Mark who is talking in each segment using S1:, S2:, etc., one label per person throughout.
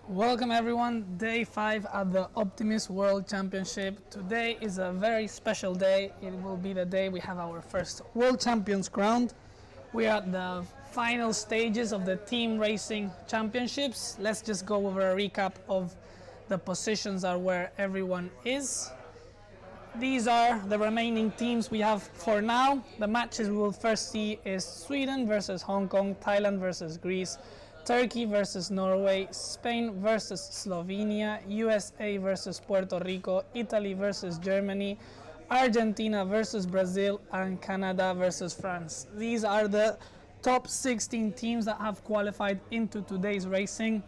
S1: Welcome everyone, day 5 at the Optimist World Championship. Today is a very special day. It will be the day we have our first World Champions crowned. We are at the final stages of the team racing championships. Let's just go over a recap of the positions are where everyone is. These are the remaining teams we have for now. The matches we will first see is Sweden versus Hong Kong, Thailand versus Greece, Turkey versus Norway, Spain versus Slovenia, USA versus Puerto Rico, Italy versus Germany, Argentina versus Brazil, and Canada versus France. These are the top 16 teams that have qualified into today's racing.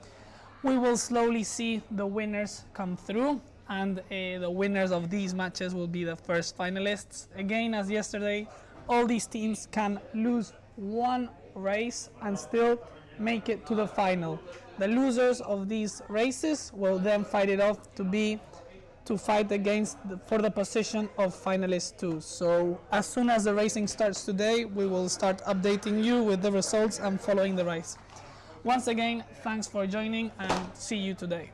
S1: We will slowly see the winners come through, and the winners of these matches will be the first finalists. Again, as yesterday, all these teams can lose one race and still make it to the final. The losers of these races will then fight it off to fight against for the position of finalist 2. So as soon as the racing starts today, we will start updating you with the results and following the race. Once again, thanks for joining and see you today.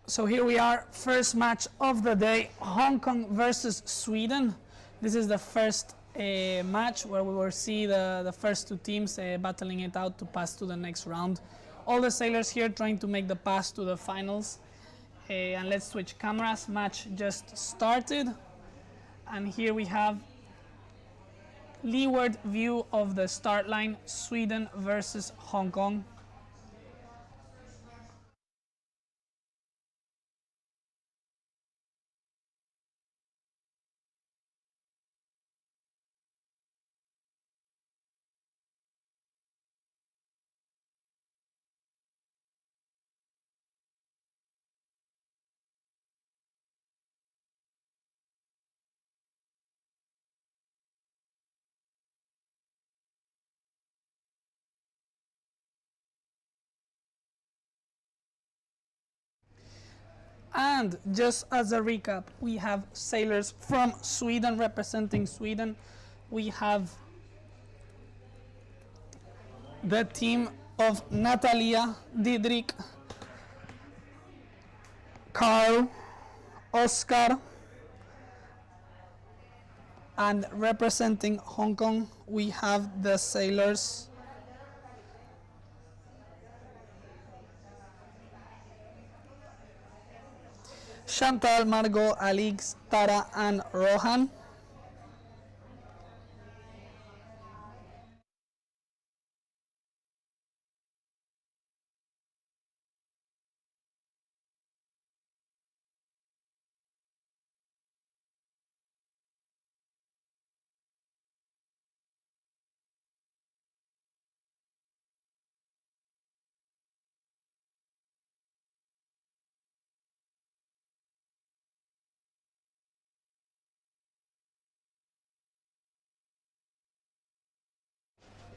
S1: So here we are, first match of the day, Hong Kong versus Sweden. This is the first match where we will see the first two teams battling it out to pass to the next round. All the sailors here trying to make the pass to the finals. And let's switch cameras. Match just started. And here we have leeward view of the start line, Sweden versus Hong Kong. And just as a recap, we have sailors from Sweden representing Sweden. We have the team of Natalia, Didrik, Carl, Oscar, and representing Hong Kong, we have the sailors Chantal, Margot, Alix, Tara, and Rohan.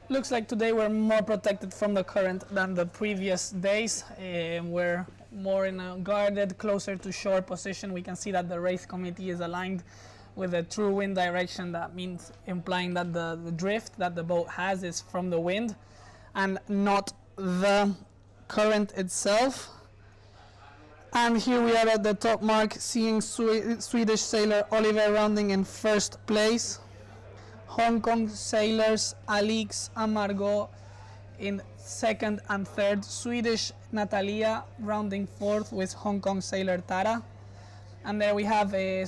S1: Looks like today we're more protected from the current than the previous days. We're more in a guarded, closer to shore position. We can see that the race committee is aligned with the true wind direction. That means implying that the drift that the boat has is from the wind and not the current itself. And here we are at the top mark, seeing Swedish sailor Oliver rounding in first place. Hong Kong sailors Alix and Margot in second and third. Swedish Natalia rounding fourth with Hong Kong sailor Tara. And there we have a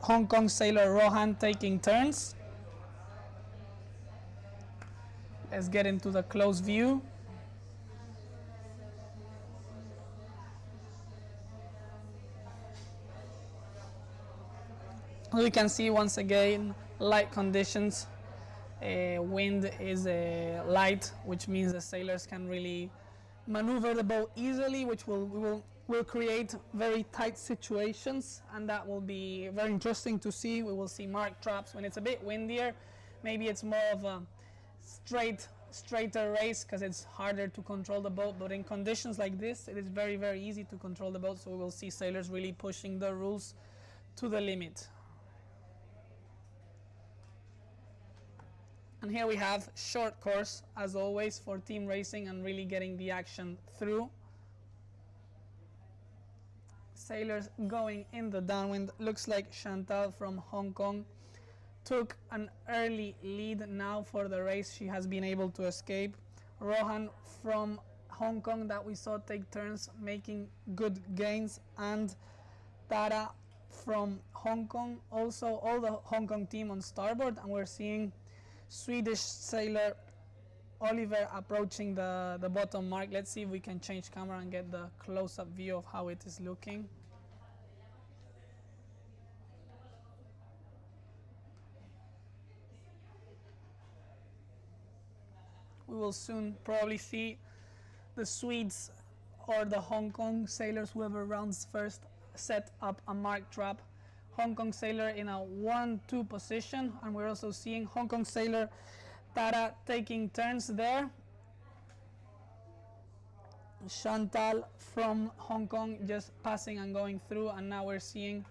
S1: Hong Kong sailor Rohan taking turns. Let's get into the close view. We can see once again light conditions. Wind is light, which means the sailors can really maneuver the boat easily, which will create very tight situations, and that will be very interesting to see. We will see mark traps when it's a bit windier. Maybe it's more of a straighter race because it's harder to control the boat, but in conditions like this it is very, very easy to control the boat, so we will see sailors really pushing the rules to the limit. And here we have short course, as always, for team racing and really getting the action through. Sailors going in the downwind. Looks like Chantal from Hong Kong took an early lead now for the race. She has been able to escape. Rohan from Hong Kong that we saw take turns making good gains, and Tara from Hong Kong, also all the Hong Kong team on starboard, and we're seeing Swedish sailor Oliver approaching the bottom mark. Let's see if we can change camera and get the close-up view of how it is looking. We will soon probably see the Swedes or the Hong Kong sailors, whoever rounds first, set up a mark trap. Hong Kong sailor in a 1-2 position, and we're also seeing Hong Kong sailor Tara taking turns there. Chantal from Hong Kong just passing and going through, and now we're seeing,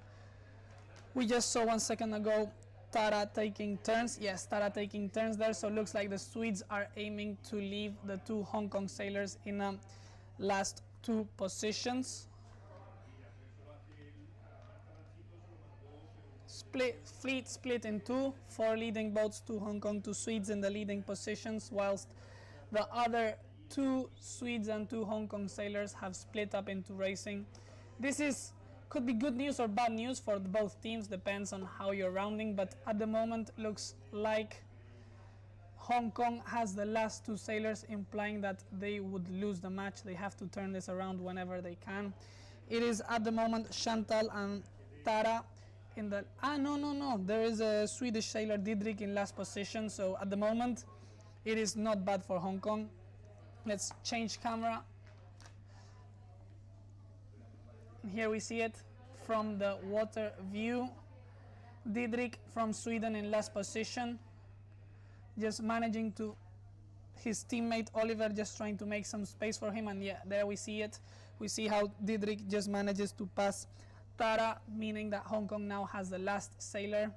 S1: we just saw 1 second ago Tara taking turns. Yes, Tara taking turns there, so it looks like the Swedes are aiming to leave the two Hong Kong sailors in a last 2 positions. fleet split in two, 4 leading boats, 2 Hong Kong, 2 Swedes in the leading positions, whilst the other 2 Swedes and 2 Hong Kong sailors have split up into racing. This could be good news or bad news for both teams, depends on how you're rounding, but at the moment looks like Hong Kong has the last 2 sailors, implying that they would lose the match. They have to turn this around whenever they can. It is at the moment Chantal and Tara in the... no. There is a Swedish sailor, Didrik, in last position. So at the moment, it is not bad for Hong Kong. Let's change camera. Here we see it from the water view. Didrik from Sweden in last position, just managing to... his teammate Oliver just trying to make some space for him, and yeah, there we see it. We see how Didrik just manages to pass Tara, meaning that Hong Kong now has the last sailor.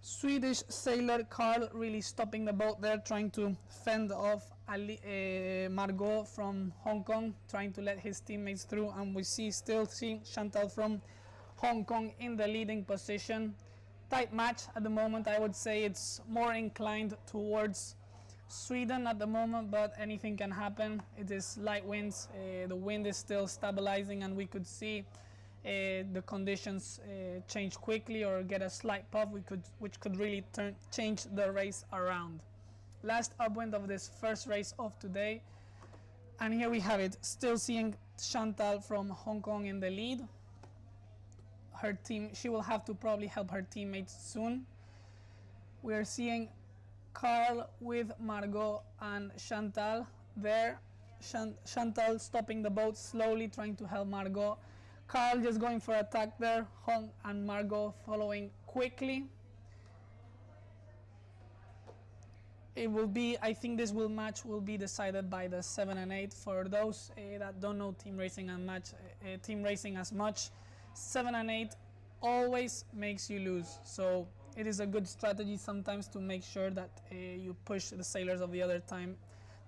S1: Swedish sailor Carl really stopping the boat there, trying to fend off Margot from Hong Kong, trying to let his teammates through, and we still see Chantal from Hong Kong in the leading position. Tight match at the moment. I would say it's more inclined towards Sweden at the moment, but anything can happen. It is light winds. The wind is still stabilizing, and we could see the conditions change quickly or get a slight puff, which could really change the race around. Last upwind of this first race of today, and here we have it. Still seeing Chantal from Hong Kong in the lead. Her team, she will have to probably help her teammates soon. We are seeing Carl with Margot and Chantal there. Chantal stopping the boat slowly, trying to help Margot. Carl just going for attack there. Hong and Margot following quickly. It will be, I think this match will be decided by the 7 and 8. For those that don't know team racing as much, 7 and 8 always makes you lose. So it is a good strategy sometimes to make sure that you push the sailors of the other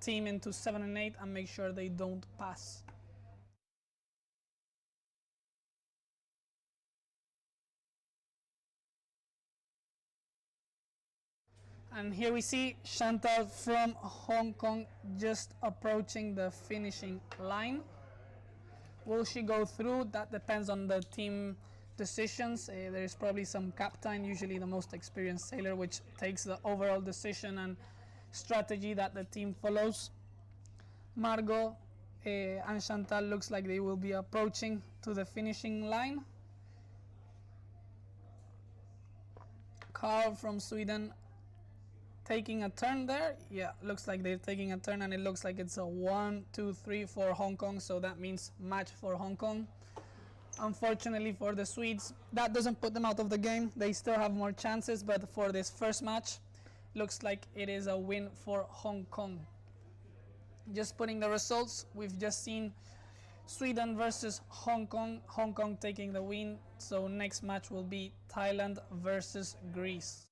S1: team into 7 and 8 and make sure they don't pass. And here we see Chantal from Hong Kong just approaching the finishing line. Will she go through? That depends on the team decisions. There is probably some captain, usually the most experienced sailor, which takes the overall decision and strategy that the team follows. Margot and Chantal looks like they will be approaching to the finishing line. Carl from Sweden taking a turn there. Yeah, looks like they're taking a turn, and it looks like it's a 1, 2, 3 for Hong Kong, so that means match for Hong Kong. Unfortunately for the Swedes, that doesn't put them out of the game. They still have more chances, but for this first match, looks like it is a win for Hong Kong. Just putting the results, we've just seen Sweden versus Hong Kong, Hong Kong taking the win. So next match will be Thailand versus Greece.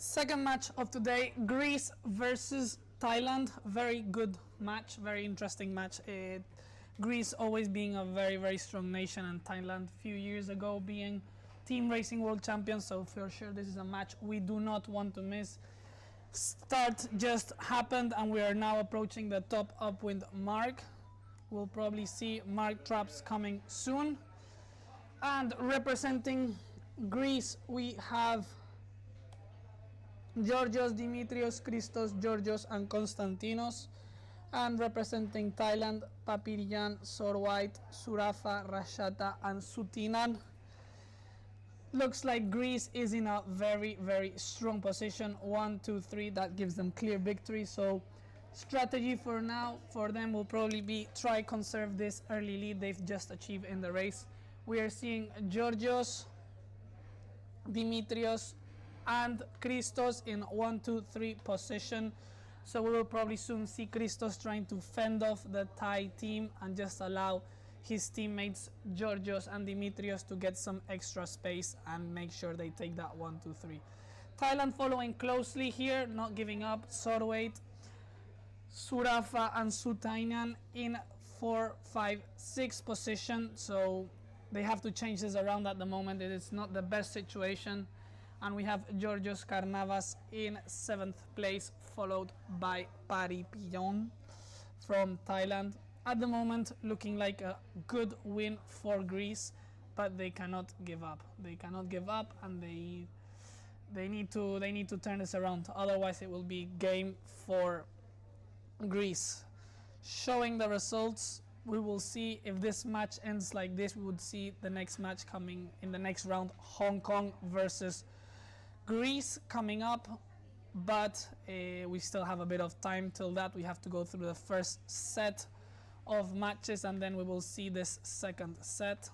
S1: Second match of today, Greece versus Thailand. Very good match, very interesting match. Greece always being a very, very strong nation, and Thailand a few years ago being team racing world champions, so for sure this is a match we do not want to miss. Start just happened and we are now approaching the top upwind mark. We'll probably see mark traps coming soon. And representing Greece we have Georgios, Dimitrios, Christos, Georgios and Konstantinos. And representing Thailand, Papirian, Sorwhite, Surafa, Rashata and Sutinan. Looks like Greece is in a very, very strong position. 1, 2, 3, that gives them clear victory. So strategy for now for them will probably be try conserve this early lead they've just achieved in the race. We are seeing Georgios, Dimitrios and Christos in 1, 2, 3 position. So we will probably soon see Christos trying to fend off the Thai team and just allow his teammates Georgios and Dimitrios to get some extra space and make sure they take that 1, 2, 3. Thailand following closely here, not giving up. Sorwhite, Surafa and Sutainen in 4, 5, 6 position. So they have to change this around at the moment. It is not the best situation. And we have Georgios Karnavas in 7th place, followed by Paripion from Thailand. At the moment, looking like a good win for Greece, but they cannot give up. They cannot give up, and they need to turn this around. Otherwise, it will be game for Greece. Showing the results, we will see if this match ends like this. We would see the next match coming in the next round, Hong Kong versus Greece coming up, but we still have a bit of time till that. We have to go through the first set of matches and then we will see this second set.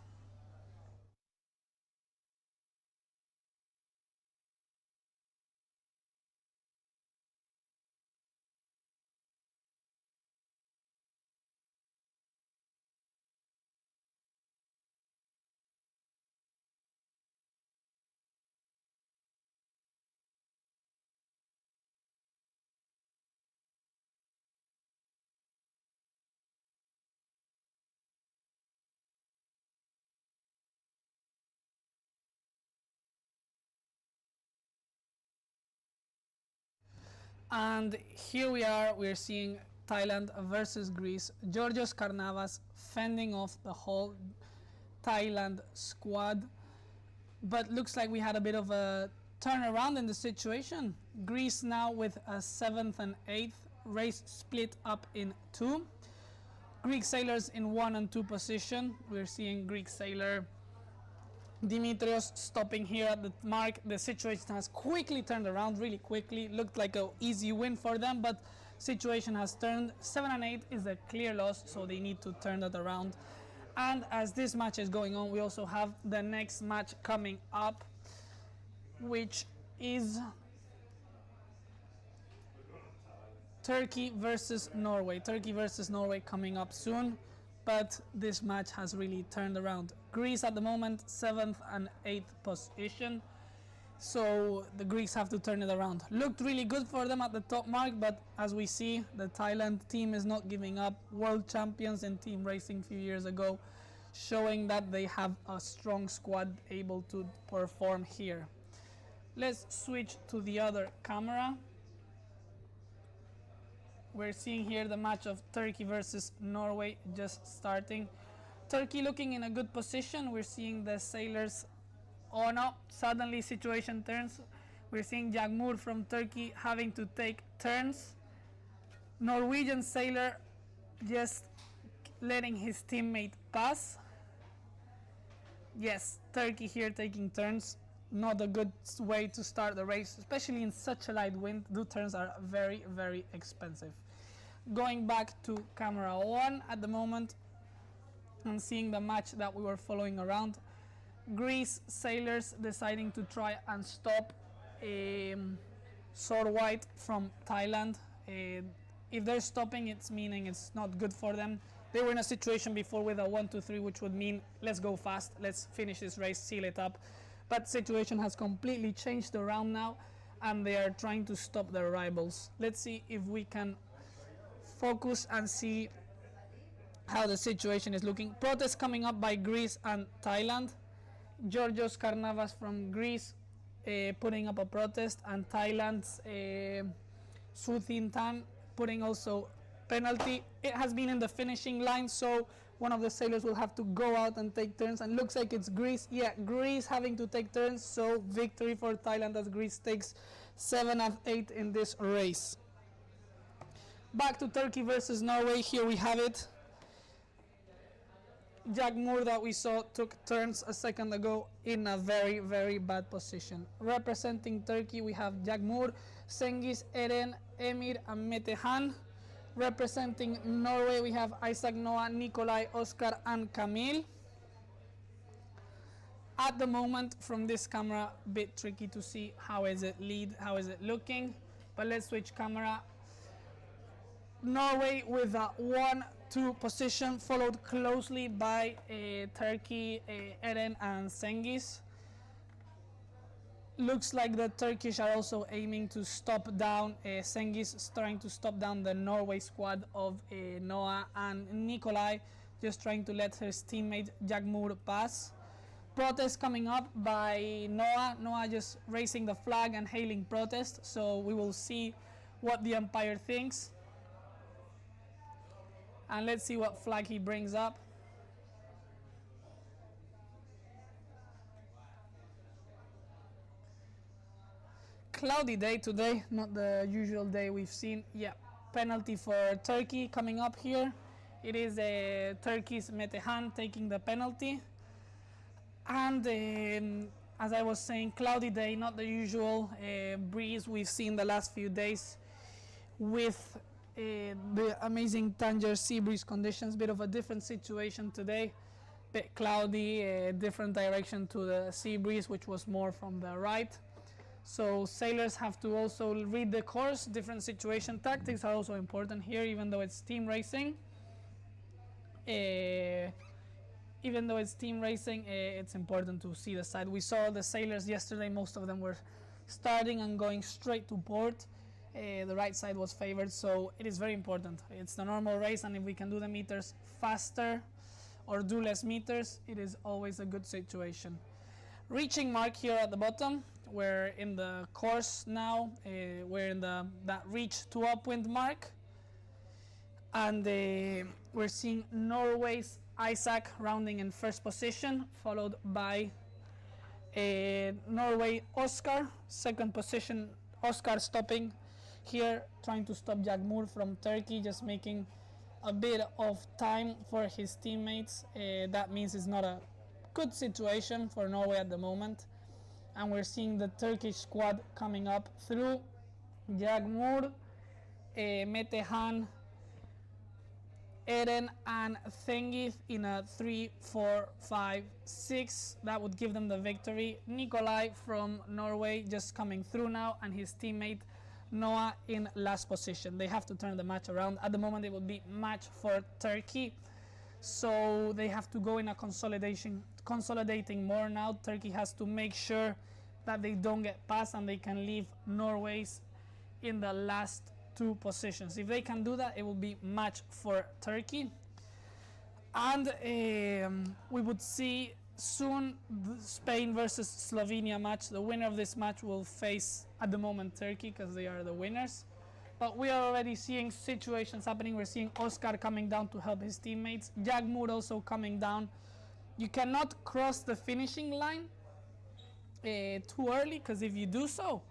S1: And here we are, we're seeing Thailand versus Greece. Georgios Karnavas fending off the whole Thailand squad. But looks like we had a bit of a turnaround in the situation. Greece now with a 7th and 8th, race split up in 2. Greek sailors in 1 and 2 position. We're seeing Greek sailor Dimitrios stopping here at the mark. The situation has quickly turned around, really quickly. Looked like an easy win for them, but situation has turned. 7 and 8 is a clear loss, so they need to turn that around. And as this match is going on, we also have the next match coming up, which is Turkey versus Norway. Turkey versus Norway coming up soon. But this match has really turned around. Greece at the moment 7th and 8th position, so the Greeks have to turn it around. Looked really good for them at the top mark, but as we see, the Thailand team is not giving up. World champions in team racing a few years ago, showing that they have a strong squad able to perform here. Let's switch to the other camera. We're seeing here the match of Turkey versus Norway just starting. Turkey looking in a good position. We're seeing the sailors. Oh no, suddenly situation turns. We're seeing Jagmur from Turkey having to take turns. Norwegian sailor just letting his teammate pass. Yes, Turkey here taking turns. Not a good way to start the race, especially in such a light wind. The turns are very, very expensive. Going back to camera 1 at the moment and seeing the match that we were following around. Greece sailors deciding to try and stop Sorwhite from Thailand. If they're stopping, it's meaning it's not good for them. They were in a situation before with a 1, 2, 3, which would mean let's go fast, let's finish this race, seal it up. But situation has completely changed around now, and they are trying to stop their rivals. Let's see if we can focus and see how the situation is looking. Protests coming up by Greece and Thailand. Georgios Karnavas from Greece putting up a protest, and Thailand's Suthintan putting also penalty. It has been in the finishing line, so one of the sailors will have to go out and take turns, and looks like it's Greece. Yeah, Greece having to take turns, so victory for Thailand as Greece takes 7 of 8 in this race. Back to Turkey versus Norway. Here we have it. Jack Moore that we saw took turns a second ago in a very, very bad position. Representing Turkey, we have Jack Moore, Cengiz, Eren, Emir, and Metehan. Representing Norway, we have Isaac, Noah, Nikolai, Oscar, and Camille. At the moment, from this camera, a bit tricky to see how is it looking, but let's switch camera. Norway with a 1-2 position, followed closely by Turkey, Eren and Cengiz. Looks like the Turkish are also aiming to stop down, Cengiz is trying to stop down the Norway squad of Noah, and Nikolai just trying to let his teammate Jack Moore pass. Protest coming up by Noah just raising the flag and hailing protest, so we will see what the umpire thinks. And let's see what flag he brings up. Cloudy day today, not the usual day we've seen. Yeah, penalty for Turkey coming up here. It is Turkey's Metehan taking the penalty. And as I was saying, cloudy day, not the usual breeze we've seen the last few days with the amazing Tanger sea breeze conditions. Bit of a different situation today, bit cloudy, different direction to the sea breeze, which was more from the right. So sailors have to also read the course, different situation. Tactics are also important here, even though it's team racing. It's important to see the side. We saw the sailors yesterday, most of them were starting and going straight to port. The right side was favored, so it is very important. It's the normal race, and if we can do the meters faster or do less meters, it is always a good situation. Reaching mark here at the bottom. We're in the course now. We're in that reach to upwind mark, and we're seeing Norway's Isaac rounding in first position, followed by Norway Oscar, second position. Oscar stopping here, trying to stop Jack Moore from Turkey, just making a bit of time for his teammates. That means it's not a good situation for Norway at the moment. And we're seeing the Turkish squad coming up through Jack Moore, Metehan, Eren and Cengiz in a 3-4-5-6. That would give them the victory. Nikolai from Norway just coming through now, and his teammate Noah in last position. They have to turn the match around. At the moment it would be match for Turkey, so they have to go in a consolidating more now. Turkey has to make sure that they don't get past and they can leave Norway's in the last two positions. If they can do that, it will be match for Turkey. And we would see soon the Spain versus Slovenia match. The winner of this match will face, at the moment, Turkey, because they are the winners. But we are already seeing situations happening. We're seeing Oscar coming down to help his teammates. Jack Moore also coming down. You cannot cross the finishing line too early, because if you do so,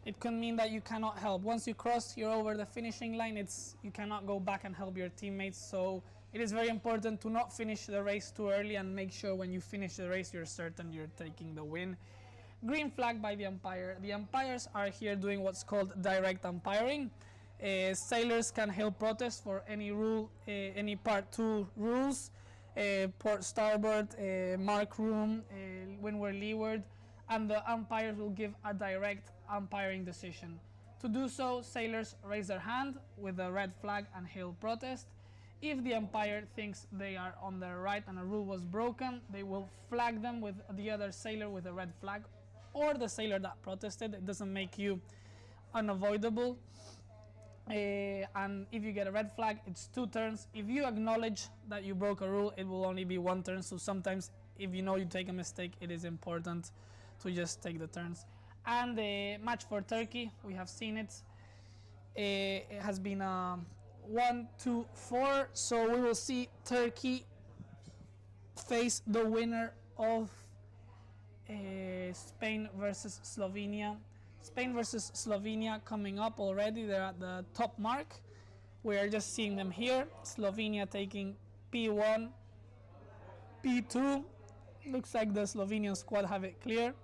S1: it can mean that you cannot help. Once you cross, you're over the finishing line. You cannot go back and help your teammates. So it is very important to not finish the race too early, and make sure when you finish the race, you're certain you're taking the win. Green flag by the umpire. The umpires are here doing what's called direct umpiring. Sailors can hail protest for any rule, any part 2 rules, port starboard, mark room, when we're leeward, and the umpires will give a direct umpiring decision. To do so, sailors raise their hand with a red flag and hail protest. If the umpire thinks they are on the right and a rule was broken, they will flag them with the other sailor with a red flag, or the sailor that protested. It doesn't make you unavoidable. And if you get a red flag, it's 2 turns. If you acknowledge that you broke a rule, it will only be 1 turn. So sometimes if you know you take a mistake, it is important to just take the turns. And the match for Turkey, we have seen it. It has been 1, 2, 4. So we will see Turkey face the winner of Spain versus Slovenia. Spain versus Slovenia coming up already. They're at the top mark. We are just seeing them here. Slovenia taking P1, P2. Looks like the Slovenian squad have it clear.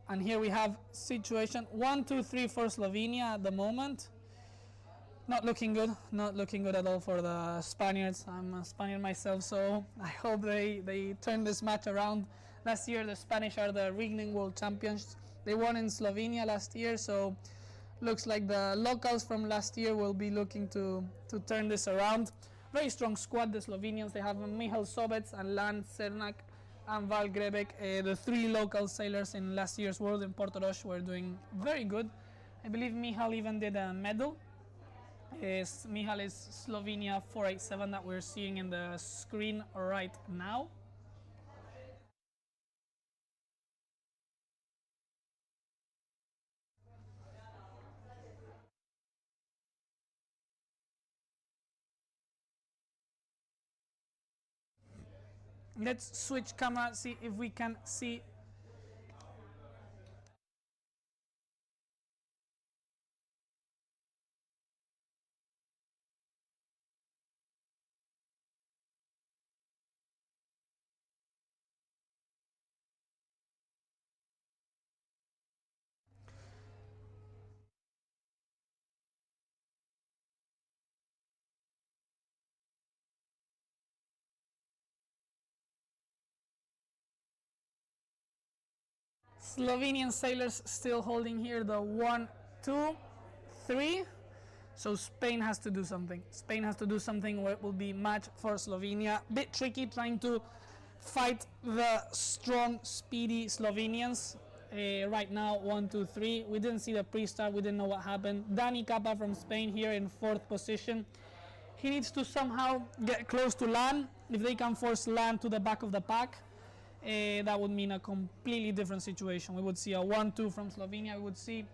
S1: And here we have situation 1, 2, 3 for Slovenia at the moment. Not looking good. Not looking good at all for the Spaniards. I'm a Spaniard myself, so I hope they turn this match around. Last year the Spanish are the reigning world champions. They won in Slovenia last year, so looks like the locals from last year will be looking to turn this around. Very strong squad, the Slovenians. They have Michal Sobec and Lan Cernak and Val Grebek. The 3 local sailors in last year's World in Portorož were doing very good. I believe Michal even did a medal. Michal is Slovenia 487 that we're seeing in the screen right now. Let's switch camera, see if we can see. Slovenian sailors still holding here the 1, 2, 3. So Spain has to do something. Spain has to do something where it will be match for Slovenia. Bit tricky trying to fight the strong, speedy Slovenians. Right now, 1, 2, 3. We didn't see the pre-start. We didn't know what happened. Dani Capa from Spain here in 4th position. He needs to somehow get close to Lan. If they can force Lan to the back of the pack, that would mean a completely different situation. We would see a 1-2 from Slovenia. We would see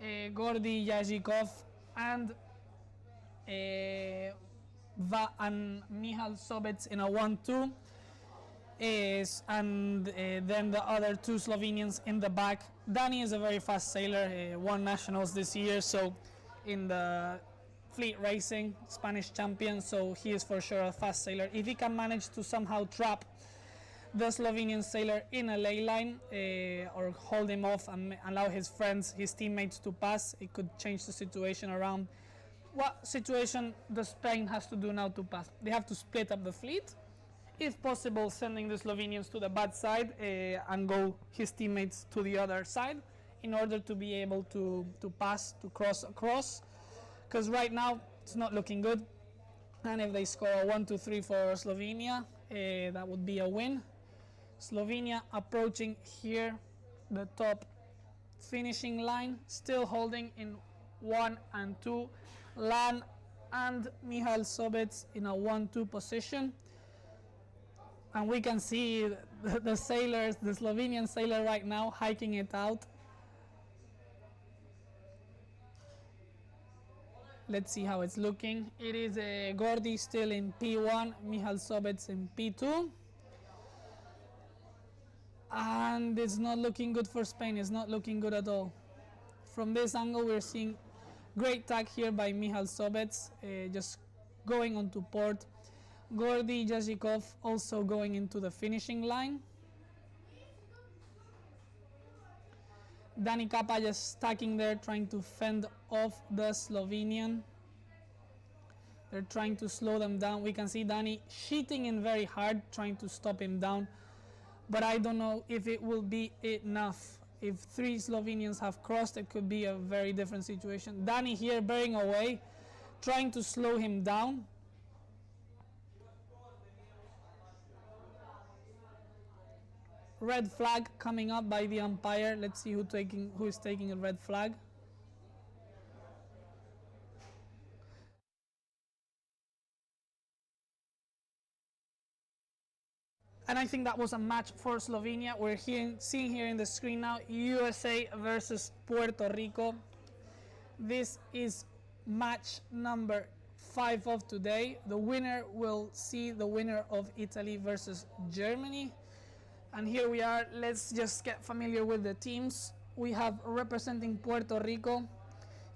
S1: Gordi, Jazikov, and Michal Sobec in a 1-2. And then the other 2 Slovenians in the back. Dani is a very fast sailor, won nationals this year, so in the fleet racing, Spanish champion, so he is for sure a fast sailor. If he can manage to somehow trap the Slovenian sailor in a ley line or hold him off and allow his friends, his teammates to pass, it could change the situation around. What situation does Spain has to do now to pass? They have to split up the fleet, if possible sending the Slovenians to the bad side and go his teammates to the other side in order to be able to pass, to cross across, because right now it's not looking good. And if they score a 1-2-3 for Slovenia, that would be a win. Slovenia approaching here the top finishing line, still holding in 1 and 2. Lan and Michal Sobec in a 1-2 position. And we can see the sailors, the Slovenian sailor right now hiking it out. Let's see how it's looking. It is Gordi still in P1, Michal Sobec in P2. And it's not looking good for Spain. It's not looking good at all. From this angle, we're seeing great tag here by Michal Sobec, just going onto port. Gordi Jazikov also going into the finishing line. Dani Capa just stacking there, trying to fend off the Slovenian. They're trying to slow them down. We can see Dani sheeting in very hard, trying to stop him down. But I don't know if it will be enough. If 3 Slovenians have crossed, it could be a very different situation. Dani here bearing away, trying to slow him down. red flag coming up by the umpire. Let's see who is taking a red flag. And I think that was a match for Slovenia. We're seeing here in the screen now USA versus Puerto Rico. This is match number 5 of today. The winner will see the winner of Italy versus Germany. And here we are. Let's just get familiar with the teams. We have representing Puerto Rico,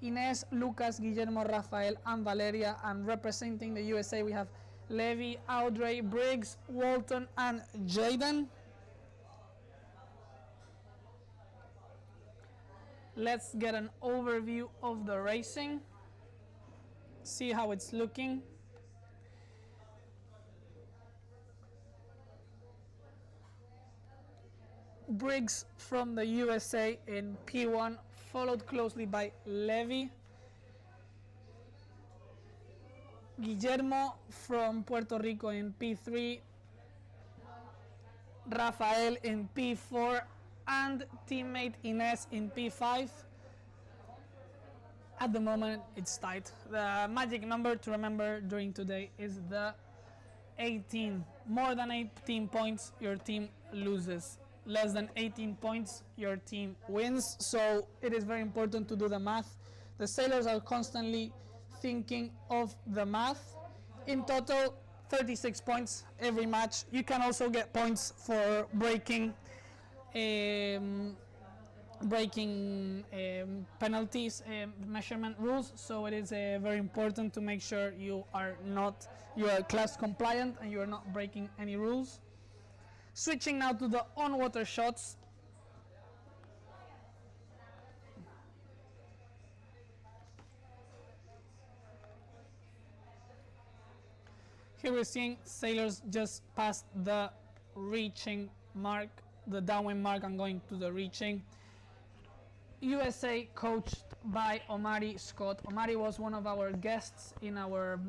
S1: Ines, Lucas, Guillermo, Rafael, and Valeria. And representing the USA, we have Levi, Audrey, Briggs, Walton, and Jaden. Let's get an overview of the racing. See how it's looking. Briggs from the USA in P1, followed closely by Levi. Guillermo from Puerto Rico in P3, Rafael in P4, and teammate Ines in P5. At the moment, it's tight. The magic number to remember during today is the 18. More than 18 points, your team loses. Less than 18 points, your team wins. So it is very important to do the math. The sailors are constantly thinking of the math. In total, 36 points every match. You can also get points for breaking penalties, measurement rules. So it is very important to make sure you are class compliant and you are not breaking any rules. Switching now to the on-water shots. Here we're seeing sailors just past the reaching mark, the downwind mark, and going to the reaching. USA coached by Omari Scott. Omari was one of our guests in our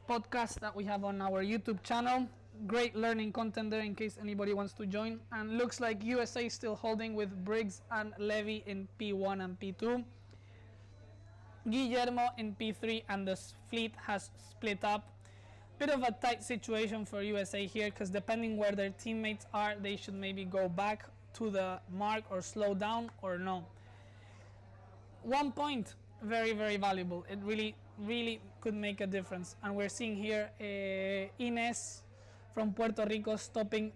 S1: podcast that we have on our YouTube channel. Great learning content there in case anybody wants to join. And looks like USA is still holding with Briggs and Levy in P1 and P2. Guillermo in P3, and the fleet has split up. Bit of a tight situation for USA here, because depending where their teammates are, they should maybe go back to the mark or slow down or no. 1 point, very, very valuable. It really could make a difference. And we're seeing here Ines from Puerto Rico stopping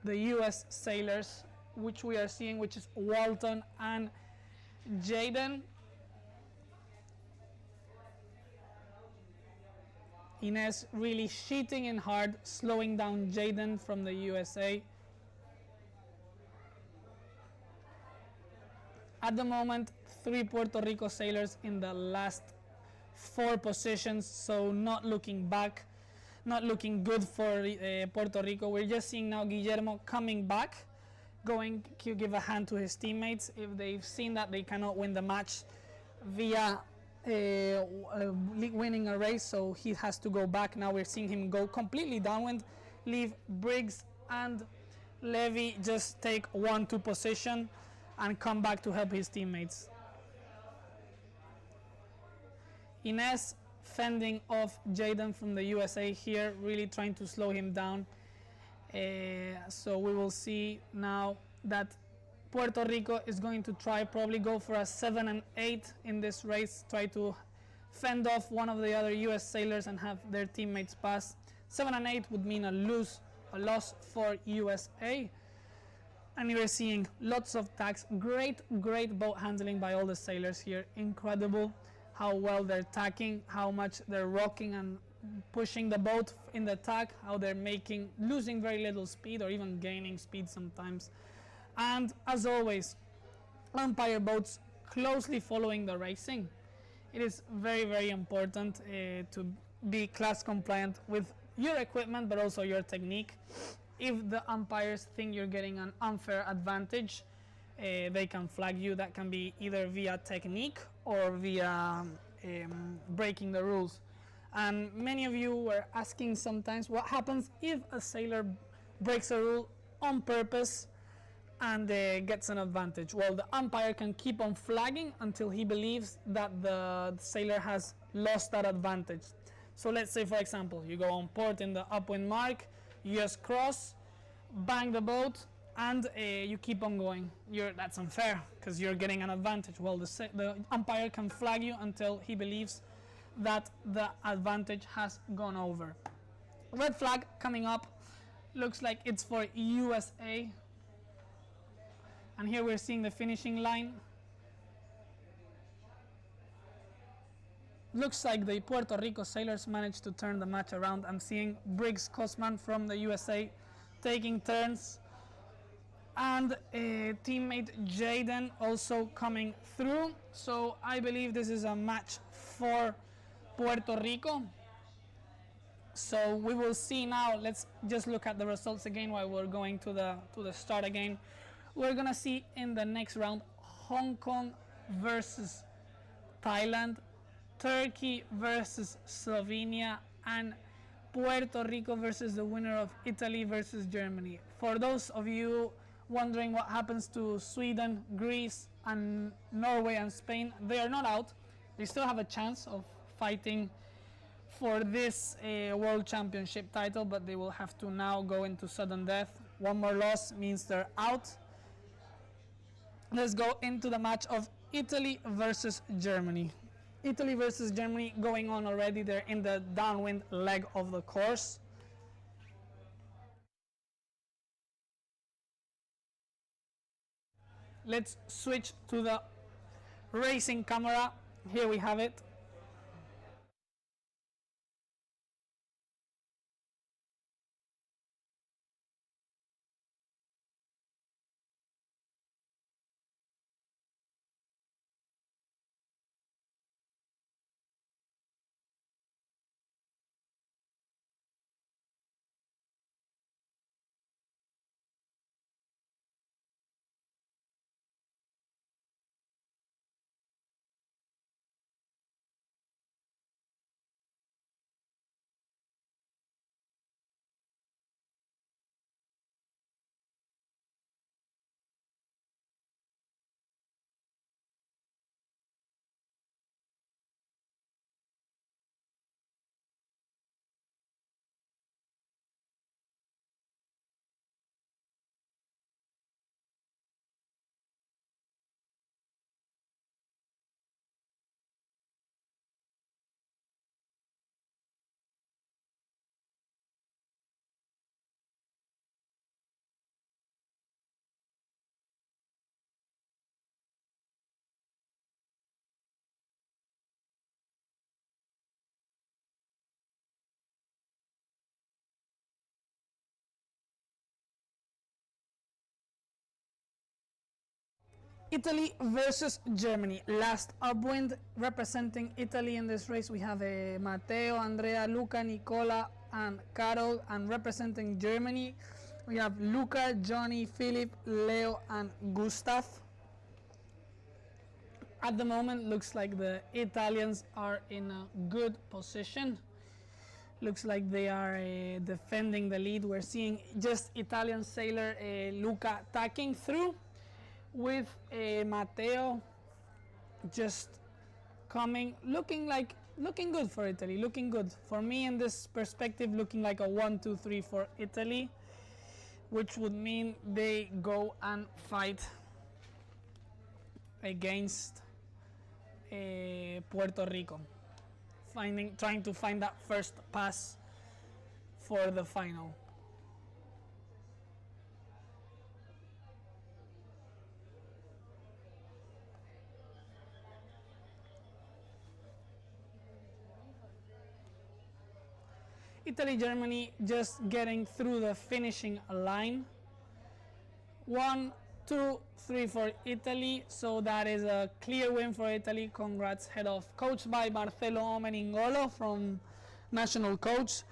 S1: the US sailors, which we are seeing, which is Walton and Jaden. Ines really sheeting in hard, slowing down Jaden from the USA. At the moment, 3 Puerto Rico sailors in the last 4 positions, so not looking good for Puerto Rico. We're just seeing now Guillermo coming back, going to give a hand to his teammates if they've seen that they cannot win the match via winning a race, so he has to go back. Now we're seeing him go completely downwind, leave Briggs and Levy just take 1-2 position and come back to help his teammates. Ines fending off Jaden from the USA here, really trying to slow him down. So we will see now that Puerto Rico is going to probably go for a 7 and 8 in this race, try to fend off one of the other US sailors and have their teammates pass. 7 and 8 would mean a loss for USA. And you're seeing lots of tacks, great boat handling by all the sailors here. Incredible how well they're tacking, how much they're rocking and pushing the boat in the tack, how they're losing very little speed or even gaining speed sometimes. And as always, umpire boats closely following the racing. It is very important to be class compliant with your equipment but also your technique. If the umpires think you're getting an unfair advantage, they can flag you. That can be either via technique or via breaking the rules. And many of you were asking sometimes what happens if a sailor breaks a rule on purpose. and gets an advantage. Well, the umpire can keep on flagging until he believes that the sailor has lost that advantage. So let's say, for example, you go on port in the upwind mark, you just cross, bang the boat, and you keep on going. That's unfair because you're getting an advantage. Well, the umpire can flag you until he believes that the advantage has gone over. Red flag coming up, looks like it's for USA, and here we're seeing the finishing line. Looks like the Puerto Rico sailors managed to turn the match around. I'm seeing Briggs Cosman from the USA taking turns, and teammate Jaden also coming through. So I believe this is a match for Puerto Rico. So we will see now. Let's just look at the results again while we're going to the start again. We're gonna see in the next round Hong Kong versus Thailand, Turkey versus Slovenia, and Puerto Rico versus the winner of Italy versus Germany. For those of you wondering what happens to Sweden, Greece, and Norway and Spain, they are not out. They still have a chance of fighting for this World Championship title, but they will have to now go into sudden death. One more loss means they're out. Let's go into the match of Italy versus Germany. Italy versus Germany going on already. They're in the downwind leg of the course. Let's switch to the racing camera. Here we have it. Italy versus Germany. Last upwind representing Italy in this race. We have Matteo, Andrea, Luca, Nicola, and Carol. And representing Germany, we have Luca, Johnny, Philip, Leo, and Gustav. At the moment, looks like the Italians are in a good position. Looks like they are defending the lead. We're seeing just Italian sailor Luca tacking through, with Matteo just coming, looking good for Italy, looking good. For me in this perspective, looking like a 1-2-3 for Italy, which would mean they go and fight against Puerto Rico, trying to find that first pass for the final. Italy, Germany just getting through the finishing line. 1, 2, 3 for Italy. So that is a clear win for Italy. Congrats, head off. Coached by Marcelo Meningolo from National Coach.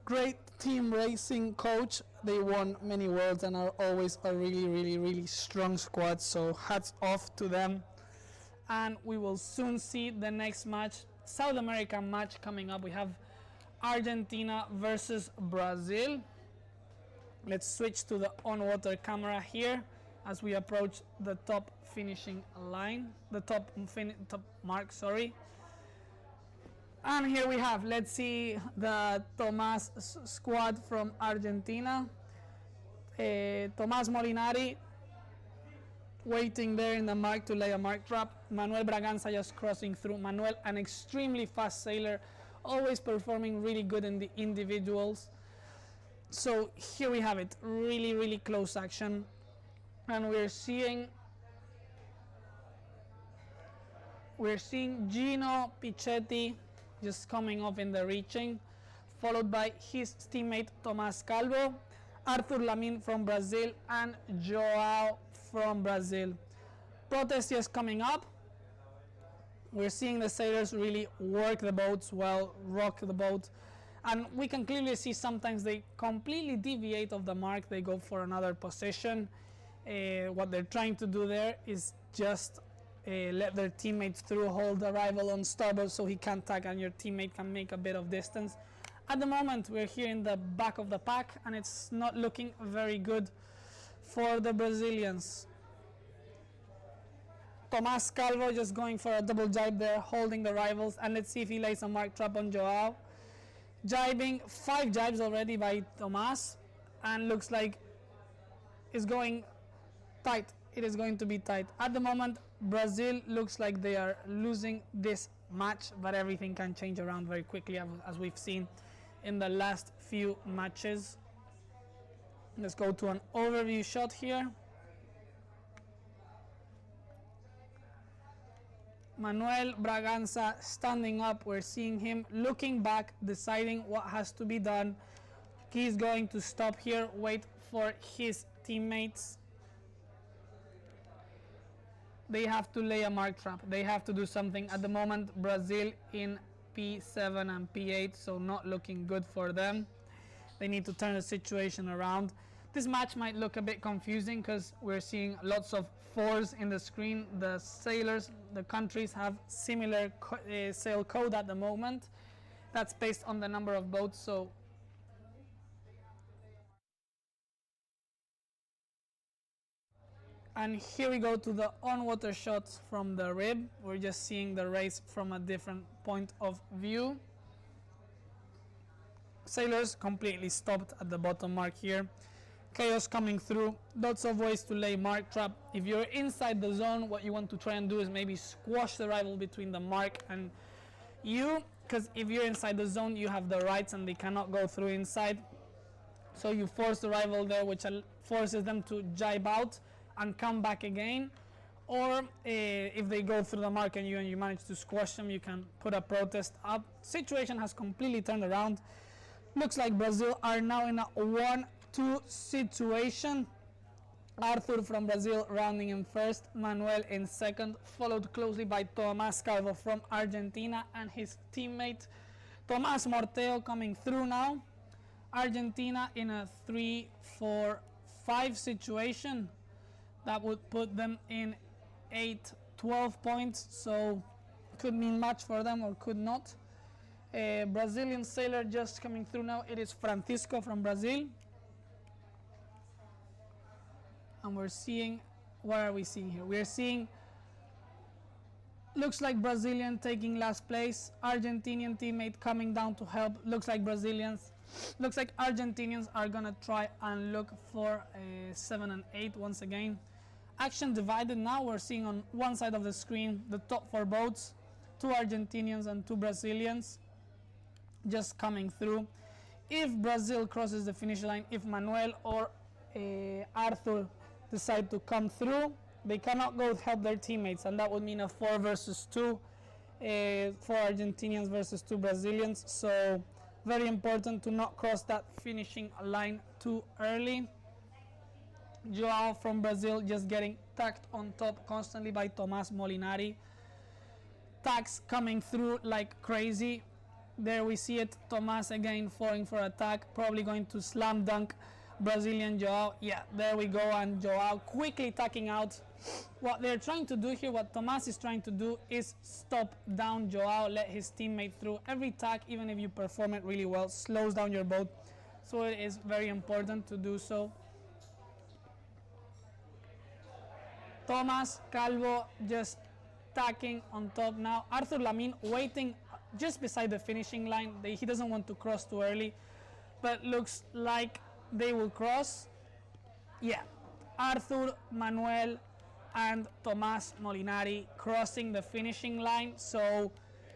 S1: Great team racing coach. They won many worlds and are always a really strong squad. So hats off to them. And we will soon see the next match, South American match coming up. We have Argentina versus Brazil. Let's switch to the on-water camera here. as we approach the top finishing line, the top mark, sorry. And here we have, let's see the Tomas squad from Argentina. Tomas Molinari waiting there in the mark to lay a mark trap. Manuel Braganza just crossing through. Manuel, an extremely fast sailor, always performing really good in the individuals. So here we have it, really close action, and we're seeing Gino Pichetti just coming off in the reaching, followed by his teammate Tomás Calvo, Arthur Lamin from Brazil, and Joao from Brazil. Protest is coming up. We're seeing the sailors really work the boats well, rock the boat, and we can clearly see sometimes they completely deviate of the mark, they go for another position. What they're trying to do there is just let their teammates through, hold the rival on starboard so he can't tag and your teammate can make a bit of distance. At the moment we're here in the back of the pack and it's not looking very good for the Brazilians. Tomás Calvo just going for a double jibe there, holding the rivals, and let's see if he lays a mark trap on Joao. Jibing, 5 jibes already by Tomás, and looks like it's going tight. It is going to be tight. At the moment, Brazil looks like they are losing this match, but everything can change around very quickly as we've seen in the last few matches. Let's go to an overview shot here. Manuel Braganza standing up. We're seeing him looking back, deciding what has to be done. He's going to stop here, wait for his teammates. They have to lay a mark trap. They have to do something. At the moment, Brazil in P7 and P8, so not looking good for them. They need to turn the situation around. This match might look a bit confusing because we're seeing lots of 4s in the screen. The sailors, the countries have similar sail code at the moment. That's based on the number of boats. So and here we go to the on-water shots from the rib. We're just seeing the race from a different point of view. Sailors completely stopped at the bottom mark here. Chaos coming through, lots of ways to lay mark trap. If you're inside the zone, what you want to try and do is maybe squash the rival between the mark and you, because if you're inside the zone, you have the rights and they cannot go through inside. So you force the rival there, which forces them to jibe out and come back again. Or if they go through the mark and you manage to squash them, you can put a protest up. Situation has completely turned around. Looks like Brazil are now in a 1-2 situation. Arthur from Brazil rounding in first, Manuel in second, followed closely by Tomás Calvo from Argentina and his teammate Tomás Morteo coming through now. Argentina in a 3-4-5 situation. That would put them in 8-12 points, so could mean much for them or could not. Brazilian sailor just coming through now. It is Francisco from Brazil. And we're seeing, what are we seeing here? We're seeing, looks like Brazilian taking last place. Argentinian teammate coming down to help. Looks like Argentinians are gonna try and look for 7 and 8 once again. Action divided now. We're seeing on one side of the screen the top 4 boats, 2 Argentinians and 2 Brazilians just coming through. If Brazil crosses the finish line, if Manuel or Arthur decide to come through, they cannot go help their teammates, and that would mean a 4 versus 2, 4 Argentinians versus 2 Brazilians. So very important to not cross that finishing line too early. Joao from Brazil just getting tagged on top constantly by Tomás Molinari. Tags coming through like crazy. There we see it, Tomás again falling for attack, probably going to slam dunk Brazilian Joao. Yeah, there we go, and Joao quickly tacking out. What they're trying to do here, what Tomás is trying to do, is stop down Joao, let his teammate through. Every tack, even if you perform it really well, slows down your boat, so it is very important to do so. Thomas Calvo just tacking on top now. Arthur Lamin waiting just beside the finishing line. He doesn't want to cross too early, but looks like they will cross. Yeah, Arthur, Manuel, and Tomas Molinari crossing the finishing line. So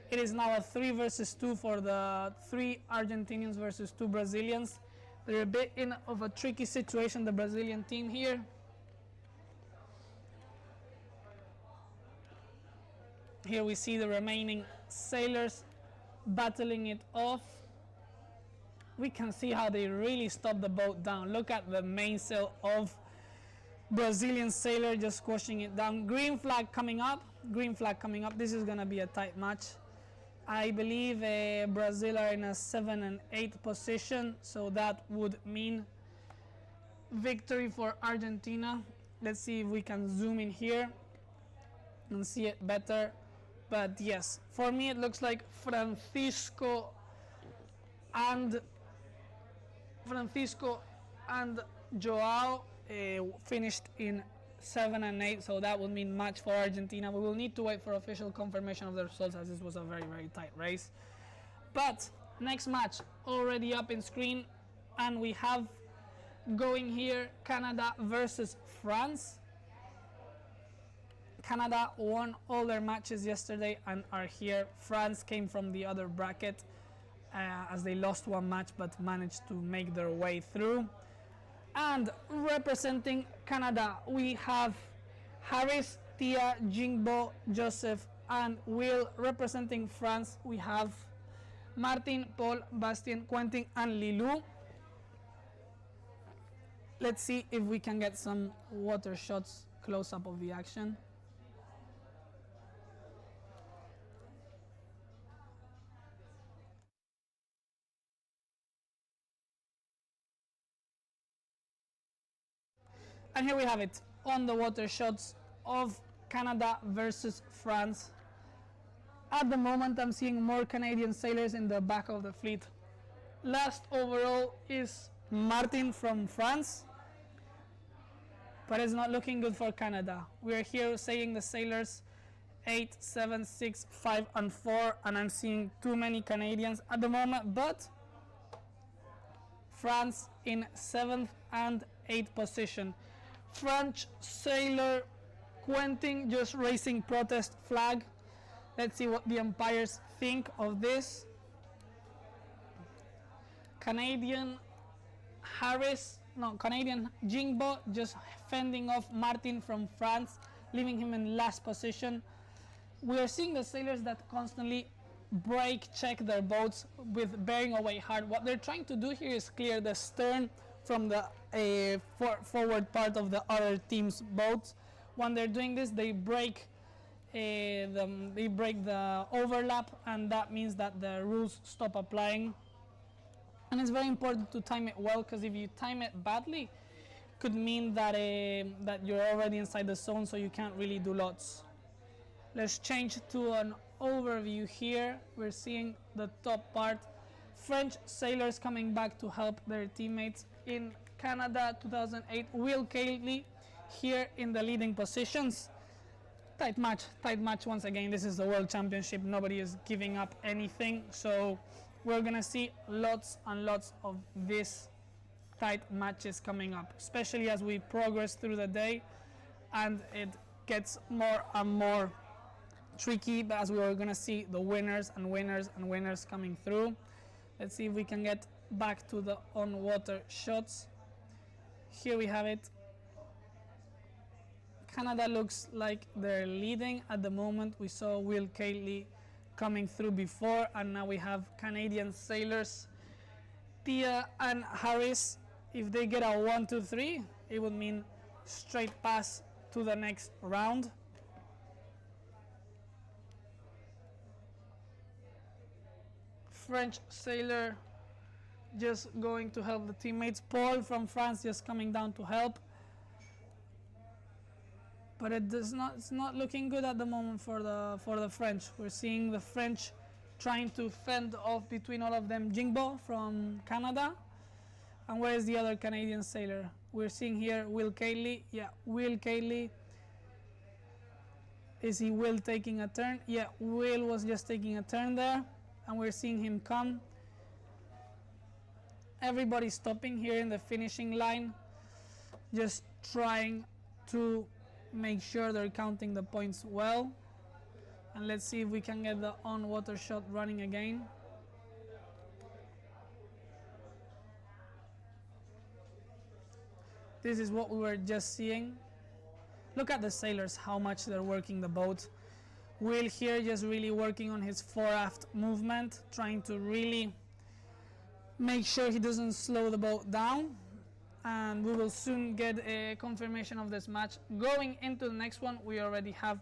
S1: it is now a 3 versus 2 for the 3 Argentinians versus 2 Brazilians. They're a bit in of a tricky situation, the Brazilian team here. Here we see the remaining sailors battling it off. We can see how they really stop the boat down. Look at the mainsail of Brazilian sailor just squashing it down. Green flag coming up. Green flag coming up. This is going to be a tight match. I believe Brazil are in a 7 and 8 position, so that would mean victory for Argentina. Let's see if we can zoom in here and see it better. But yes, for me it looks like Francisco and Joao finished in 7 and 8, so that would mean match for Argentina. We will need to wait for official confirmation of the results, as this was a very, very tight race. But next match already up in screen, and we have going here Canada versus France. Canada won all their matches yesterday and are here. France came from the other bracket as they lost one match but managed to make their way through. And representing Canada, we have Harris, Tia, Jingbo, Joseph, and Will. Representing France, we have Martin, Paul, Bastien, Quentin, and Lilou. Let's see if we can get some water shots close up of the action. And here we have it on the water shots of Canada versus France. At the moment I'm seeing more Canadian sailors in the back of the fleet. Last overall is Martin from France, but it's not looking good for Canada. We are here saying the sailors 8, 7, 6, 5, and 4, and I'm seeing too many Canadians at the moment, but France in 7th and 8th position. French sailor Quentin just raising protest flag. Let's see what the umpires think of this. Canadian Jingbo just fending off Martin from France, leaving him in last position. We are seeing the sailors that constantly brake check their boats with bearing away hard. What they're trying to do here is clear the stern from the forward part of the other team's boats. When they're doing this, they break the overlap, and that means that the rules stop applying. And it's very important to time it well, because if you time it badly, it could mean that that you're already inside the zone, so you can't really do lots. Let's change to an overview here. We're seeing the top part. French sailors coming back to help their teammates. In Canada 2008, Will Cayley here in the leading positions. Tight match once again. This is the World Championship. Nobody is giving up anything, so we're gonna see lots and lots of these tight matches coming up, especially as we progress through the day and it gets more and more tricky, but as we are gonna see the winners and winners and winners coming through. Let's see if we can get back to the on-water shots. Here we have it. Canada looks like they're leading at the moment. We saw Will Cayley coming through before, and now we have Canadian sailors Tia and Harris. If they get a 1, 2, 3, it would mean straight pass to the next round. French sailor just going to help the teammates. Paul from France just coming down to help. But it's not looking good at the moment for the French. We're seeing the French trying to fend off between all of them. Jingbo from Canada. And where is the other Canadian sailor? We're seeing here Will Cayley. Yeah, Will Cayley Is he Will taking a turn? Yeah, Will was just taking a turn there, and we're seeing him come. Everybody's stopping here in the finishing line, just trying to make sure they're counting the points well. And let's see if we can get the on-water shot running again. This is what we were just seeing. Look at the sailors, how much they're working the boat. Will here just really working on his fore-aft movement, trying to really make sure he doesn't slow the boat down. And we will soon get a confirmation of this match. Going into the next one, we already have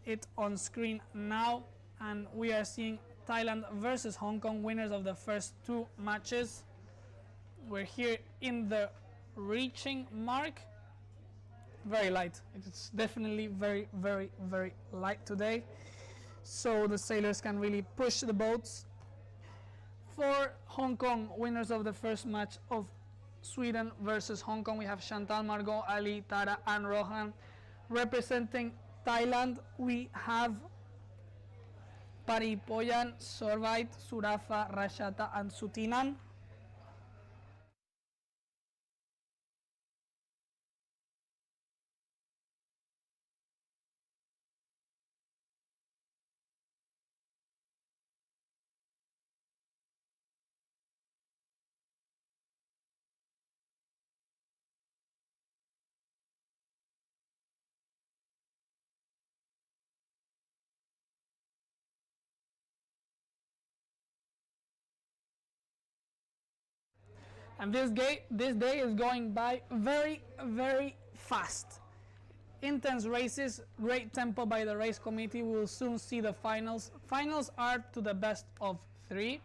S1: it on screen now, and we are seeing Thailand versus Hong Kong, winners of the first two matches. We're here in the reaching mark. Very light. It's definitely very, very, very light today, so the sailors can really push the boats. For Hong Kong, winners of the first match of Sweden versus Hong Kong, we have Chantal, Margot, Ali, Tara and Rohan. Representing Thailand, we have Paripoyan, Sorvait, Surafa, Rashata and Sutinan. And this day is going by very, very fast. Intense races, great tempo by the race committee. We will soon see the finals. Finals are to the best of 3,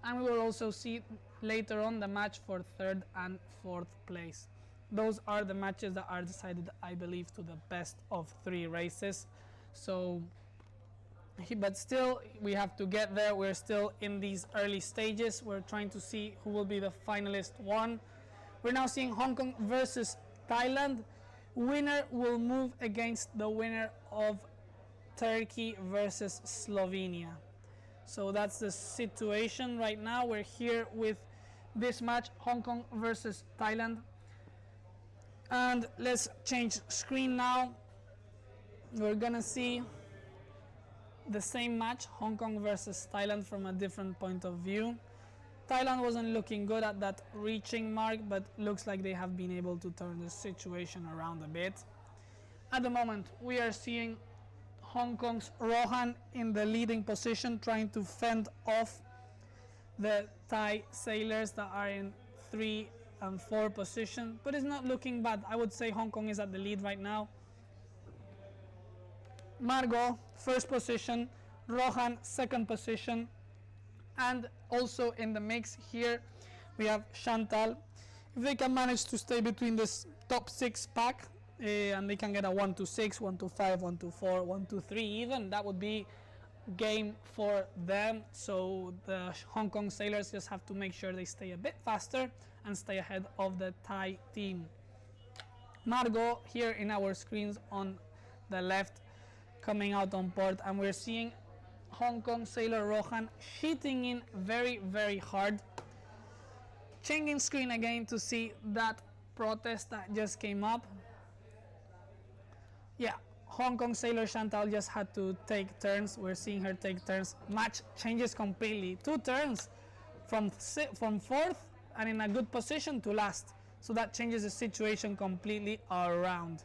S1: and we will also see later on the match for 3rd and 4th place. Those are the matches that are decided, I believe, to the best of 3 races. So, but still, we have to get there. We're still in these early stages. We're trying to see who will be the finalist one. We're now seeing Hong Kong versus Thailand. Winner will move against the winner of Turkey versus Slovenia. So that's the situation right now. We're here with this match, Hong Kong versus Thailand. And let's change screen now. We're gonna see the same match, Hong Kong versus Thailand, from a different point of view. Thailand wasn't looking good at that reaching mark, but looks like they have been able to turn the situation around a bit. At the moment, we are seeing Hong Kong's Rohan in the leading position, trying to fend off the Thai sailors that are in 3 and 4 position, but it's not looking bad. I would say Hong Kong is at the lead right now. Margot, first position, Rohan, second position, and also in the mix here we have Chantal. If they can manage to stay between this top 6 pack, and they can get a 1-6, 1-5, 1-4, 1-3 even, that would be game for them. So the Hong Kong sailors just have to make sure they stay a bit faster and stay ahead of the Thai team. Margot here in our screens on the left, coming out on port, and we're seeing Hong Kong sailor Rohan hitting in very, very hard. Changing screen again to see that protest that just came up. Yeah, Hong Kong sailor Chantal just had to take turns. We're seeing her take turns. Match changes completely. 2 turns from 4th and in a good position to last. So that changes the situation completely around.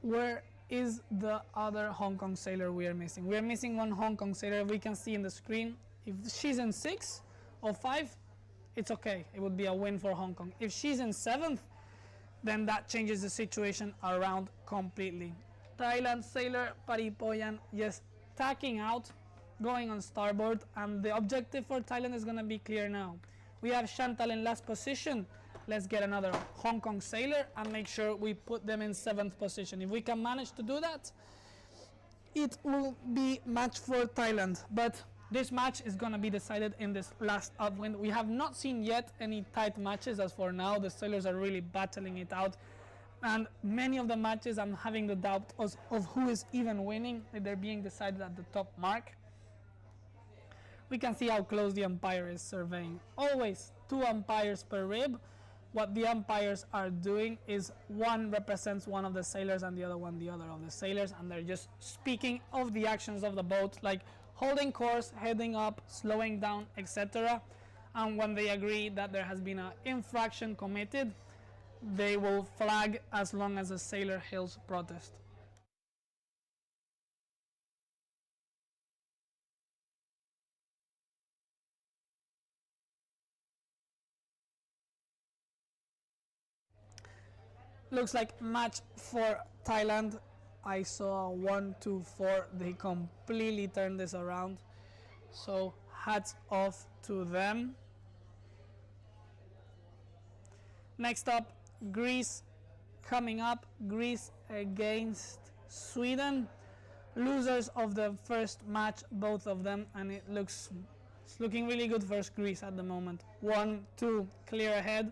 S1: Where is the other Hong Kong sailor we are missing? We are missing one Hong Kong sailor. We can see in the screen. If she's in 6 or 5, it's okay. It would be a win for Hong Kong. If she's in 7th, then that changes the situation around completely. Thailand sailor Paripoyan just tacking out, going on starboard, and the objective for Thailand is going to be clear now. We have Chantal in last position. Let's get another Hong Kong sailor and make sure we put them in 7th position. If we can manage to do that, it will be match for Thailand. But this match is going to be decided in this last upwind. We have not seen yet any tight matches as for now. The sailors are really battling it out. And many of the matches I'm having the doubt of who is even winning. They're being decided at the top mark. We can see how close the umpire is surveying. Always 2 umpires per rib. What the umpires are doing is one represents one of the sailors and the other one the other of the sailors, and they're just speaking of the actions of the boat, like holding course, heading up, slowing down, etc. And when they agree that there has been an infraction committed, they will flag as long as a sailor hails protest. Looks like match for Thailand. I saw 1, 2, 4. They completely turned this around. So hats off to them. Next up, Greece coming up. Greece against Sweden. Losers of the first match, both of them, and it's looking really good for Greece at the moment. 1, 2, clear ahead.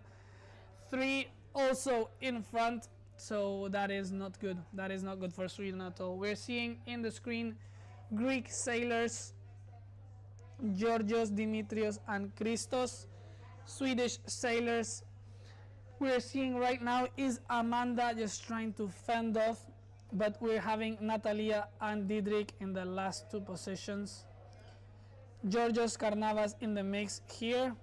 S1: 3, also in front, so that is not good. That is not good for Sweden at all. We're seeing in the screen Greek sailors Georgios, Dimitrios and Christos. Swedish sailors we're seeing right now is Amanda just trying to fend off, but we're having Natalia and Didrik in the last 2 positions. Georgios Karnavas in the mix here.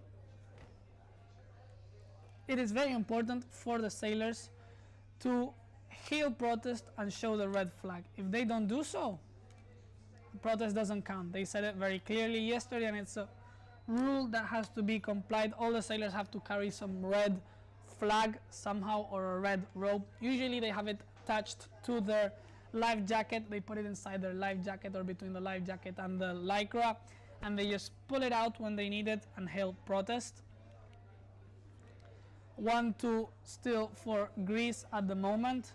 S1: It is very important for the sailors to hail protest and show the red flag. If they don't do so, the protest doesn't count. They said it very clearly yesterday, and it's a rule that has to be complied. All the sailors have to carry some red flag somehow, or a red rope. Usually they have it attached to their life jacket. They put it inside their life jacket or between the life jacket and the lycra, and they just pull it out when they need it and hail protest. 1-2 still for Greece at the moment,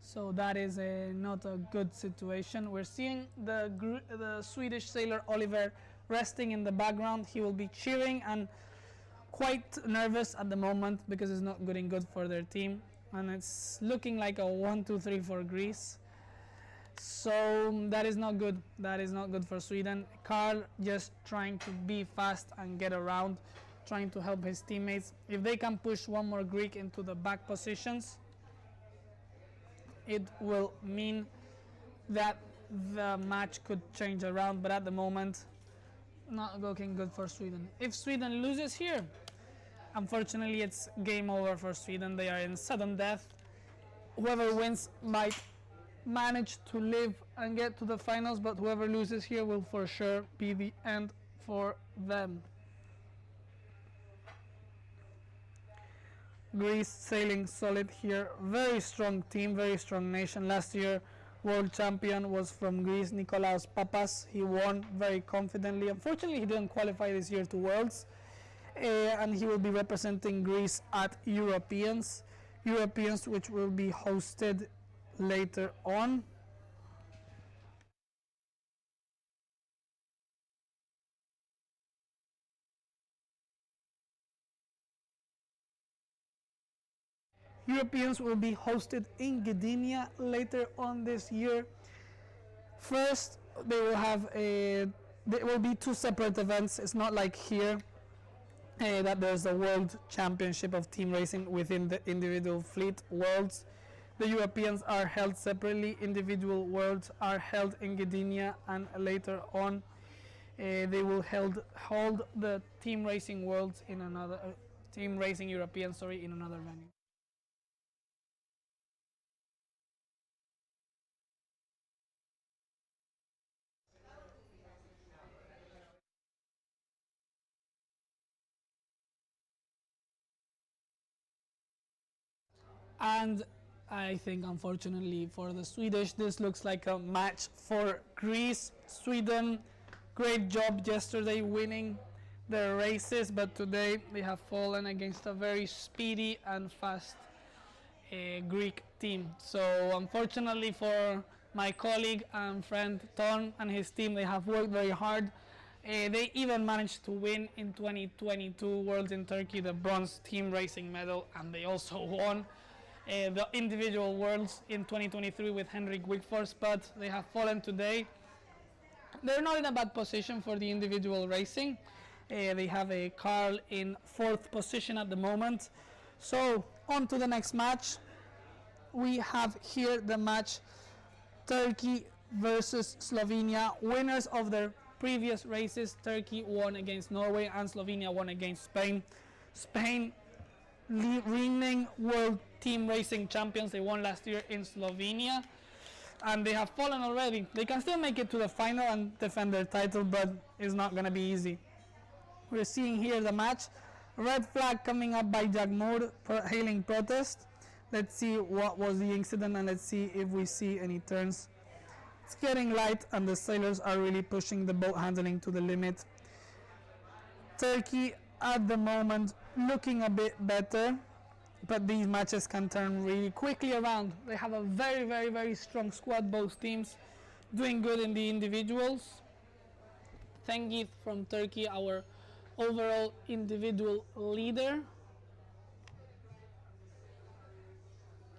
S1: so that is not a good situation. We're seeing the Swedish sailor Oliver resting in the background. He will be cheering and quite nervous at the moment because it's not getting good for their team, and it's looking like a 1-2-3 for Greece. So that is not good. That is not good for Sweden. Karl just trying to be fast and get around, trying to help his teammates. If they can push one more Greek into the back positions, it will mean that the match could change around, but at the moment not looking good for Sweden. If Sweden loses here, unfortunately it's game over for Sweden. They are in sudden death. Whoever wins might manage to live and get to the finals, but whoever loses here will for sure be the end for them. Greece sailing solid here. Very strong team, very strong nation. Last year world champion was from Greece, Nikolaos Papas. He won very confidently. Unfortunately he didn't qualify this year to Worlds, and he will be representing Greece at Europeans which will be hosted later on. Europeans will be hosted in Gdynia later on this year. First, there will be 2 separate events. It's not like here that there's a World Championship of Team Racing within the individual fleet worlds. The Europeans are held separately. Individual worlds are held in Gdynia, and later on they will hold the Team Racing Worlds in another Team Racing European, in another venue. And I think unfortunately for the Swedish, this looks like a match for Greece. Sweden, great job yesterday winning their races, but today they have fallen against a very speedy and fast Greek team. So unfortunately for my colleague and friend Ton and his team, they have worked very hard. They even managed to win in 2022 Worlds in Turkey the bronze team racing medal, and they also won the individual worlds in 2023 with Henrik Wigforss, but they have fallen today. They're not in a bad position for the individual racing. They have a Carl in 4th position at the moment. So on to the next match. We have here the match Turkey versus Slovenia. Winners of their previous races. Turkey won against Norway and Slovenia won against Spain. Spain reigning world team racing champions. They won last year in Slovenia and they have fallen already. They can still make it to the final and defend their title, but it's not going to be easy. We're seeing here the match. Red flag coming up by Jack Moore hailing protest. Let's see what was the incident and let's see if we see any turns. It's getting light and the sailors are really pushing the boat handling to the limit. Turkey at the moment looking a bit better, but these matches can turn really quickly around. They have a very strong squad, both teams doing good in the individuals. Tanger from Turkey, our overall individual leader.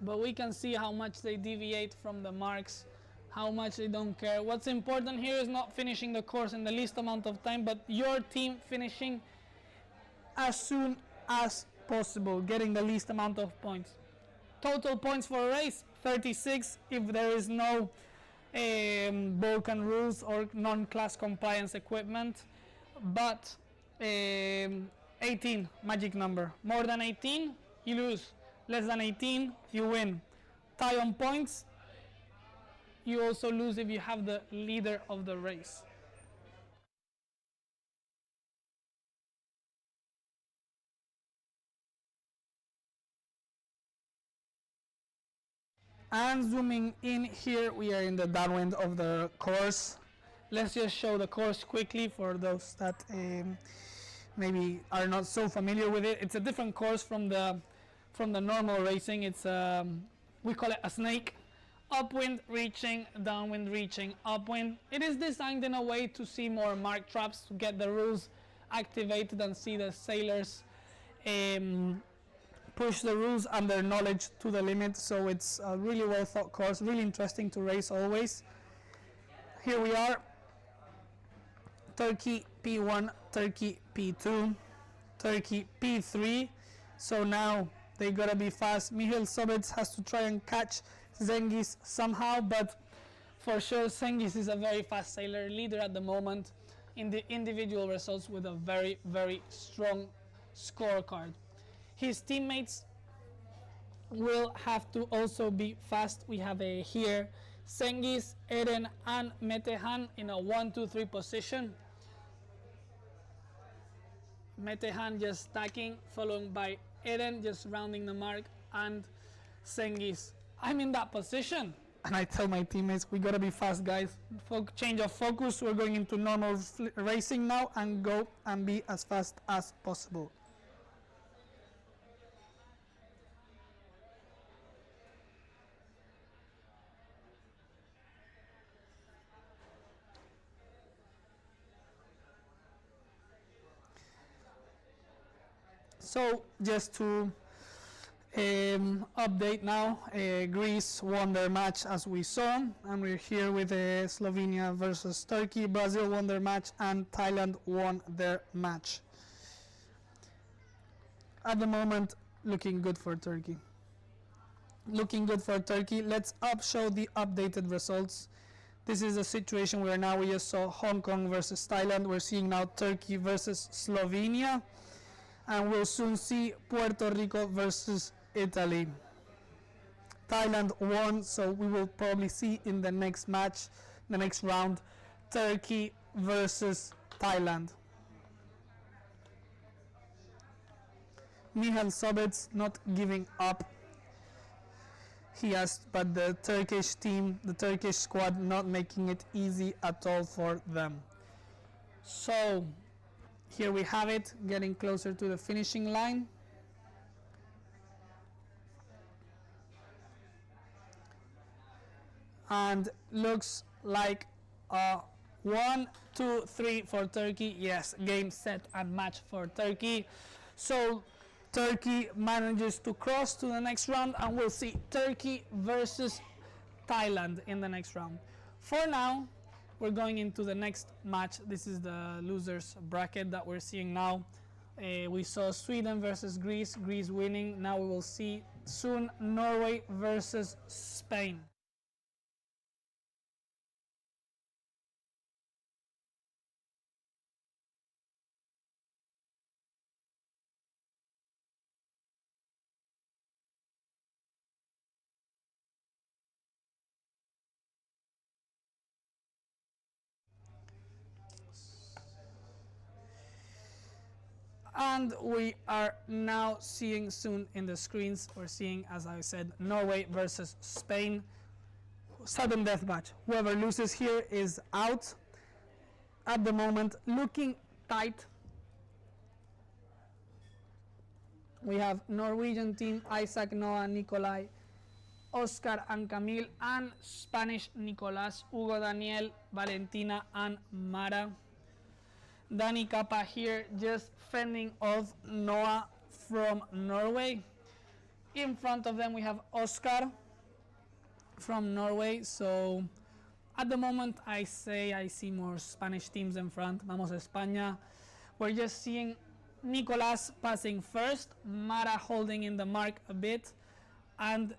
S1: But we can see how much they deviate from the marks, how much they don't care. What's important here is not finishing the course in the least amount of time, but your team finishing as soon as possible, getting the least amount of points. Total points for a race, 36 if there is no Balkan rules or non-class compliance equipment, but 18 magic number. More than 18 you lose, less than 18 you win. Tie on points, you also lose if you have the leader of the race. And zooming in here, we are in the downwind of the course. Let's just show the course quickly for those that maybe are not so familiar with it. It's a different course from the normal racing. It's we call it a snake. Upwind reaching, downwind reaching, upwind. It is designed in a way to see more mark traps, to get the rules activated and see the sailors push the rules and their knowledge to the limit. So it's a really well thought course, really interesting to race always. Here we are, Turkey P1, Turkey P2, Turkey P3. So now they gotta be fast. Mihail Sobec has to try and catch Cengiz somehow, but for sure Cengiz is a very fast sailor, leader at the moment in the individual results with a very strong scorecard. His teammates will have to also be fast. We have here Cengiz, Eren and Metehan in a 1-2-3 position. Metehan just stacking, followed by Eren just rounding the mark, and Cengiz. I'm in that position and I tell my teammates, we gotta be fast, guys. Change of focus, we're going into normal racing now and go and be as fast as possible. So just to update now, Greece won their match as we saw, and we're here with Slovenia versus Turkey. Brazil won their match and Thailand won their match. At the moment, looking good for Turkey. Looking good for Turkey. Let's show the updated results. This is a situation where now we just saw Hong Kong versus Thailand. We're seeing now Turkey versus Slovenia. And we'll soon see Puerto Rico versus Italy. Thailand won, so we will probably see in the next match, the next round, Turkey versus Thailand. Mihail Sobec not giving up. But the Turkish team, the Turkish squad, not making it easy at all for them. So here we have it, getting closer to the finishing line. And looks like 1, 2, 3 for Turkey. Yes, game, set and match for Turkey. So Turkey manages to cross to the next round, and we'll see Turkey versus Thailand in the next round. For now, we're going into the next match. This is the losers bracket that we're seeing now. We saw Sweden versus Greece, Greece winning. Now we will see soon Norway versus Spain. And we are now seeing soon in the screens, we're seeing, as I said, Norway versus Spain. Sudden death match. Whoever loses here is out. At the moment, looking tight. We have Norwegian team, Isaac, Noah, Nikolai, Oscar and Camille, and Spanish Nicolas, Hugo, Daniel, Valentina, and Mara. Dani Kappa here just fending off Noah from Norway. In front of them we have Oscar from Norway. So at the moment I see more Spanish teams in front. Vamos España. We're just seeing Nicolas passing first, Mara holding in the mark a bit, and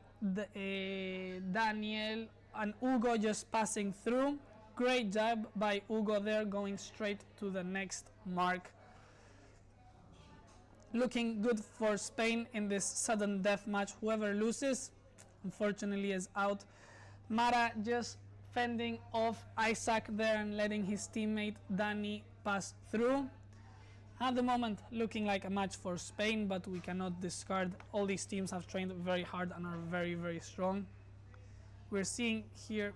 S1: Daniel and Hugo just passing through. Great job by Hugo there, going straight to the next mark. Looking good for Spain in this sudden death match. Whoever loses, unfortunately, is out. Mara just fending off Isaac there and letting his teammate Dani pass through. At the moment, looking like a match for Spain, but we cannot discard. All these teams have trained very hard and are very, very strong. We're seeing here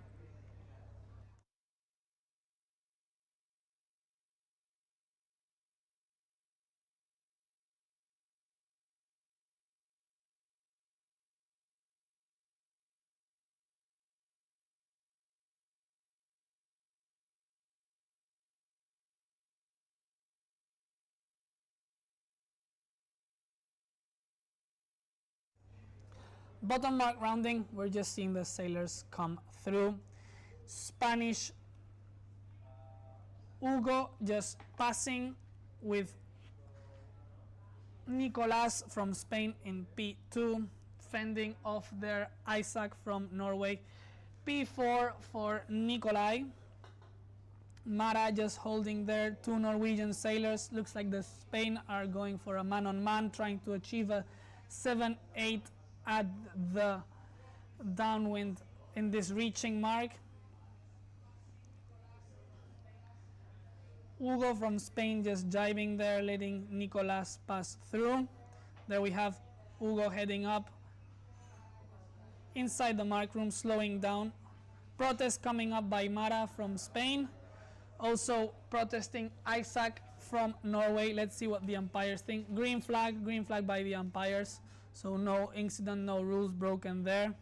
S1: bottom mark rounding. We're just seeing the sailors come through. Spanish Hugo just passing with Nicolas from Spain in P2, fending off their Isaac from Norway. P4 for Nikolai. Mara just holding there, two Norwegian sailors. Looks like the Spain are going for a man-on-man, trying to achieve a 7-8 at the downwind in this reaching mark. Hugo from Spain just jibing there, letting Nicolas pass through. There we have Hugo heading up inside the mark room, slowing down. Protest coming up by Mara from Spain. Also protesting Isaac from Norway. Let's see what the umpires think. Green flag by the umpires. So no incident, no rules broken there.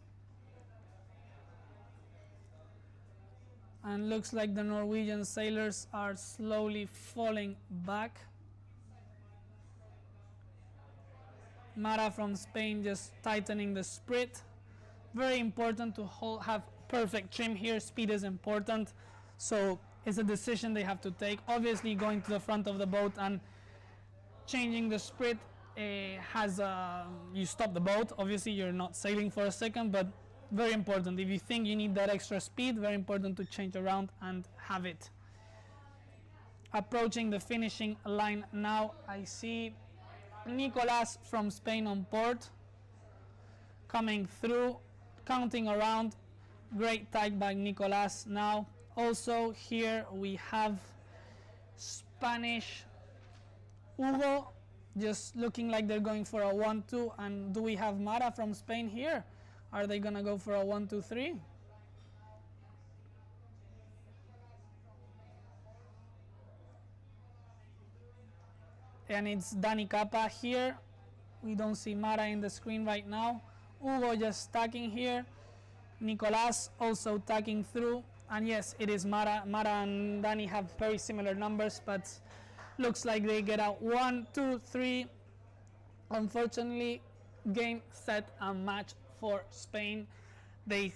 S1: And looks like the Norwegian sailors are slowly falling back. Mara from Spain just tightening the sprit. Very important to have perfect trim here. Speed is important. So it's a decision they have to take. Obviously going to the front of the boat and changing the sprit you stop the boat. Obviously you're not sailing for a second, but very important. If you think you need that extra speed, very important to change around and have it. Approaching the finishing line now, I see Nicolas from Spain on port, coming through, counting around. Great tag by Nicolas now. Also here we have Spanish Hugo, just looking like they're going for a 1-2. And do we have Mara from Spain here? Are they gonna go for a 1-2-3? And it's Dani Kappa here. We don't see Mara in the screen right now. Hugo just tacking here. Nicolas also tacking through. And yes, it is Mara. Mara and Dani have very similar numbers, but looks like they get out 1, 2, 3. Unfortunately, game, set, and match for Spain. They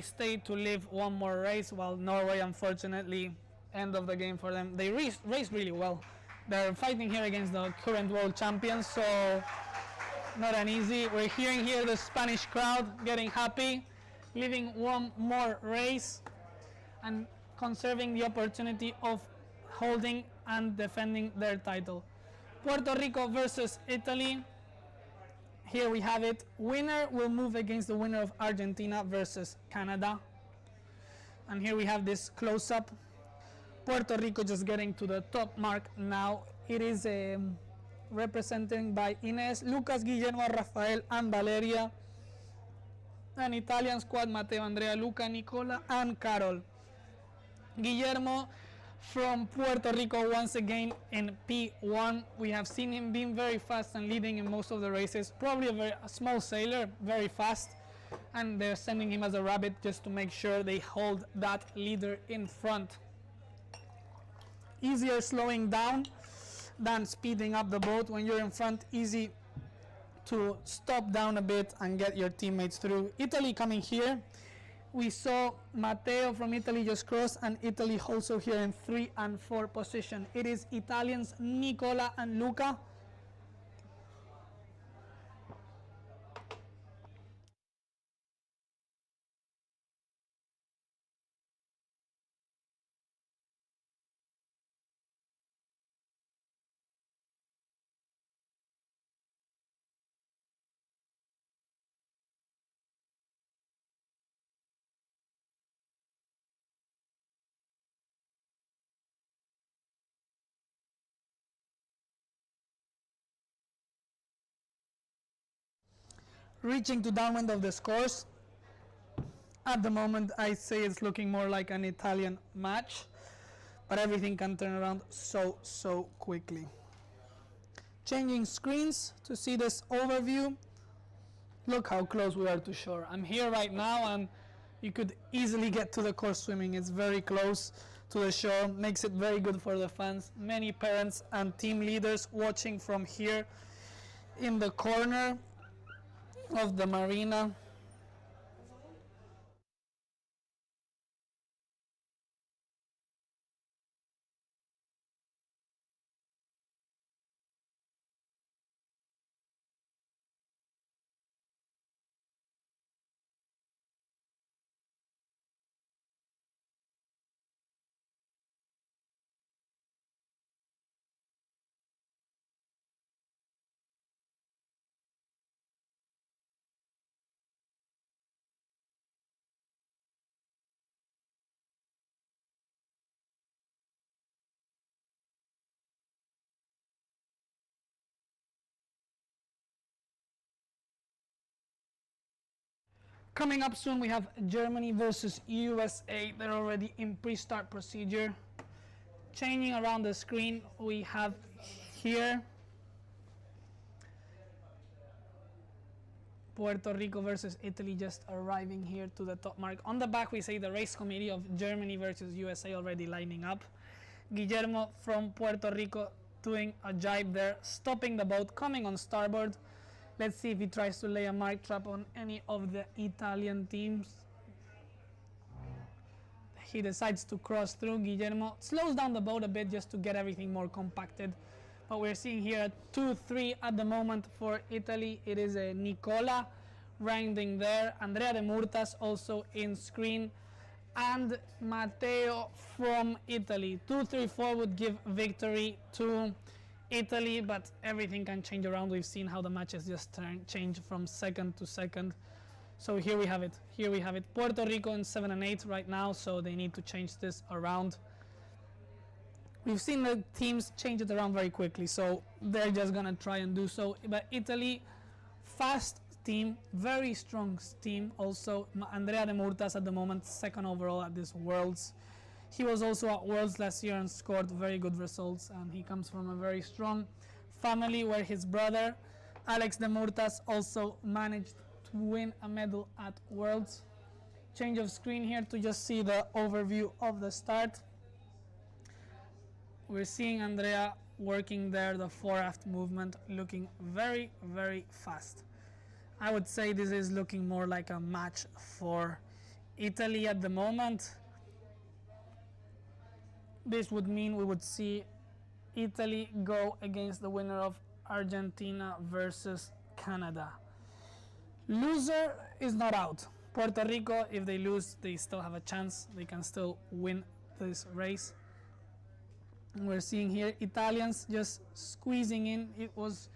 S1: stayed to live one more race, while Norway, unfortunately, end of the game for them. They raced really well. They're fighting here against the current world champions, so not an easy. We're hearing here the Spanish crowd getting happy, living one more race and conserving the opportunity of holding and defending their title. Puerto Rico versus Italy. Here we have it. Winner will move against the winner of Argentina versus Canada. And here we have this close-up. Puerto Rico just getting to the top mark now. It is represented by Ines, Lucas, Guillermo, Rafael, and Valeria. An Italian squad: Matteo, Andrea, Luca, Nicola, and Carol. Guillermo from Puerto Rico once again in P1. We have seen him being very fast and leading in most of the races. Probably a small sailor, very fast. And they're sending him as a rabbit just to make sure they hold that leader in front. Easier slowing down than speeding up the boat. When you're in front, easy to stop down a bit and get your teammates through. Italy coming here. We saw Matteo from Italy just cross, and Italy also here in 3 and 4 position. It is Italians Nicola and Luca. Reaching to downwind of the scores. At the moment, I say it's looking more like an Italian match, but everything can turn around so quickly. Changing screens to see this overview. Look how close we are to shore. I'm here right now, and you could easily get to the course swimming. It's very close to the shore, makes it very good for the fans. Many parents and team leaders watching from here in the corner of the marina. Coming up soon, we have Germany versus USA. They're already in pre-start procedure. Changing around the screen, we have here Puerto Rico versus Italy just arriving here to the top mark. On the back, we say the race committee of Germany versus USA already lining up. Guillermo from Puerto Rico doing a jibe there, stopping the boat, coming on starboard. Let's see if he tries to lay a mark trap on any of the Italian teams. He decides to cross through. Guillermo slows down the boat a bit just to get everything more compacted. But we're seeing here 2-3 at the moment for Italy. It is a Nicola rounding there. Andrea de Murtas also in screen. And Matteo from Italy. 2-3-4 would give victory to Italy, but everything can change around. We've seen how the matches just change from second to second. So here we have it. Here we have it. Puerto Rico in 7 and 8 right now, so they need to change this around. We've seen the teams change it around very quickly, so they're just gonna try and do so. But Italy, fast team, very strong team. Also, Andrea de Murtas at the moment, second overall at this Worlds. He was also at Worlds last year and scored very good results, and he comes from a very strong family where his brother, Alex de Murtas, also managed to win a medal at Worlds. Change of screen here to just see the overview of the start. We're seeing Andrea working there the foreaft movement, looking very, very fast. I would say this is looking more like a match for Italy at the moment. This would mean we would see Italy go against the winner of Argentina versus Canada. Loser is not out. Puerto Rico, if they lose, they still have a chance. They can still win this race. We're seeing here Italians just squeezing in. It was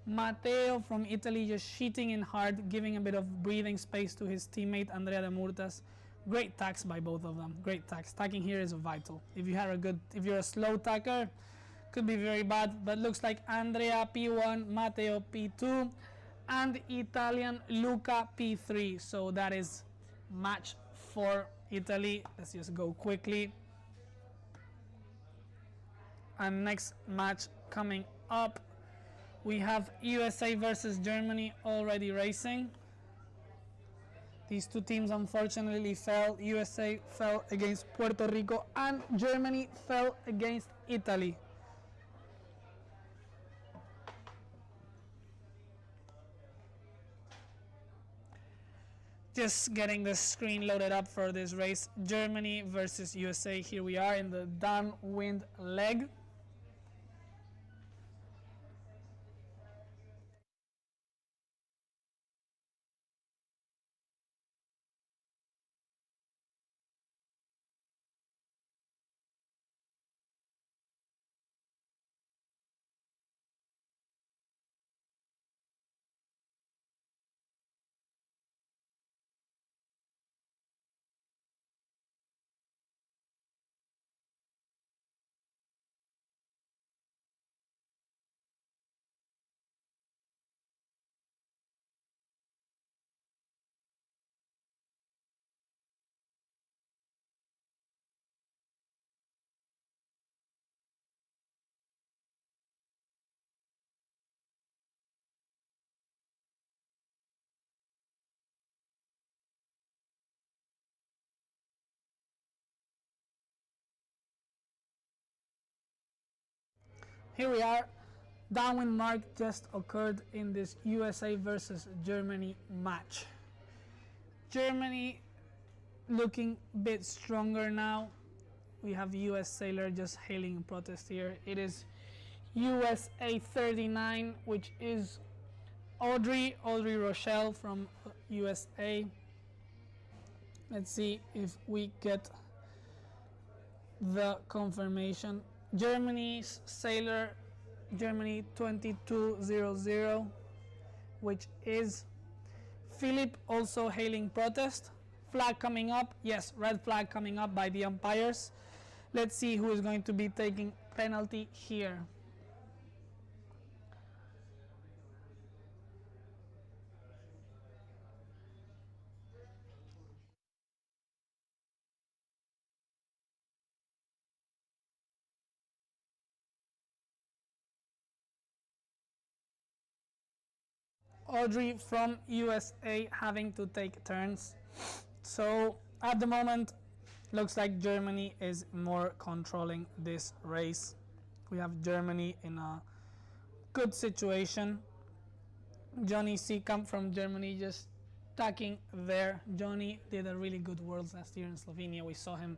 S1: Matteo from Italy just sheeting in hard, giving a bit of breathing space to his teammate Andrea de Murtas. Great tacks by both of them. Great tacks. Tacking here is vital. If you're a slow tacker, could be very bad. But looks like Andrea P1, Matteo P2, and Italian Luca P3. So that is match for Italy. Let's just go quickly. And next match coming up, we have USA versus Germany already racing. These two teams unfortunately fell. USA fell against Puerto Rico and Germany fell against Italy. Just getting the screen loaded up for this race. Germany versus USA. Here we are in the downwind leg. Here we are. Downwind mark just occurred in this USA versus Germany match. Germany looking a bit stronger now. We have US sailor just hailing in protest here. It is USA 39, which is Audrey Rochelle from USA. Let's see if we get the confirmation. Germany's sailor, Germany 2200, which is Philip, also hailing protest. Flag coming up. Yes, red flag coming up by the umpires. Let's see who is going to be taking penalty here. Audrey from USA having to take turns. So at the moment, looks like Germany is more controlling this race. We have Germany in a good situation. Johnny Seekamp from Germany just tacking there. Johnny did a really good Worlds last year in Slovenia. We saw him,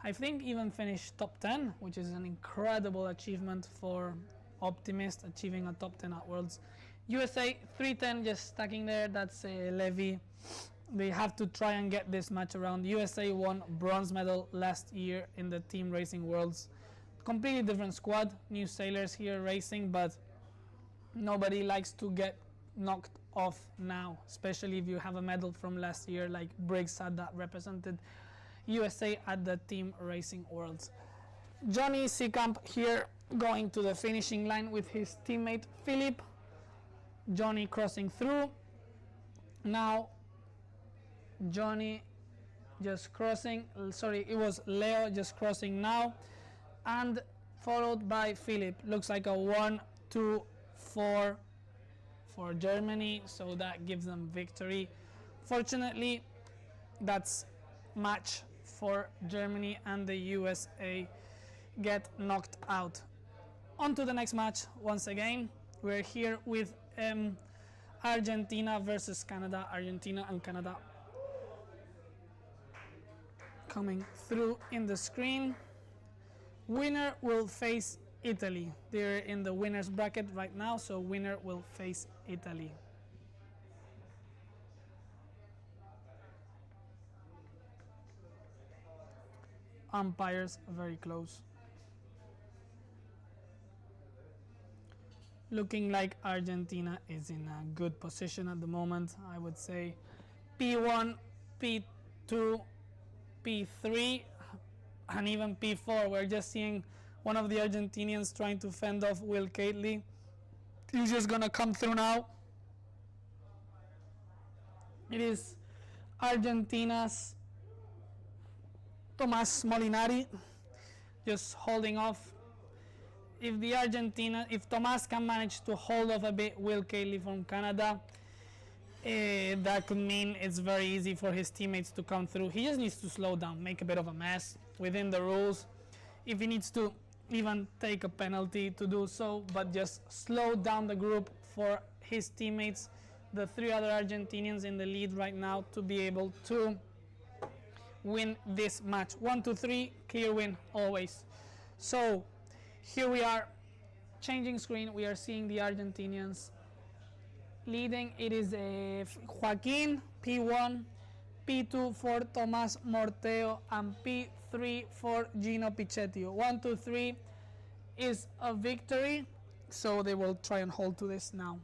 S1: I think, even finish top 10, which is an incredible achievement for Optimist, achieving a top 10 at Worlds. USA 310 just stacking there. That's Levy. They have to try and get this match around. USA won bronze medal last year in the team racing Worlds. Completely different squad, new sailors here racing, but nobody likes to get knocked off now, especially if you have a medal from last year like Briggs had that represented USA at the team racing Worlds. Johnny Seekamp here going to the finishing line with his teammate Philip. Johnny crossing through. Now Johnny just crossing, sorry, it was Leo just crossing now, and followed by Philip. Looks like a 1-2-4 for Germany, so that gives them victory. Fortunately, that's match for Germany, and the USA get knocked out. on to the next match. Once again, we're here with Argentina versus Canada. Argentina and Canada coming through in the screen. Winner will face Italy. They're in the winners bracket right now, so winner will face Italy. Umpires very close. Looking like Argentina is in a good position at the moment. I would say P1, P2, P3, and even P4. We're just seeing one of the Argentinians trying to fend off Will Catley. He's just gonna come through now. It is Argentina's Tomas Molinari just holding off. If Tomas can manage to hold off a bit Will Catley from Canada, that could mean it's very easy for his teammates to come through. He just needs to slow down, make a bit of a mess within the rules. If he needs to even take a penalty to do so, but just slow down the group for his teammates, the three other Argentinians in the lead right now, to be able to win this match. 1, 2, 3, clear win always. So here we are, changing screen. We are seeing the Argentinians leading. It is Joaquin, P1, P2 for Tomás Morteo, and P3 for Gino Pichetio. 1, 2, 3 is a victory, so they will try and hold to this now.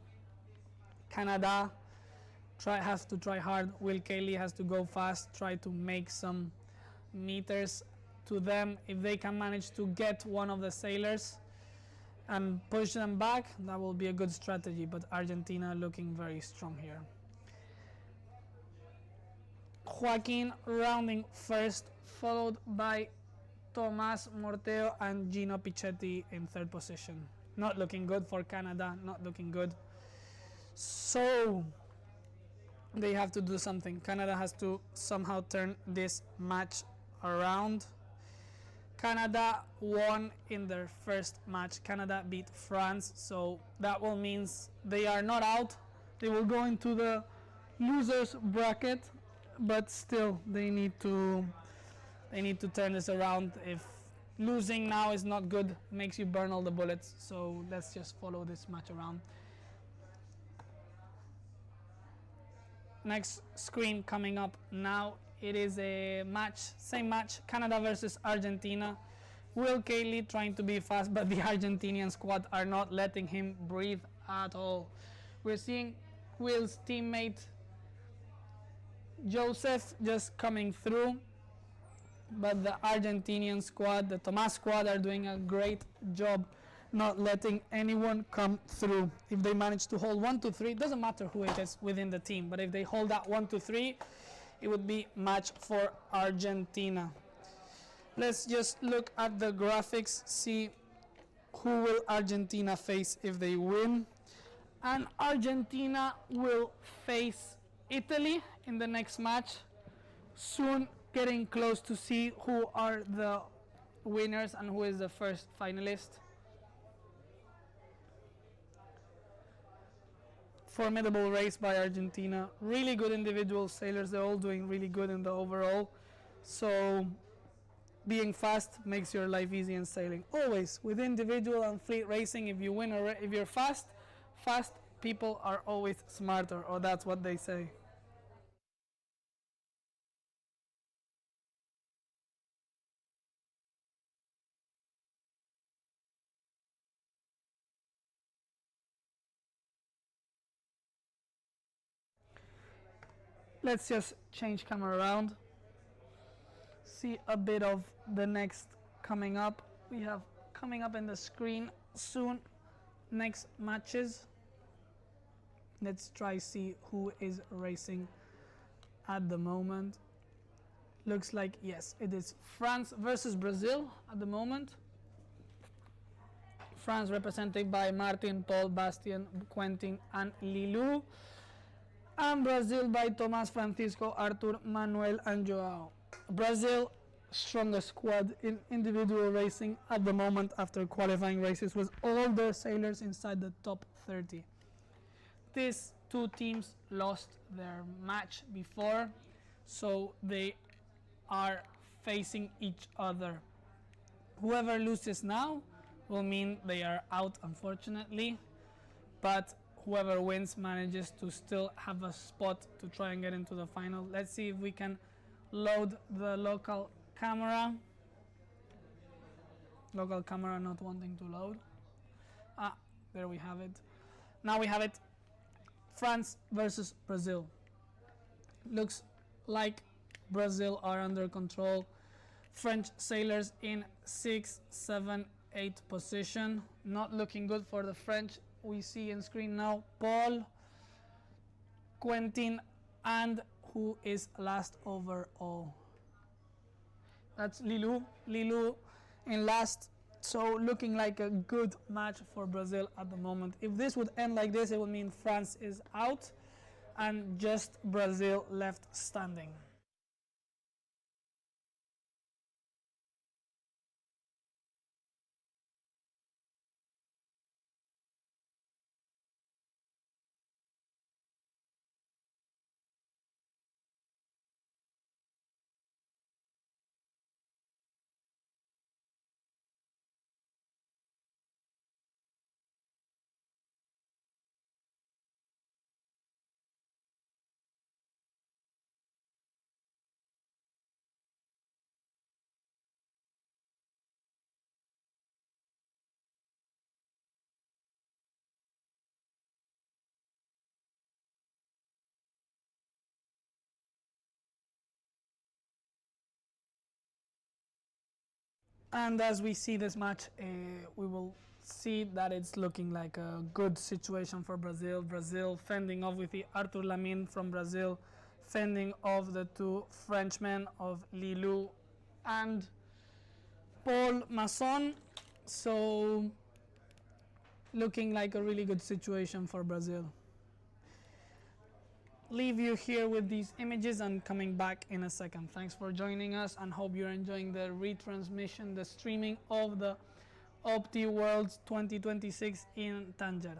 S1: Canada has to try hard. Will Catley has to go fast, try to make some meters to them. If they can manage to get one of the sailors and push them back, that will be a good strategy, but Argentina looking very strong here. Joaquin rounding first, followed by Tomás Morteo and Gino Pichetti in third position. Not looking good for Canada, not looking good. So they have to do something. Canada has to somehow turn this match around. Canada won in their first match. Canada beat France, so that will means they are not out. They will go into the losers bracket, but still they need to turn this around. If losing now is not good, it makes you burn all the bullets. So let's just follow this match around. Next screen coming up now. It is a match, same match, Canada versus Argentina. Will Catley trying to be fast, but the Argentinian squad are not letting him breathe at all. We're seeing Will's teammate Joseph just coming through, but the Argentinian squad, the Tomas squad, are doing a great job not letting anyone come through. If they manage to hold 1, 2, 3, it doesn't matter who it is within the team, but if they hold that 1, 2, 3, it would be match for Argentina. Let's just look at the graphics, see who will Argentina face if they win. And Argentina will face Italy in the next match. Soon getting close to see who are the winners and who is the first finalist. Formidable race by Argentina. Really good individual sailors. They're all doing really good in the overall. So being fast makes your life easy in sailing. Always with individual and fleet racing, if you win or if you're fast people are always smarter, or that's what they say. Let's just change camera around. See a bit of the next coming up. We have coming up in the screen soon next matches. Let's try see who is racing at the moment. Looks like, yes, it is France versus Brazil at the moment. France represented by Martin, Paul, Bastien, Quentin and Lilou. And Brazil by Tomás, Francisco, Arthur, Manuel and Joao. Brazil strongest squad in individual racing at the moment after qualifying races, with all their sailors inside the top 30. These two teams lost their match before, so they are facing each other. Whoever loses now will mean they are out, unfortunately, but whoever wins manages to still have a spot to try and get into the final. Let's see if we can load the local camera. Local camera not wanting to load. There we have it. Now we have it. France versus Brazil. Looks like Brazil are under control. French sailors in 6, 7, 8 position. Not looking good for the French. We see on screen now Paul, Quentin, and who is last overall. That's Lilou. Lilou in last. So looking like a good match for Brazil at the moment. If this would end like this, it would mean France is out and just Brazil left standing. And as we see this match, we will see that it's looking like a good situation for Brazil. Brazil fending off with the Arthur Lamine from Brazil, fending off the two Frenchmen of Lilou and Paul Masson. So looking like a really good situation for Brazil. Leave you here with these images and coming back in a second. Thanks for joining us and hope you're enjoying the retransmission, the streaming of the Opti Worlds 2026 in Tanger.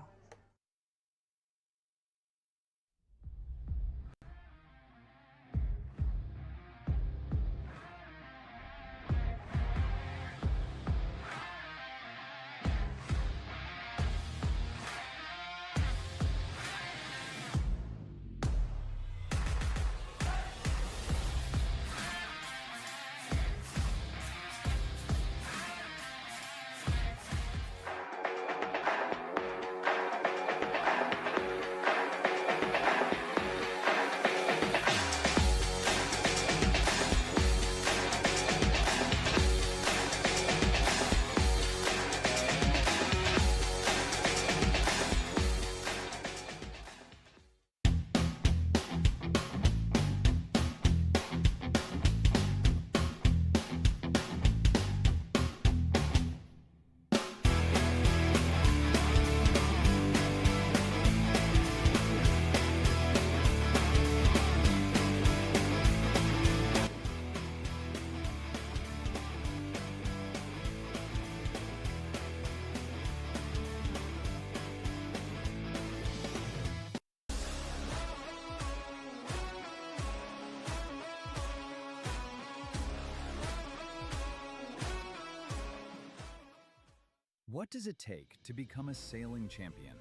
S2: What does it take to become a sailing champion?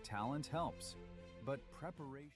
S2: Talent helps, but preparation...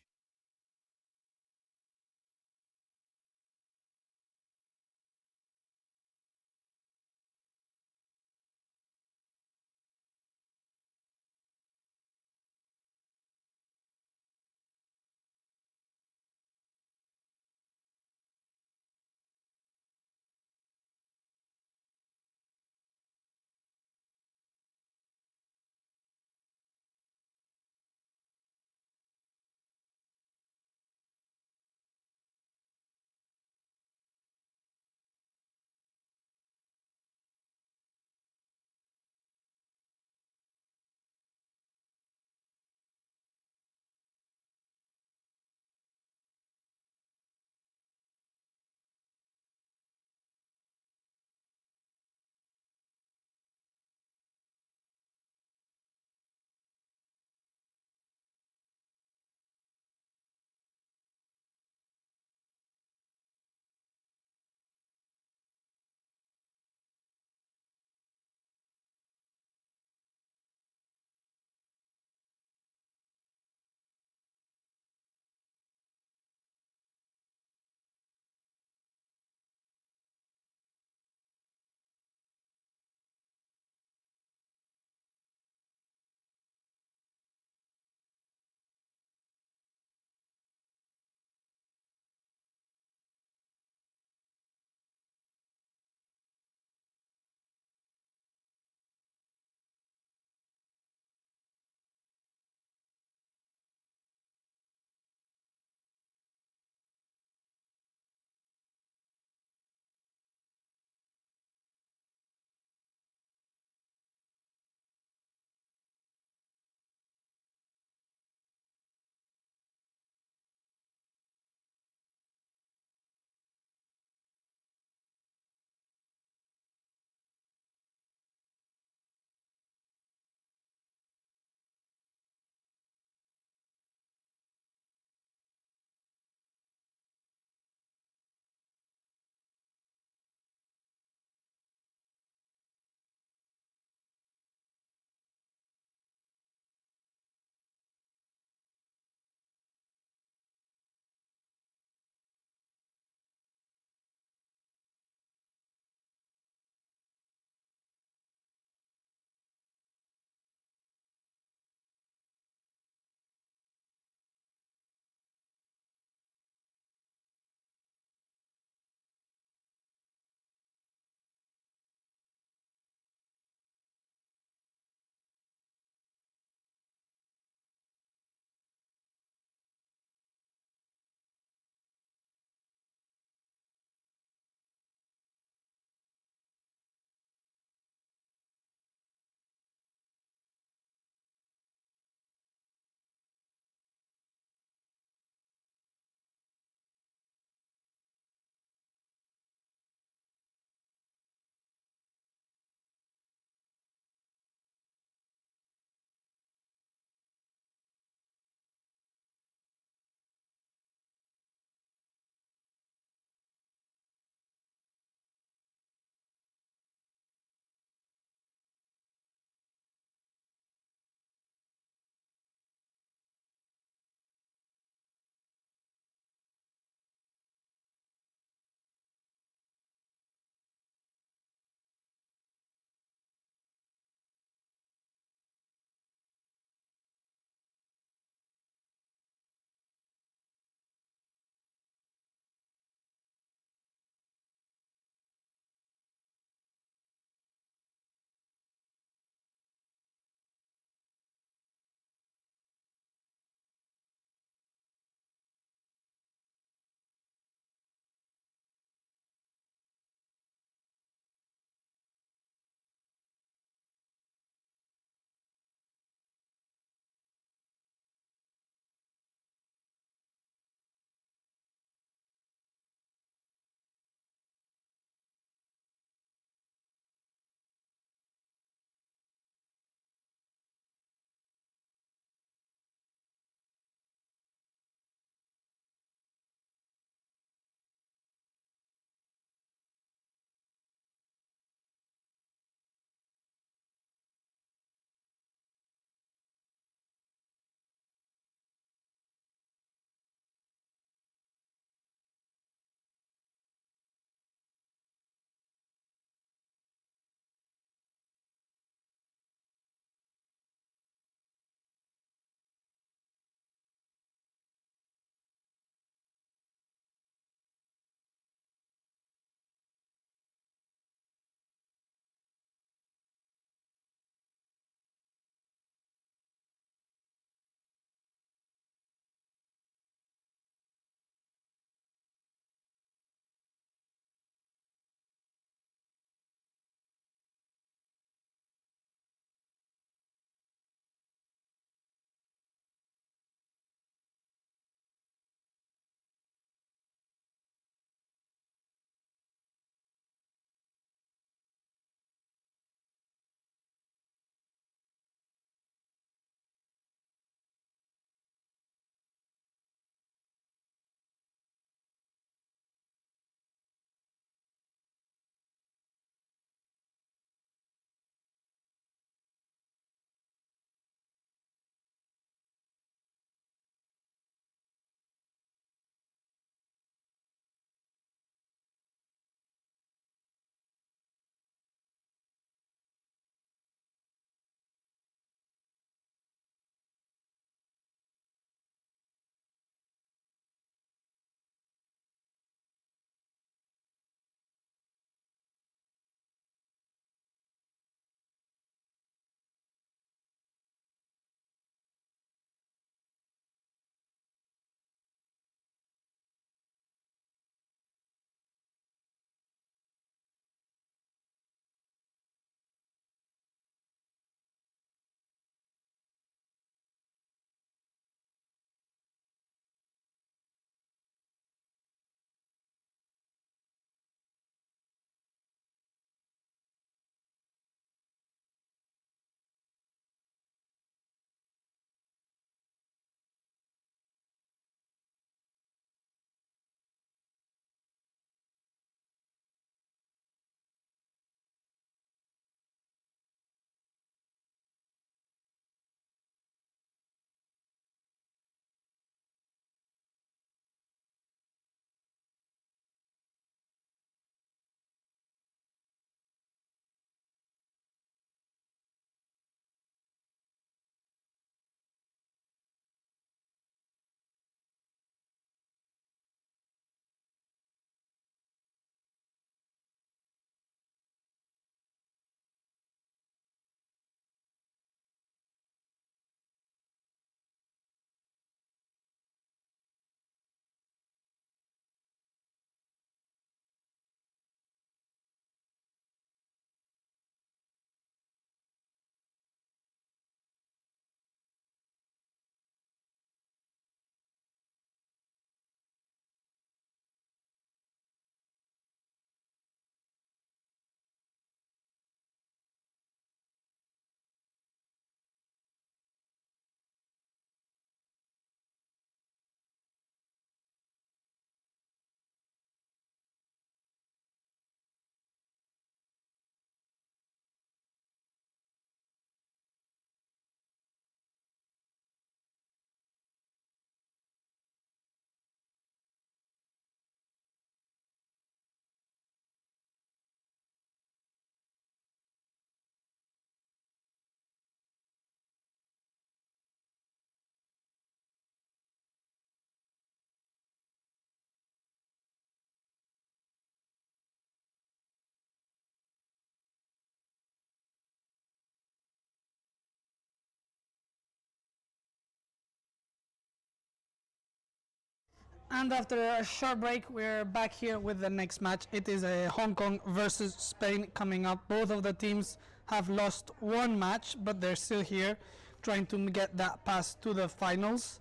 S1: And after a short break, we're back here with the next match. It is a Hong Kong versus Spain coming up. Both of the teams have lost one match, but they're still here trying to get that pass to the finals.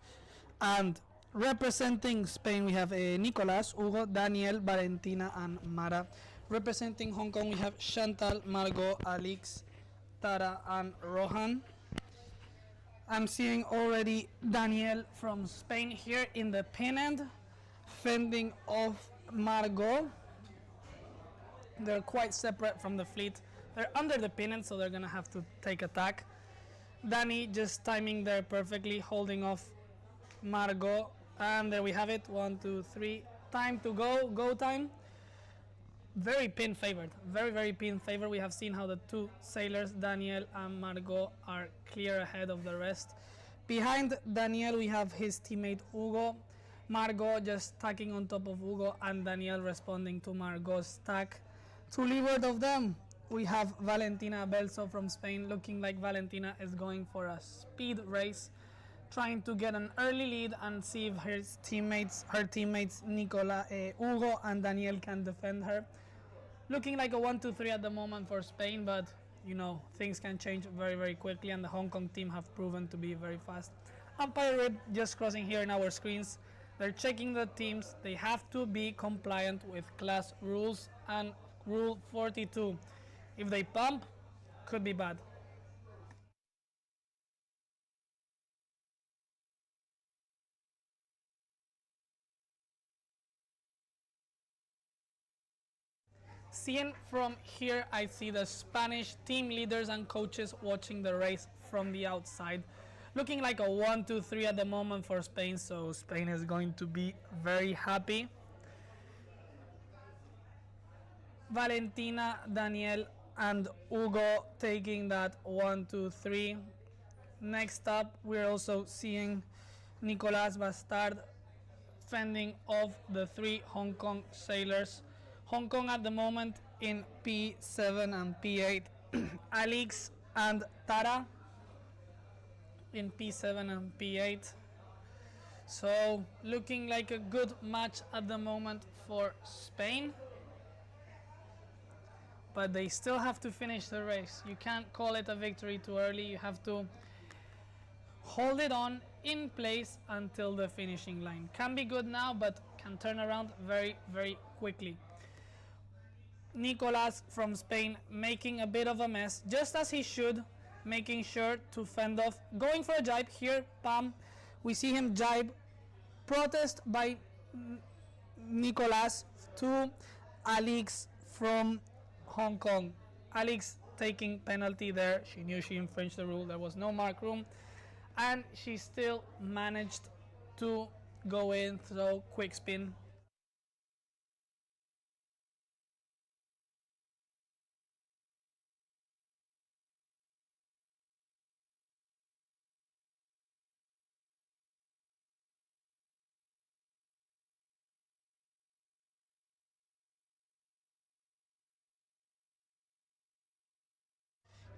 S1: And representing Spain, we have Nicolas, Hugo, Daniel, Valentina, and Mara. Representing Hong Kong, we have Chantal, Margot, Alix, Tara, and Rohan. I'm seeing already Daniel from Spain here in the pin end, fending off Margot. They're quite separate from the fleet. They're under the pin end, so they're gonna have to take attack. Danny just timing there perfectly, holding off Margot. And there we have it, 1, 2, 3. Time to go time. Very pin favored, very pin favored. We have seen how the two sailors, Daniel and Margot, are clear ahead of the rest. Behind Daniel, we have his teammate Hugo. Margot just tacking on top of Hugo, and Daniel responding to Margot's tack. To leeward of them, we have Valentina Belso from Spain, looking like Valentina is going for a speed race, trying to get an early lead and see if her teammates Hugo and Daniel can defend her. Looking like a 1-2-3 at the moment for Spain, but you know, things can change very quickly, and the Hong Kong team have proven to be very fast. Umpire Rib just crossing here in our screens. They're checking the teams. They have to be compliant with class rules and rule 42. If they pump, could be bad. Seeing from here, I see the Spanish team leaders and coaches watching the race from the outside. Looking like a 1-2-3 at the moment for Spain, so Spain is going to be very happy. Valentina, Daniel, and Hugo taking that 1-2-3. Next up, we're also seeing Nicolas Bastard fending off the three Hong Kong sailors. Hong Kong at the moment in P7 and P8. Alix and Tara in P7 and P8. So looking like a good match at the moment for Spain. But they still have to finish the race. You can't call it a victory too early. You have to hold it on in place until the finishing line. Can be good now, but can turn around very quickly. Nicolas from Spain making a bit of a mess, just as he should, making sure to fend off, going for a jibe here, Pam. We see him jibe, protest by Nicolas to Alix from Hong Kong. Alix taking penalty there. She knew she infringed the rule. There was no mark room, and she still managed to go in, so quick spin.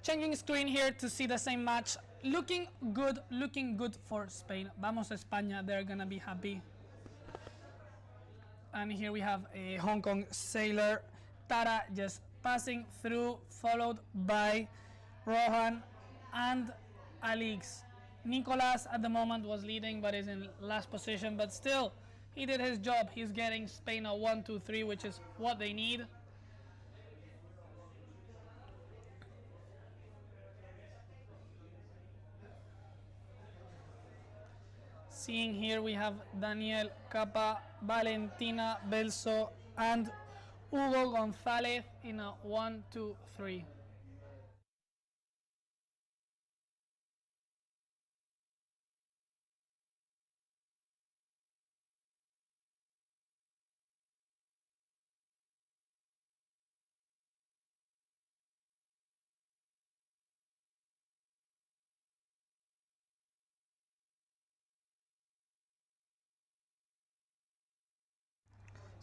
S1: Changing screen here to see the same match. Looking good for Spain. Vamos España, they're gonna be happy. And here we have a Hong Kong sailor, Tara, just passing through, followed by Rohan and Alix. Nicolas at the moment was leading, but is in last position, but still, he did his job. He's getting Spain a 1-2-3, which is what they need. Seeing here we have Daniel Capa, Valentina Belso, and Hugo González in a 1-2-3.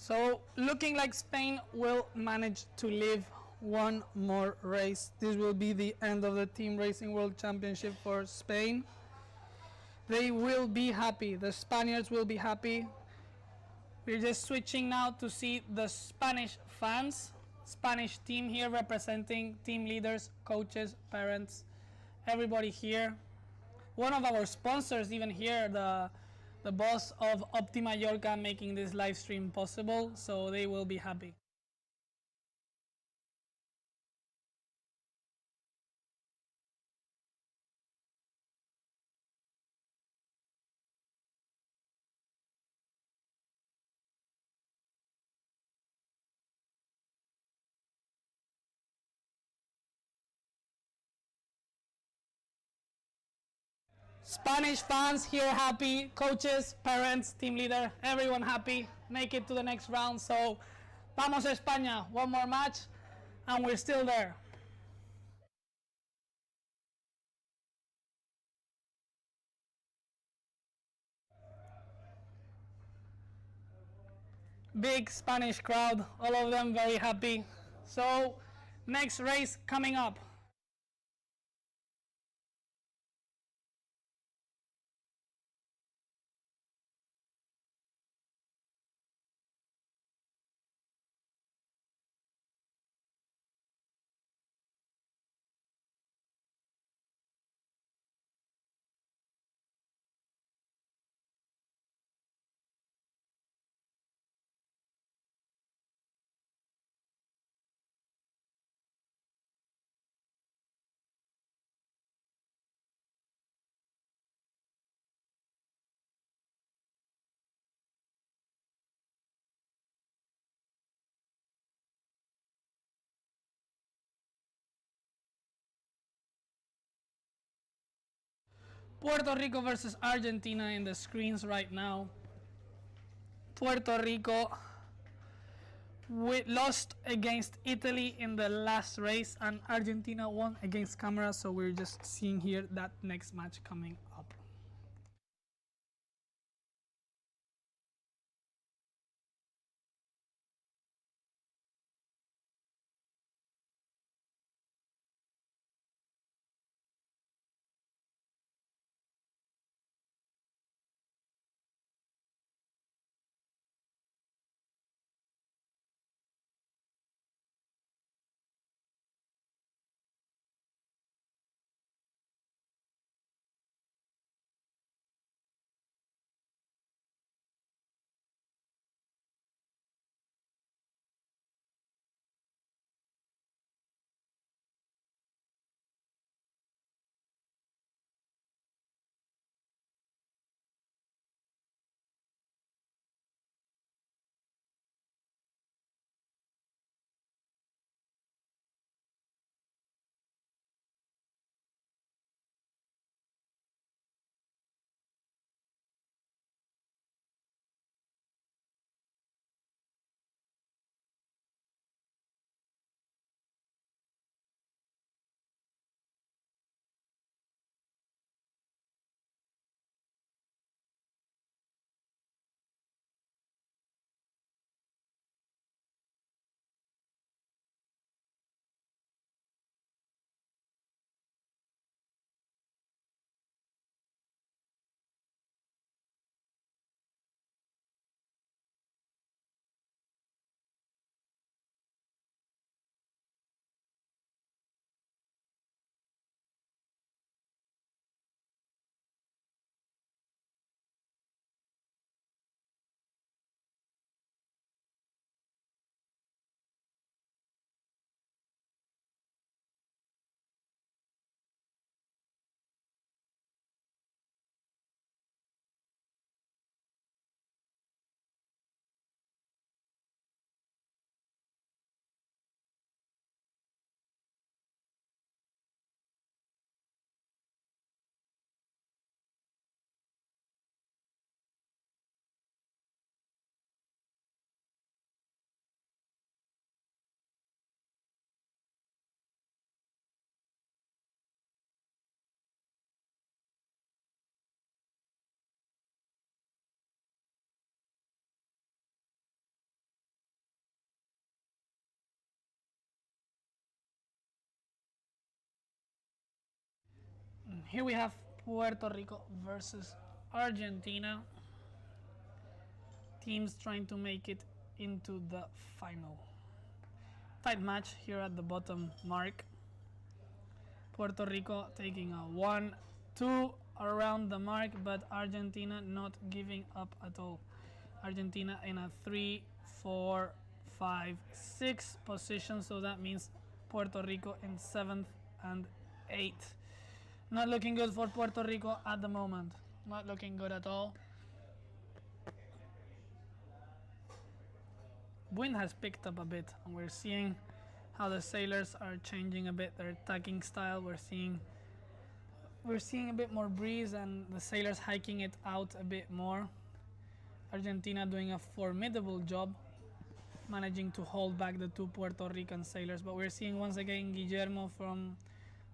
S1: So looking like Spain will manage to live one more race. This will be the end of the Team Racing World Championship for Spain. They will be happy. The Spaniards will be happy. We're just switching now to see the Spanish fans, Spanish team here representing team leaders, coaches, parents, everybody here. One of our sponsors even here, the boss of Opti Mallorca, making this live stream possible, so they will be happy. Spanish fans here happy, coaches, parents, team leader, everyone happy, make it to the next round. So, vamos España, one more match, and we're still there. Big Spanish crowd, all of them very happy. So, next race coming up. Puerto Rico versus Argentina in the screens right now. Puerto Rico lost against Italy in the last race, and Argentina won against Camera, so we're just seeing here that next match coming up. Here we have Puerto Rico versus Argentina. teams trying to make it into the final. Tight match here at the bottom mark. Puerto Rico taking a 1-2 around the mark, but Argentina not giving up at all. Argentina in a 3, 4, 5, 6 position, so that means Puerto Rico in 7th and 8th. Not looking good for Puerto Rico at the moment. Not looking good at all. Wind has picked up a bit, and we're seeing how the sailors are changing a bit their tacking style. We're seeing a bit more breeze and the sailors hiking it out a bit more. Argentina doing a formidable job managing to hold back the two Puerto Rican sailors, but we're seeing once again Guillermo from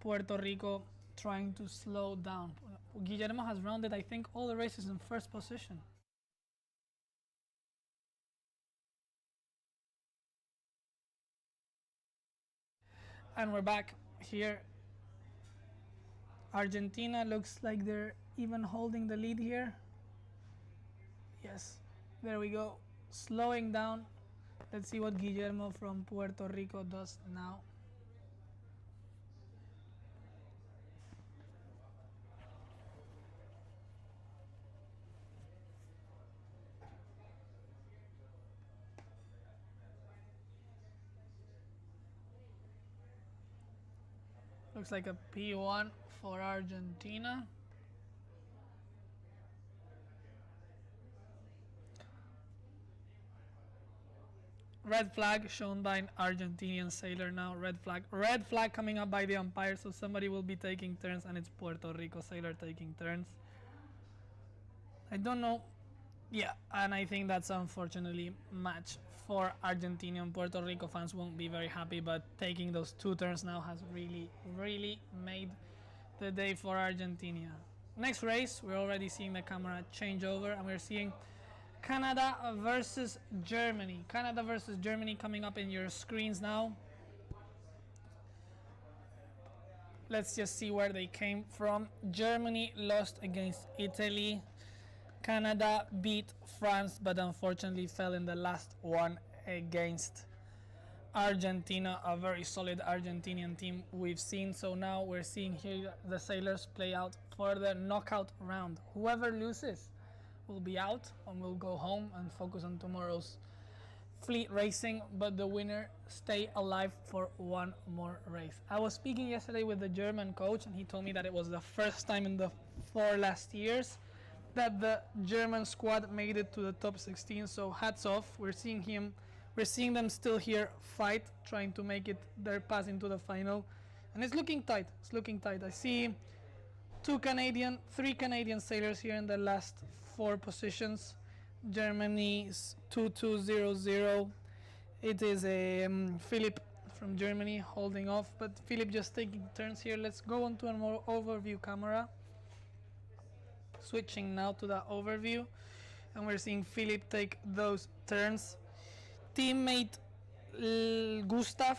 S1: Puerto Rico trying to slow down. Guillermo has rounded, I think, all the races in first position. And we're back here. Argentina looks like they're even holding the lead here. Yes, there we go. Slowing down. Let's see what Guillermo from Puerto Rico does now. Looks like a P1 for Argentina. Red flag shown by an Argentinian sailor now. Red flag coming up by the umpire, so somebody will be taking turns, and it's Puerto Rico sailor taking turns. I don't know. Yeah, and I think that's unfortunately match for Argentinian. Puerto Rico fans won't be very happy, but taking those 2 turns now has really made the day for Argentina. Next race, we're already seeing the camera change over, and we're seeing Canada versus Germany. Canada versus Germany coming up in your screens now. Let's just see where they came from. Germany lost against Italy. Canada beat France, but unfortunately fell in the last one against Argentina, a very solid Argentinian team we've seen. So now we're seeing here the sailors play out for the knockout round. Whoever loses will be out and will go home and focus on tomorrow's fleet racing, but the winner stay alive for one more race. I was speaking yesterday with the German coach, and he told me that it was the first time in the 4 last years that the German squad made it to the top 16, so hats off. We're seeing them still here fight, trying to make it their pass into the final, and it's looking tight. I see 3 Canadian sailors here in the last 4 positions. Germany's 2200. It is Philip from Germany holding off, but Philip just taking turns here. Let's go on to a more overview camera. Switching now to the overview, and we're seeing Philip take those turns. Teammate Gustav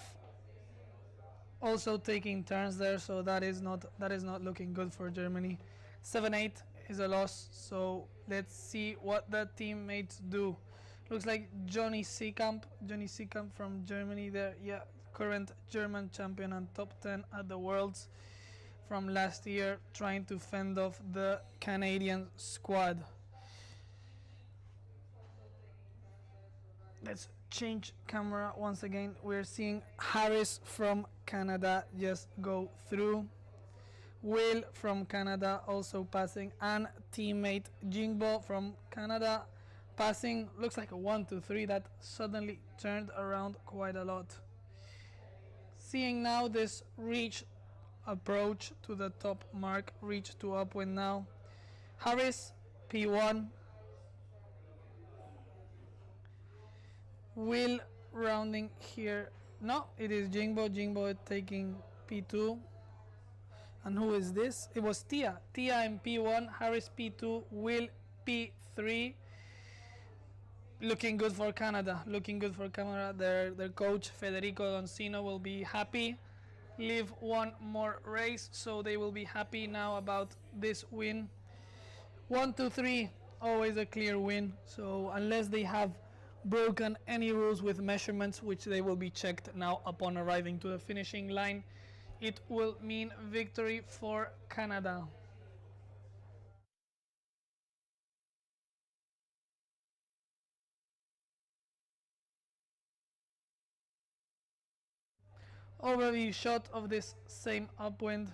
S1: also taking turns there, so that is not looking good for Germany. 7-8 is a loss, so let's see what the teammates do. Looks like Johnny Seekamp from Germany there. Yeah, current German champion and top 10 at the Worlds from last year, trying to fend off the Canadian squad. Let's change camera once again. We're seeing Harris from Canada just go through. Will from Canada also passing, and teammate Jingbo from Canada passing. Looks like a 1-2-3 that suddenly turned around quite a lot. Seeing now this approach to the top mark, reach to upwind now. Harris P1. Will rounding here. No, it is Jingbo taking P2. And who is this? It was Tia in P1, Harris P2, Will P3. Looking good for Canada. Their coach Federico Doncino will be happy. Live one more race, so they will be happy now about this win. 1-2-3 always a clear win. So unless they have broken any rules with measurements, which they will be checked now upon arriving to the finishing line, it will mean victory for Canada. Overview shot of this same upwind,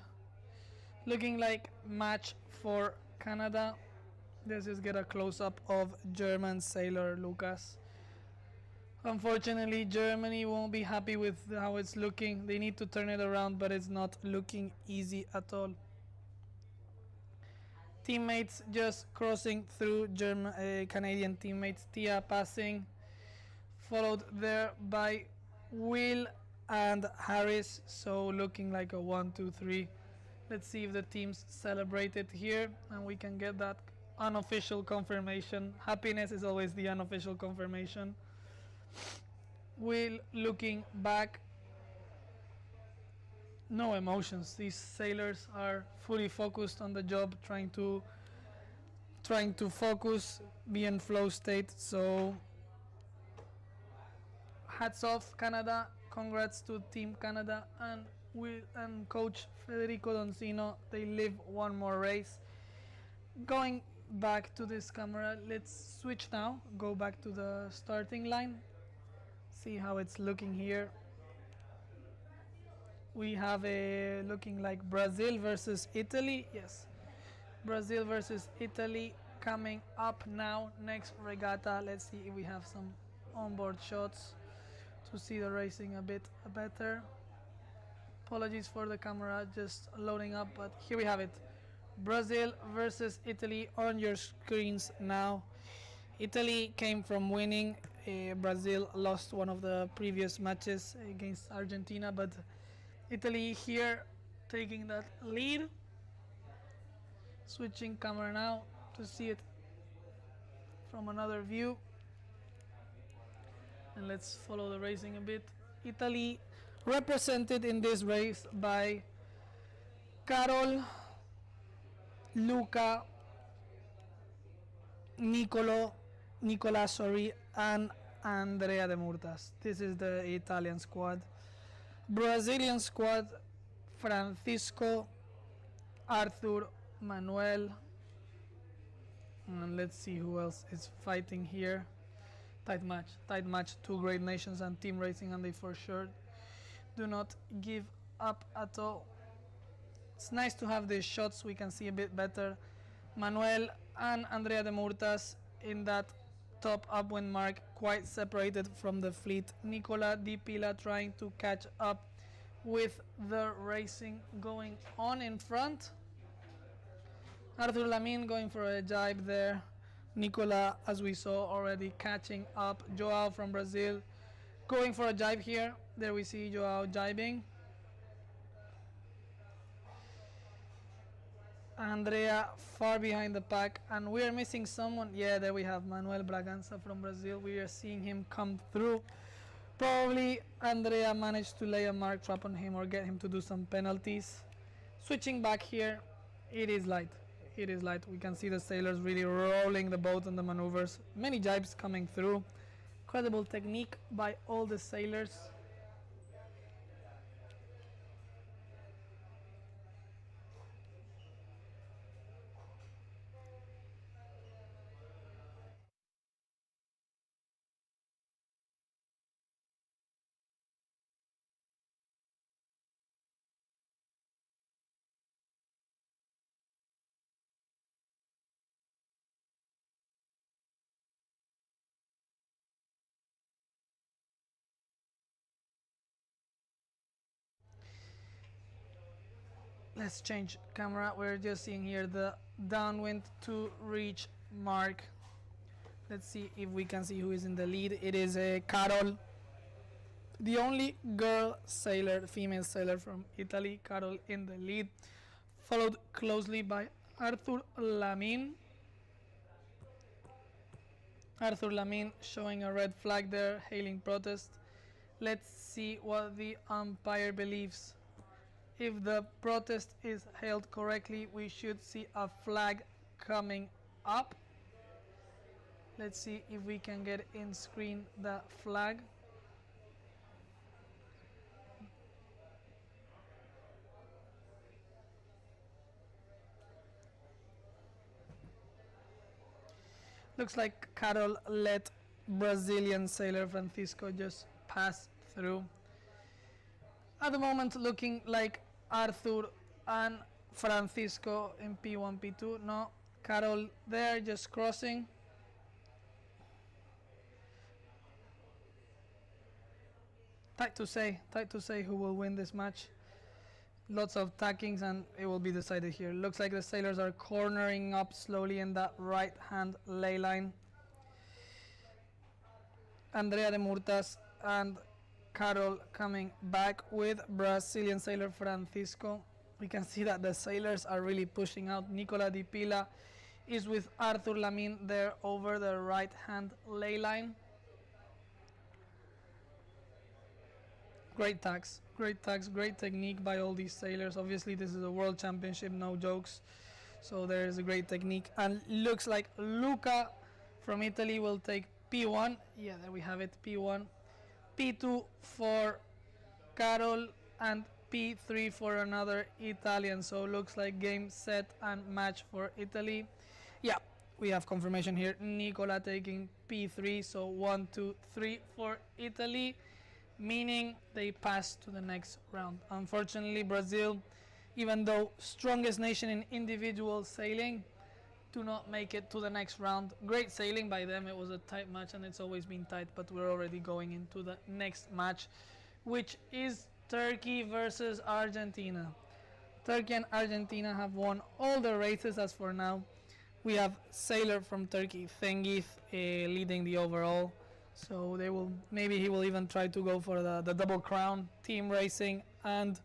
S1: looking like match for Canada. Let's just get a close-up of German sailor Lucas. Unfortunately, Germany won't be happy with how it's looking. They need to turn it around, but it's not looking easy at all. Teammates just crossing through Canadian teammates. Tia passing, followed there by Will and Harris. So looking like a 1-2-3. Let's see if the teams celebrate it here and we can get that unofficial confirmation. Happiness is always the unofficial confirmation. Will looking back, no emotions. These sailors are fully focused on the job, trying to focus, be in flow state. So hats off Canada, congrats to Team Canada and coach Federico Doncino. They live one more race. Going back to this camera, let's switch now, go back to the starting line, see how it's looking here. We have a looking like Brazil versus Italy. Yes, Brazil versus Italy coming up now, next regatta. Let's see if we have some onboard shots to see the racing a bit better. Apologies for the camera just loading up, but here we have it. Brazil versus Italy on your screens now. Italy came from winning. Brazil lost one of the previous matches against Argentina, but Italy here taking that lead. Switching camera now to see it from another view. And let's follow the racing a bit. Italy represented in this race by Carol, Luca, Nicola, and Andrea de Murtas. This is the Italian squad. Brazilian squad, Francisco, Arthur, Manuel, and let's see who else is fighting here. Tight match, two great nations and team racing, and they for sure do not give up at all. It's nice to have these shots, we can see a bit better. Manuel and Andrea de Murtas in that top upwind mark, quite separated from the fleet. Nicola Di Pila trying to catch up with the racing going on in front. Arthur Lamin going for a jibe there. Nicola, as we saw, already catching up. Joao from Brazil going for a jibe here. There we see Joao jibing. Andrea far behind the pack, and we are missing someone. Yeah, there we have Manuel Braganza from Brazil. We are seeing him come through. Probably Andrea managed to lay a mark trap on him or get him to do some penalties. Switching back here, it is light. It is light. We can see the sailors really rolling the boat on the maneuvers. Many jibes coming through. Incredible technique by all the sailors. Let's change camera. We're just seeing here the downwind to reach mark. Let's see if we can see who is in the lead. It is Carol, the only girl sailor, female sailor from Italy. Carol in the lead, followed closely by Arthur Lamin. Arthur Lamin showing a red flag there, hailing protest. Let's see what the umpire believes. If the protest is hailed correctly, we should see a flag coming up. Let's see if we can get in screen the flag. Looks like Carol let Brazilian sailor Francisco just pass through. At the moment, looking like Arthur and Francisco in P1, P2. No, Carol there just crossing. Tight to say who will win this match. Lots of tackings and it will be decided here. Looks like the sailors are cornering up slowly in that right hand ley line. Andrea de Murtas and Carol coming back with Brazilian sailor Francisco. We can see that the sailors are really pushing out. Nicola Di Pila is with Arthur Lamin there over the right hand ley line. Great tags, great technique by all these sailors. Obviously this is a world championship, no jokes. So there is a great technique, and looks like Luca from Italy will take P1. Yeah, there we have it, P1. P2 for Carol and P3 for another Italian. So looks like game, set and match for Italy. Yeah, we have confirmation here. Nicola taking P3, so 1, 2, 3 for Italy, meaning they pass to the next round. Unfortunately, Brazil, even though strongest nation in individual sailing, do not make it to the next round. Great sailing by them. It was a tight match and it's always been tight, but we're already going into the next match, which is Turkey versus Argentina. Turkey and Argentina have won all the races as for now. We have sailor from Turkey, Cengiz, leading the overall. So they will, maybe he will even try to go for the double crown, team racing and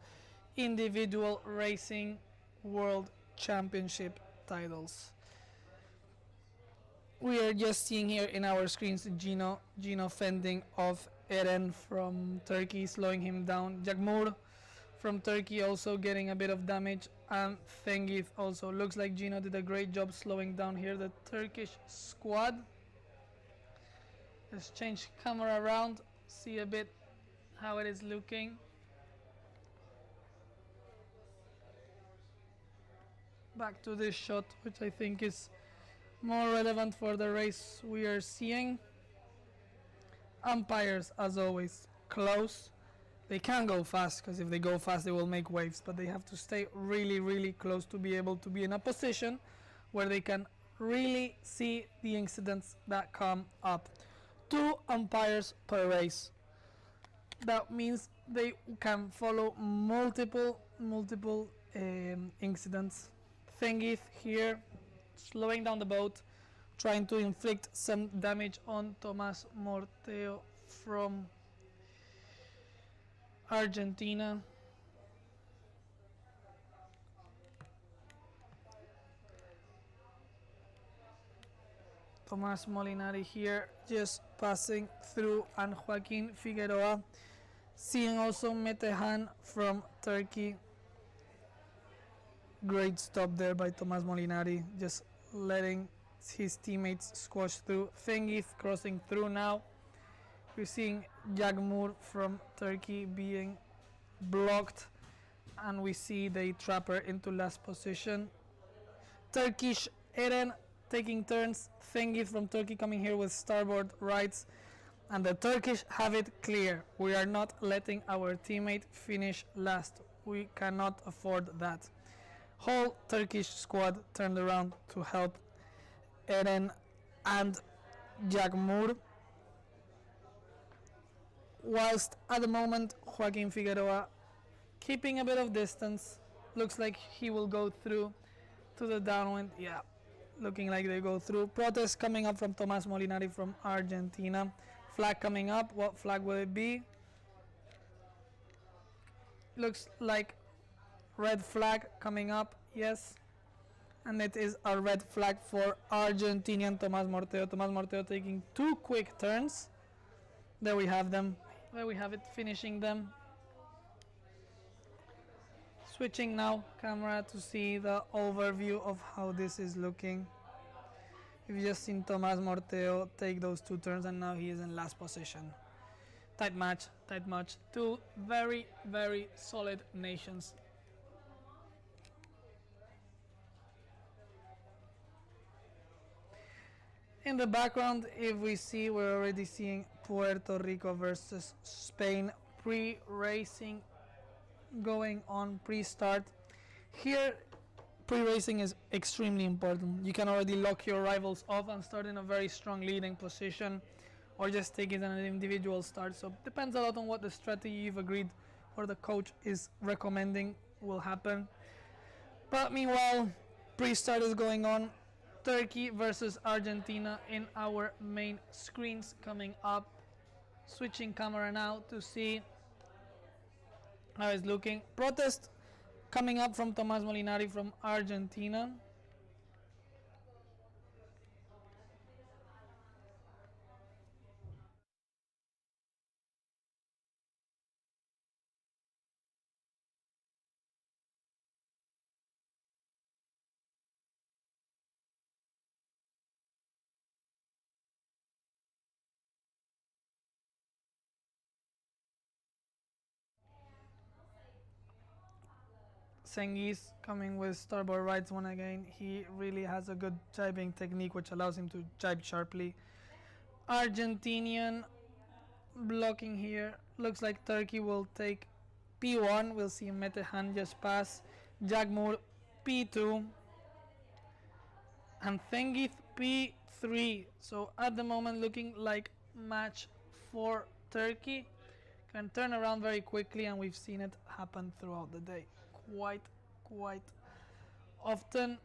S1: individual racing world championship titles. We are just seeing here in our screens Gino fending off Eren from Turkey, slowing him down. Jagmur from Turkey also getting a bit of damage, and Cengiz also. Looks like Gino did a great job slowing down here the Turkish squad. Let's change camera around, see a bit how it is looking. Back to this shot, which I think is more relevant for the race we are seeing. Umpires, as always, close. They can go fast, because if they go fast they will make waves, but they have to stay really close to be able to be in a position where they can really see the incidents that come up. 2 umpires per race. That means they can follow multiple incidents. Cengiz here slowing down the boat, trying to inflict some damage on Tomás Morteo from Argentina. Tomás Molinari here just passing through, and Joaquín Figueroa. Seeing also Metehan from Turkey. Great stop there by Tomás Molinari, just letting his teammates squash through. Cengiz crossing through now. We're seeing Jagmur from Turkey being blocked, and we see they trap her into last position. Turkish Eren taking turns. Cengiz from Turkey coming here with starboard rights, and the Turkish have it clear. We are not letting our teammate finish last. We cannot afford that. Whole Turkish squad turned around to help Eren and Jagmur, whilst at the moment Joaquín Figueroa keeping a bit of distance. Looks like he will go through to the downwind. Yeah, looking like they go through. Protest coming up from Tomás Molinari from Argentina. Flag coming up. What flag will it be? Looks like red flag coming up. Yes, and it is a red flag for Argentinian Tomás Morteo. Tomás Morteo taking 2 quick turns. There we have them. There we have it, finishing them. Switching now camera to see the overview of how this is looking. We've just seen Tomás Morteo take those 2 turns and now he is in last position. Tight match, tight match. 2 very, very solid nations. In the background, if we see, we're already seeing Puerto Rico versus Spain pre-racing going on, pre-start. Here, pre-racing is extremely important. You can already lock your rivals off and start in a very strong leading position, or just take it on an individual start. So depends a lot on what the strategy you've agreed or the coach is recommending will happen. But meanwhile, pre-start is going on. Turkey versus Argentina in our main screens coming up. Switching camera now to see how it's looking. Protest coming up from Tomás Molinari from Argentina. Cengiz coming with starboard rights one again. He really has a good jibing technique which allows him to jibe sharply. Argentinian blocking here. Looks like Turkey will take P1. We'll see Metehan just pass. Jagmur P2. And Cengiz P3. So at the moment looking like match for Turkey. Can turn around very quickly and we've seen it happen throughout the day. Quite often,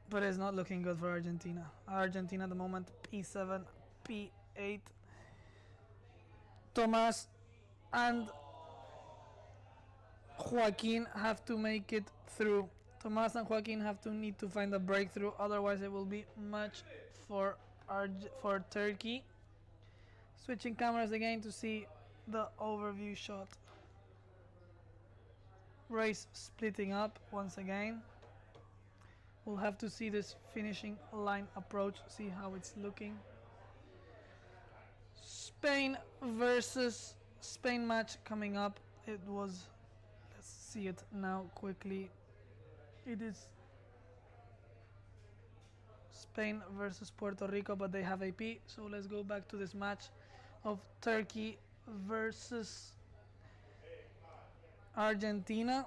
S1: but it's not looking good for Argentina. Argentina at the moment P7, P8. Tomás and Joaquin have to make it through. Tomás and Joaquin have to need to find a breakthrough, otherwise it will be much for Turkey. Switching cameras again to see the overview shot. Race splitting up once again. We'll have to see this finishing line approach, see how it's looking. Spain versus Spain match coming up. It was, let's see it now quickly. It is Spain versus Puerto Rico, but they have AP. So let's go back to this match of Turkey versus Argentina.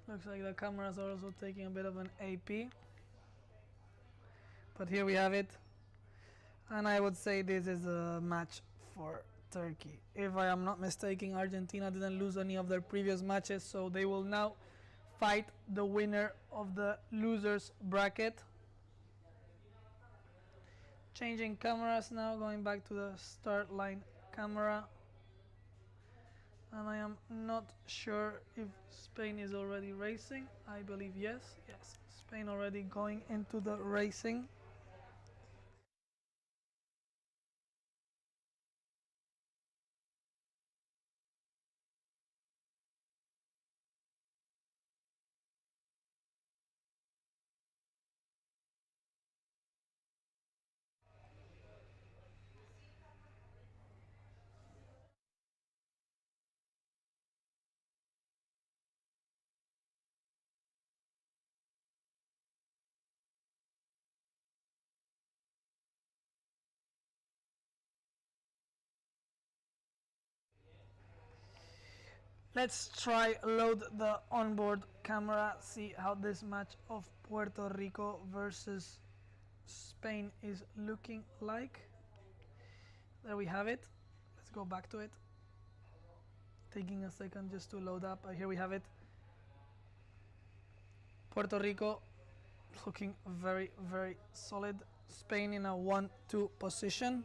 S1: Looks like the cameras are also taking a bit of an AP. But here we have it. And I would say this is a match for Turkey. If I am not mistaken, Argentina didn't lose any of their previous matches, so they will now fight the winner of the losers bracket. Changing cameras now, going back to the start line camera. And I am not sure if Spain is already racing. I believe yes. Yes, Spain already going into the racing. Let's try load the onboard camera, see how this match of Puerto Rico versus Spain is looking like. There we have it. Let's go back to it. Taking a second just to load up. Here we have it. Puerto Rico looking very, very solid. Spain in a 1-2 position.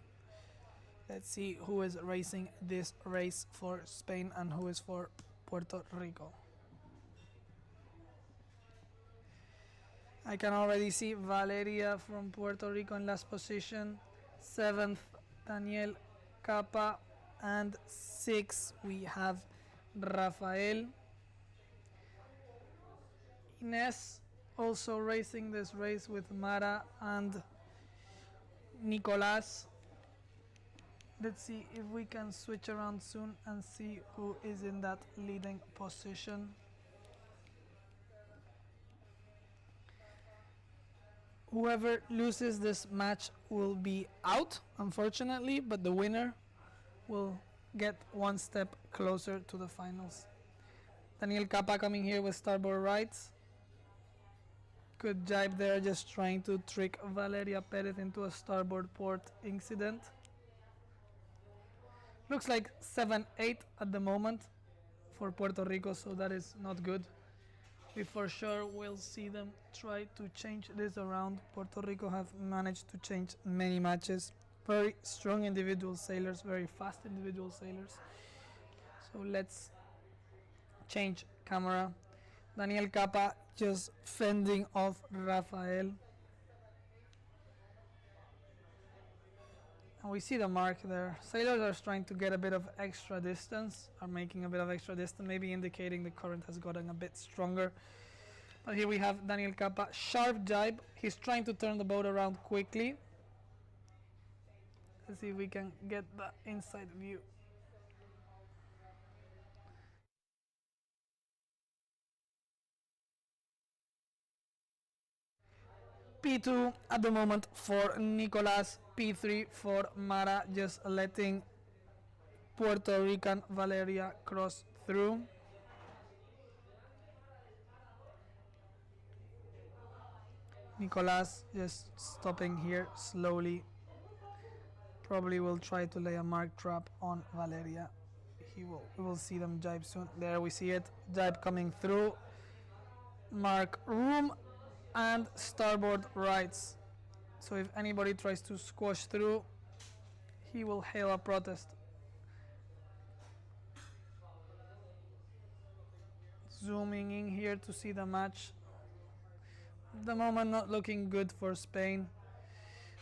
S1: Let's see who is racing this race for Spain and who is for Puerto Rico. I can already see Valeria from Puerto Rico in last position. 7th, Daniel Capa, and 6th we have Rafael. Ines also racing this race with Mara and Nicolas. Let's see if we can switch around soon and see who is in that leading position. Whoever loses this match will be out, unfortunately, but the winner will get one step closer to the finals. Daniel Capa coming here with starboard rights. Good jibe there, just trying to trick Valeria Perez into a starboard port incident. Looks like 7-8 at the moment for Puerto Rico, so that is not good. We for sure will see them try to change this around. Puerto Rico have managed to change many matches. Very strong individual sailors, very fast individual sailors. So let's change camera. Daniel Capa just fending off Rafael. And we see the mark there. Sailors are trying to get a bit of extra distance, are making a bit of extra distance, maybe indicating the current has gotten a bit stronger. But here we have Daniel Capa, sharp jibe. He's trying to turn the boat around quickly. Let's see if we can get the inside view. P2 at the moment for Nicolas, P3 for Mara, just letting Puerto Rican Valeria cross through. Nicolas just stopping here slowly. Probably will try to lay a mark trap on Valeria. We will see them jibe soon. There we see it, jibe coming through. Mark room and starboard rights. So if anybody tries to squash through, he will hail a protest. Zooming in here to see the match. At the moment not looking good for Spain,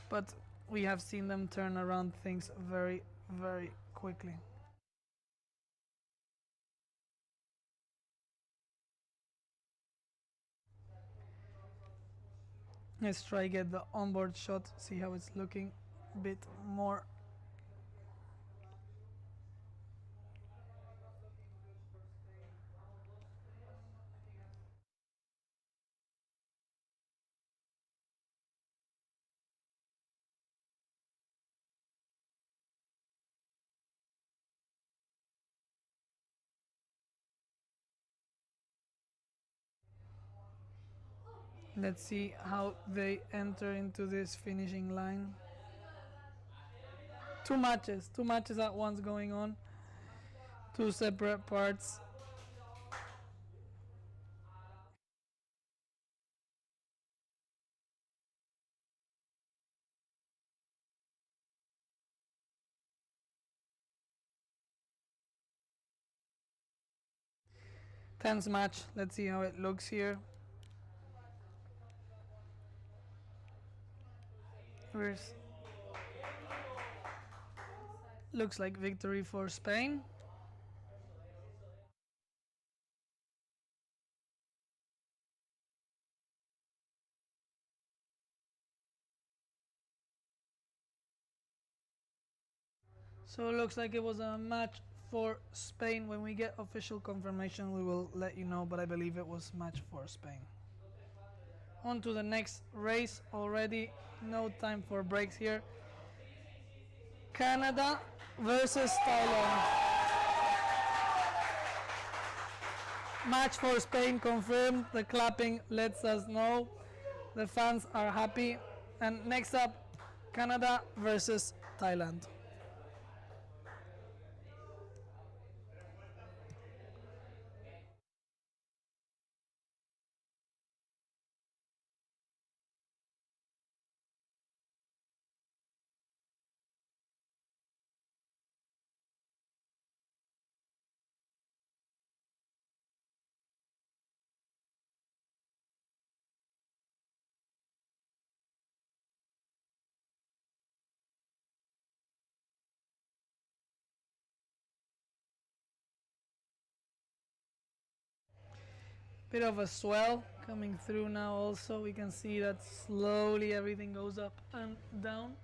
S1: but we have seen them turn around things very, very quickly. Let's try get the onboard shot, see how it's looking a bit more. Let's see how they enter into this finishing line. Two matches at once going on. Two separate parts. Tense match. Let's see how it looks here. Looks like victory for Spain. So it looks like it was a match for Spain. When we get official confirmation, we will let you know, but I believe it was match for Spain. On to the next race already. No time for breaks here. Canada versus Thailand. Match for Spain confirmed. The clapping lets us know the fans are happy. And next up, Canada versus Thailand. Bit of a swell coming through now also. We can see that slowly everything goes up and down.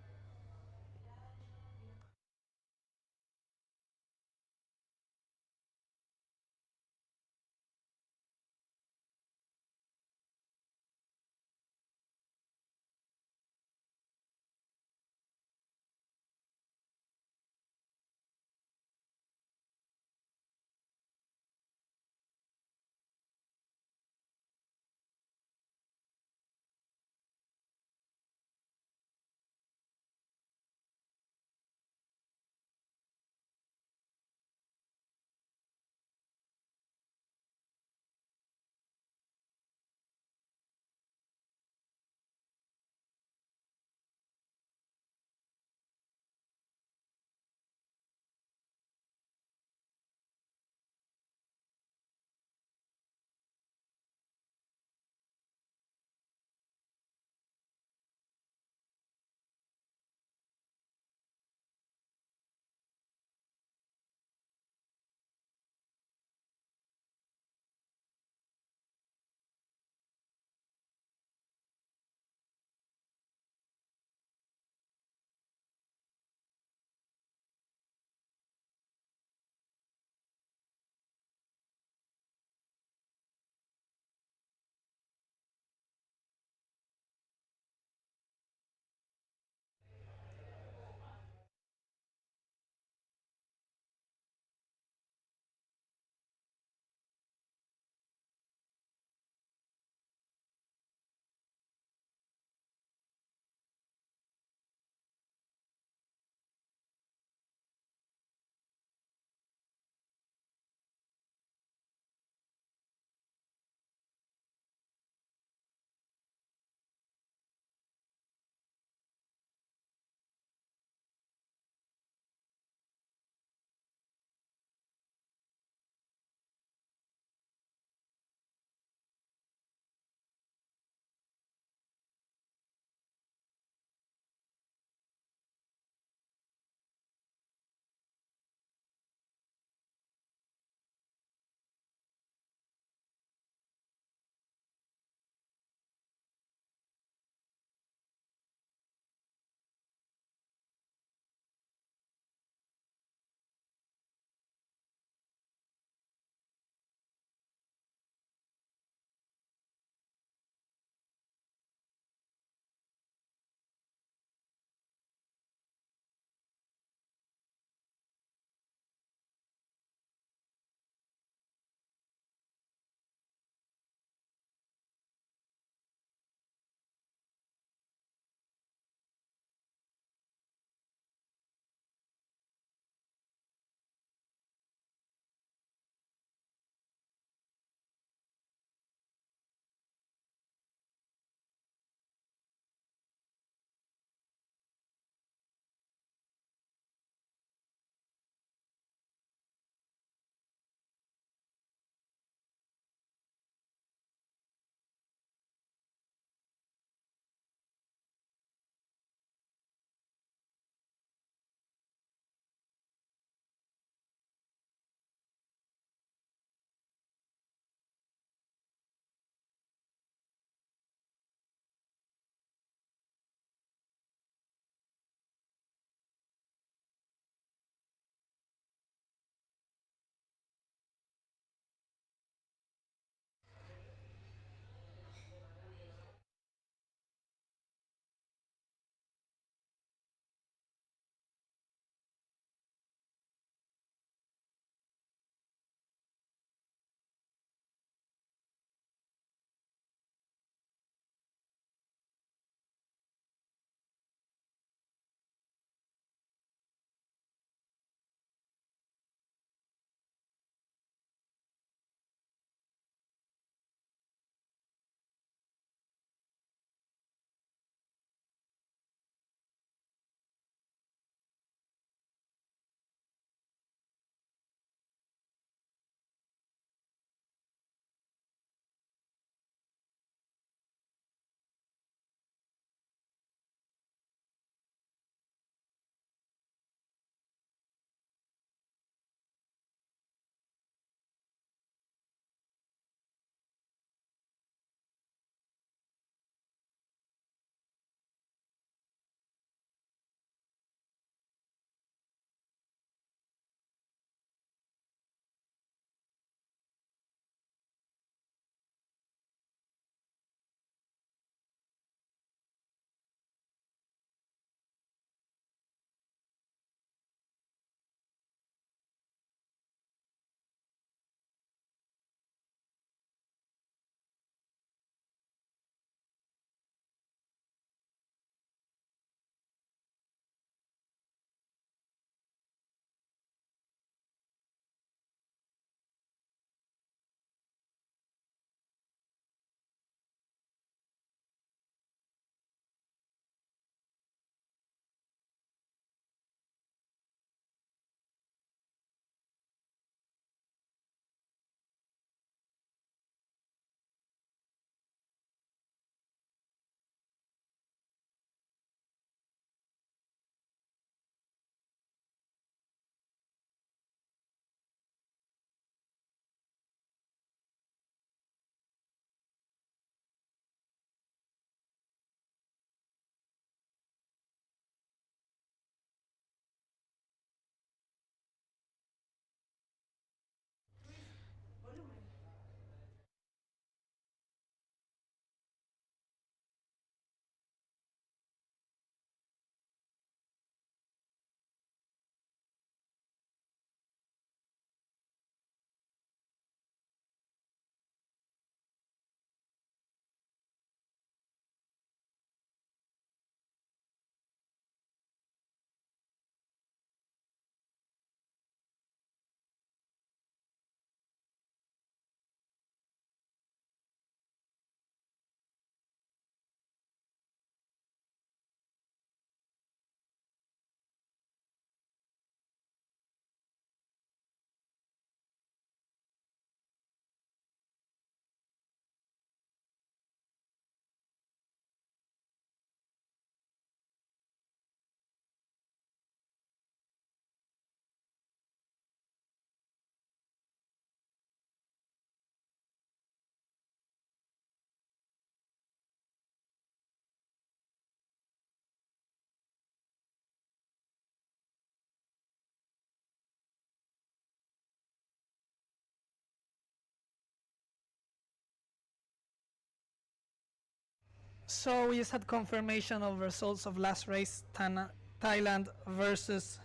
S1: So we just had confirmation of results of last race, Thailand versus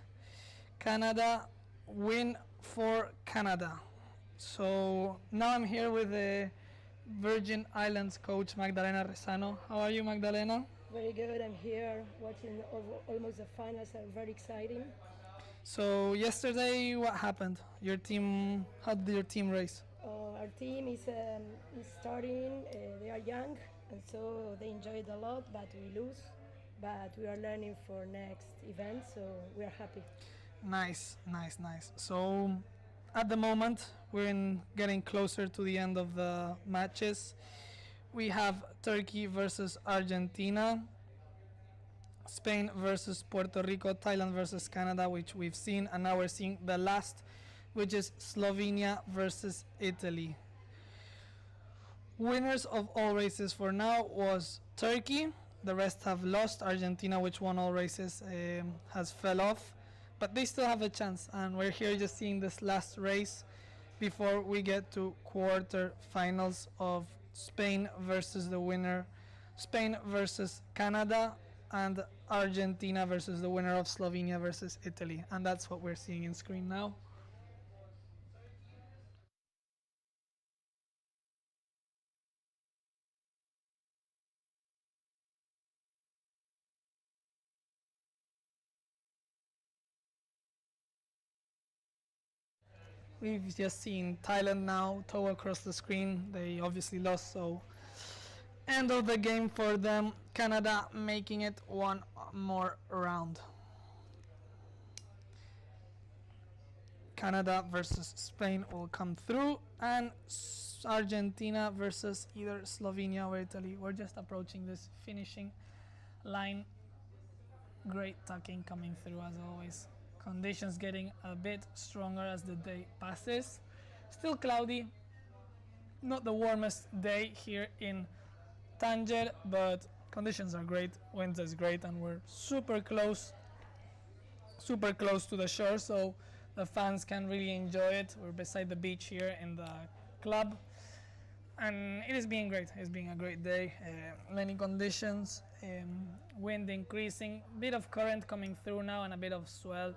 S1: Canada, win for Canada. So now I'm here with the Virgin Islands coach Magdalena Rezano. How are you, Magdalena?
S3: Very good. I'm here watching almost the finals. Are very exciting.
S1: So yesterday, what happened? Your team, how did your team race?
S3: Our team is starting. They are young, and so they enjoyed a lot. But we lose. But we are learning for next event, so we are happy.
S1: Nice, nice, nice. So at the moment, getting closer to the end of the matches. We have Turkey versus Argentina, Spain versus Puerto Rico, Thailand versus Canada, which we've seen, and now we're seeing the last, which is Slovenia versus Italy. Winners of all races for now was Turkey. The rest have lost. Argentina, which won all races, has fell off, but they still have a chance. And we're here just seeing this last race before we get to quarter-finals of Spain versus the winner, Spain versus Canada, and Argentina versus the winner of Slovenia versus Italy. And that's what we're seeing in screen now. We've just seen Thailand now tow across the screen. They obviously lost, so end of the game for them. Canada making it one more round. Canada versus Spain will come through, and Argentina versus either Slovenia or Italy. We're just approaching this finishing line. Great tucking coming through as always. Conditions getting a bit stronger as the day passes. Still cloudy, not the warmest day here in Tanger, but conditions are great, winds is great, and we're super close to the shore, so the fans can really enjoy it. We're beside the beach here in the club, and it is being great. It's being a great day. Many conditions, wind increasing, bit of current coming through now, and a bit of swell.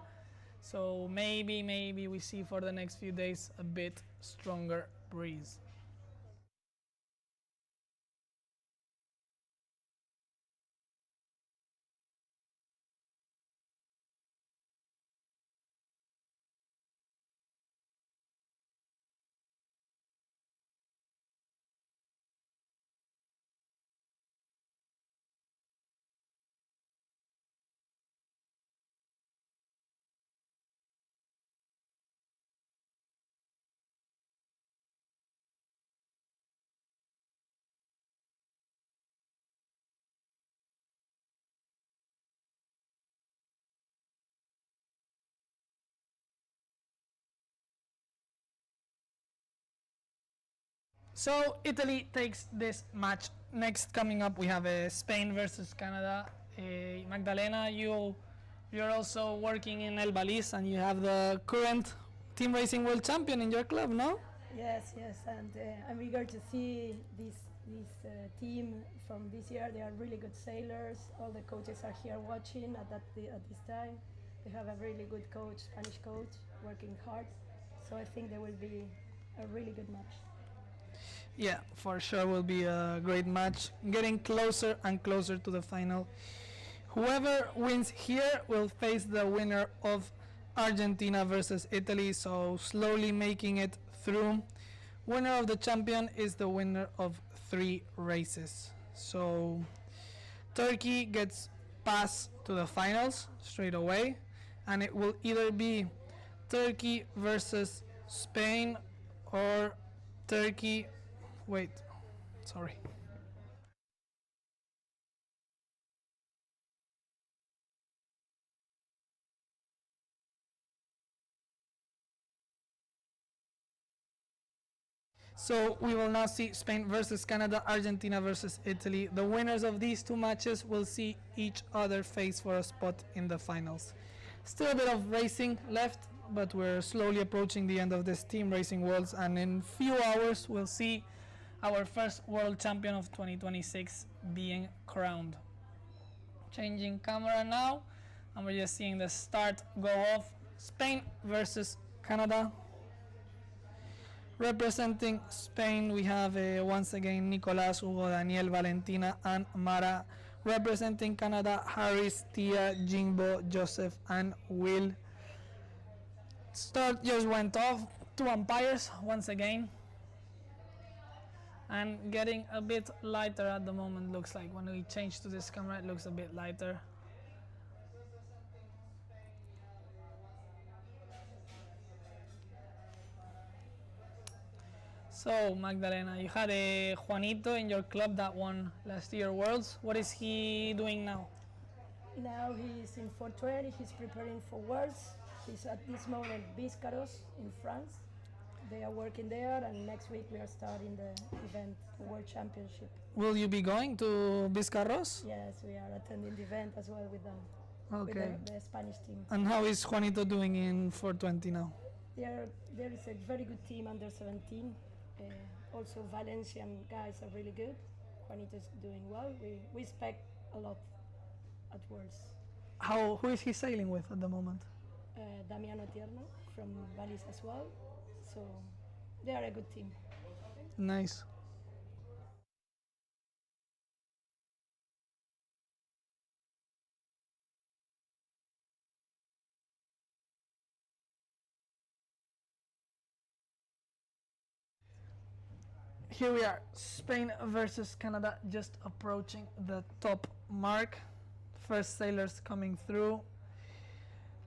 S1: So maybe we see for the next few days a bit stronger breeze. So Italy takes this match. Next coming up we have Spain versus Canada. Magdalena, you're also working in El Balis and you have the current team racing world champion in your club, no?
S3: Yes, and I'm eager to see this team from this year. They are really good sailors. All the coaches are here watching at this time. They have a really good coach, Spanish coach, working hard. So I think there will be a really good match.
S1: Yeah, for sure will be a great match. Getting closer and closer to the final. Whoever wins here will face the winner of Argentina versus Italy, so slowly making it through. Winner of the champion is the winner of 3 races. So Turkey gets passed to the finals straight away, and it will either be Turkey versus Spain or Turkey. Wait, sorry. So we will now see Spain versus Canada, Argentina versus Italy. The winners of these 2 matches will see each other face for a spot in the finals. Still a bit of racing left, but we're slowly approaching the end of this team racing worlds, and in few hours we'll see our first world champion of 2026 being crowned. Changing camera now, and we're just seeing the start go off. Spain versus Canada. Representing Spain, we have once again Nicolas, Hugo, Daniel, Valentina, and Mara. Representing Canada, Harris, Tia, Jimbo, Joseph, and Will. Start just went off. 2 umpires once again. And getting a bit lighter at the moment, looks like. When we change to this camera, it looks a bit lighter. So, Magdalena, you had a Juanito in your club that won last year Worlds. What is he doing now?
S3: Now he's in 420, he's preparing for Worlds. He's at this moment Biscarros in France. They are working there, and next week we are starting the event, the World Championship.
S1: Will you be going to Biscarros?
S3: Yes, we are attending the event as well with them,
S1: Okay.
S3: with the Spanish team.
S1: And how is Juanito doing in 420 now?
S3: There is a very good team under 17. Also Valencian guys are really good. Juanito is doing well. We expect a lot at Worlds.
S1: Who is he sailing with at the moment?
S3: Damiano Tierno from Valis as well. So they are a good team.
S1: Nice. Here we are, Spain versus Canada, just approaching the top mark. First sailors coming through.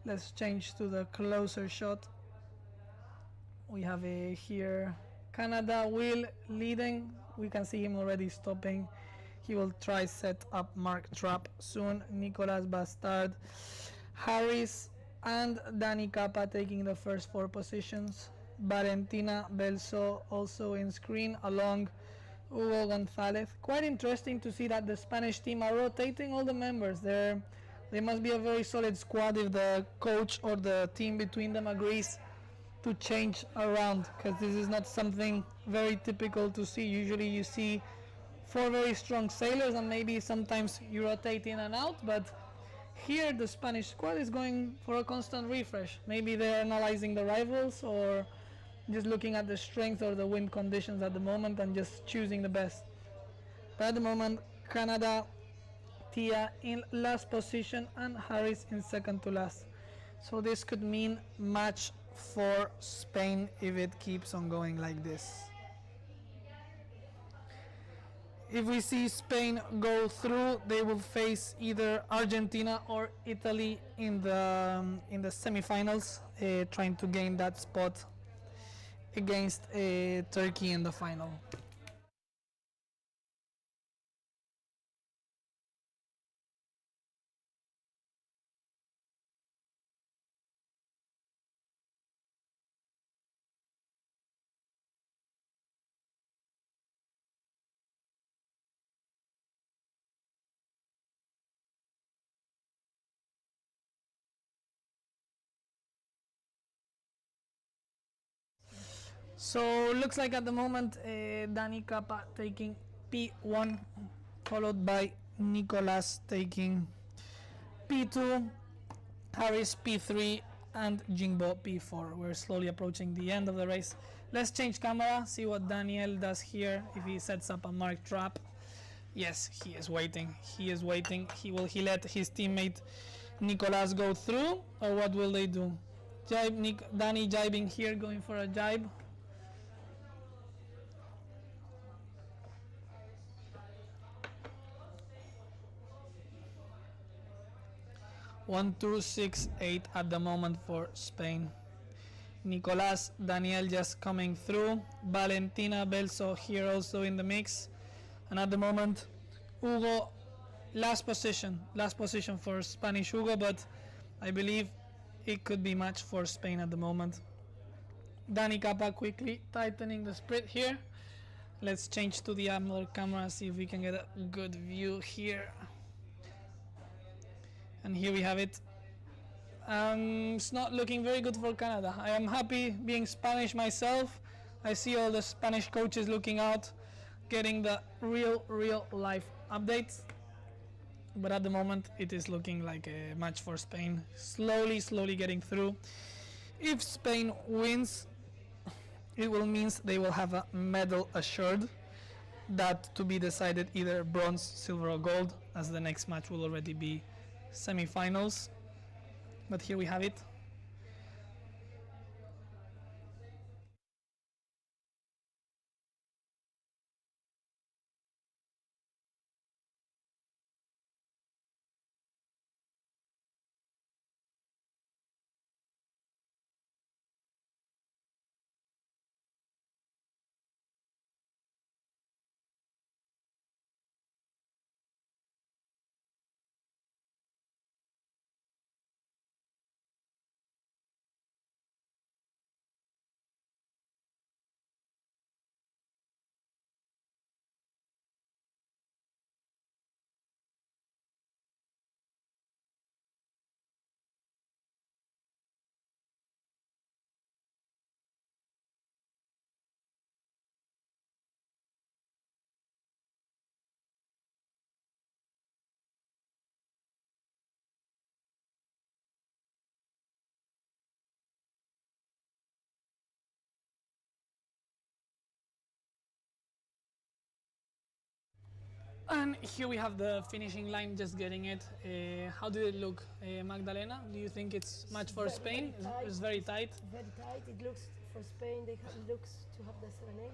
S1: Let's change to the closer shot. We have here Canada, Will leading. We can see him already stopping. He will try set up mark trap soon. Nicolas Bastard, Harris, and Dani Capa taking the first 4 positions. Valentina Belso also in screen along Hugo Gonzalez. Quite interesting to see that the Spanish team are rotating all the members. They must be a very solid squad if the coach or the team between them agrees to change around, because this is not something very typical to see. Usually you see 4 very strong sailors and maybe sometimes you rotate in and out, but here the Spanish squad is going for a constant refresh. Maybe they're analyzing the rivals or just looking at the strength or the wind conditions at the moment and just choosing the best. But at the moment, Canada, Tia in last position and Harris in second to last. So this could mean match for Spain if it keeps on going like this. If we see Spain go through, they will face either Argentina or Italy in the semifinals, trying to gain that spot against Turkey in the final. So looks like at the moment Dani Capa taking P1, followed by Nicolas taking P2, Harris P3, and Jimbo P4. We're slowly approaching the end of the race. Let's change camera, see what Daniel does here, if he sets up a mark trap. Yes, he is waiting. He is waiting. He let his teammate Nicolas go through, or what will they do? Dani jibing here, going for a jibe. 1-2-6-8 at the moment for Spain. Nicolas, Daniel just coming through. Valentina Belso here also in the mix. And at the moment, Hugo, last position for Spanish Hugo, but I believe it could be match for Spain at the moment. Dani Capa quickly tightening the sprit here. Let's change to the other camera, see if we can get a good view here. And here we have it. It's not looking very good for Canada. I am happy being Spanish myself. I see all the Spanish coaches looking out getting the real life updates. But at the moment it is looking like a match for Spain, slowly getting through. If Spain wins, it will mean they will have a medal assured, that to be decided either bronze, silver or gold, as the next match will already be semi-finals. But here we have it. And here we have the finishing line, just getting it. How did it look, Magdalena? Do you think it's much for Spain? It's very tight.
S3: Very tight. It looks for Spain. It looks to have the 7-8.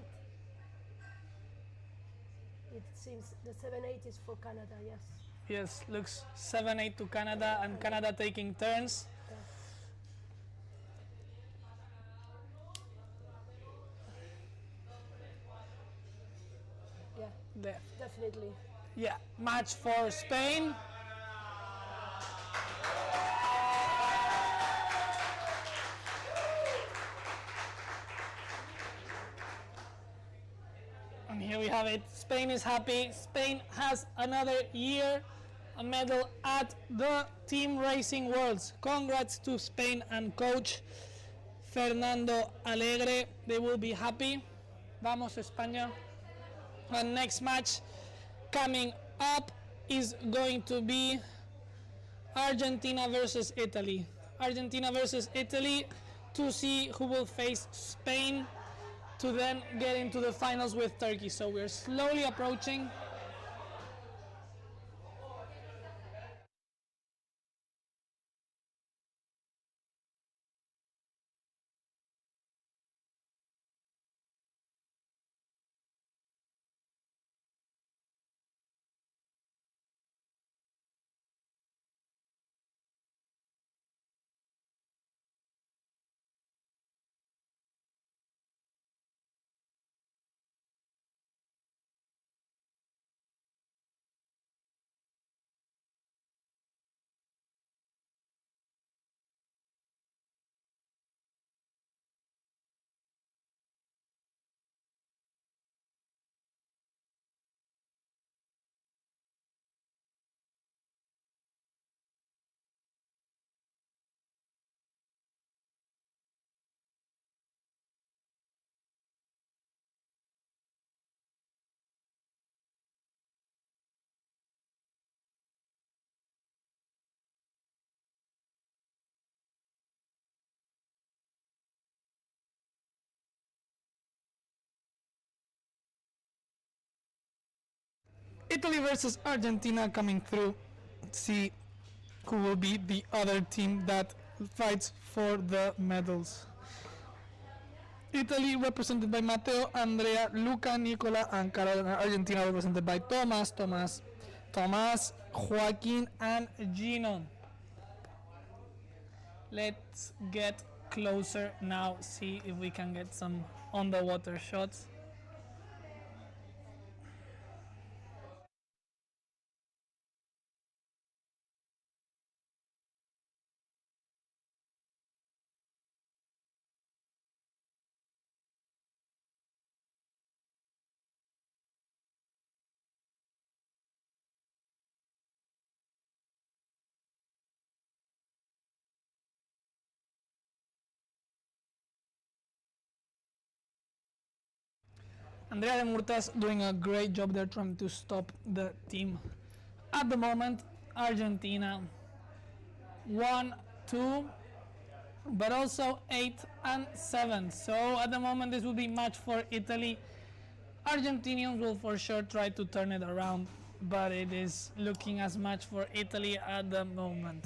S3: It seems the 7-8 is for Canada. Yes.
S1: Yes, looks 7-8 to Canada, and Canada taking turns.
S3: Yeah, definitely.
S1: Yeah, match for Spain. And here we have it. Spain is happy. Spain has another year, a medal at the Team Racing Worlds. Congrats to Spain and coach Fernando Alegre. They will be happy. Vamos España. And next match coming up is going to be Argentina versus Italy. Argentina versus Italy, to see who will face Spain to then get into the finals with Turkey. So we're slowly approaching. Italy versus Argentina coming through. See who will be the other team that fights for the medals. Italy represented by Matteo, Andrea, Luca, Nicola, and Carolina. Argentina represented by Thomas, Joaquin, and Gino. Let's get closer now, see if we can get some on the water shots. Andrea de Murtas doing a great job there trying to stop the team. At the moment, Argentina 1-2, but also 8 and 7. So at the moment this will be match for Italy. Argentinians will for sure try to turn it around, but it is looking as much for Italy at the moment.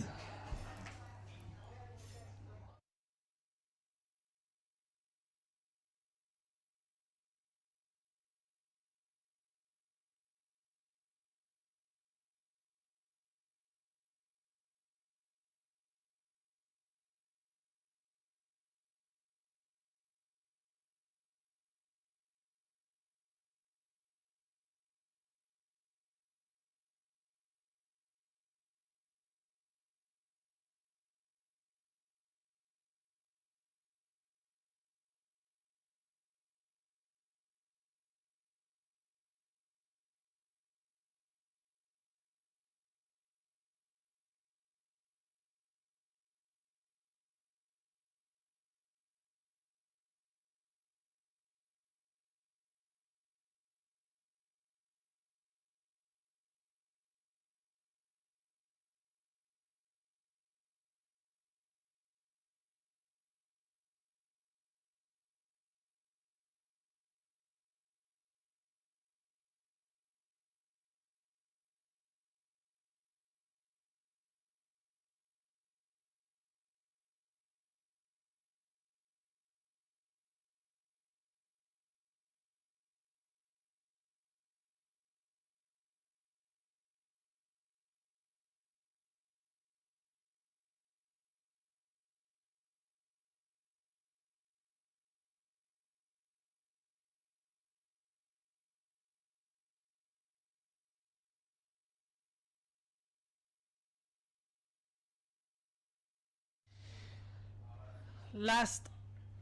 S1: Last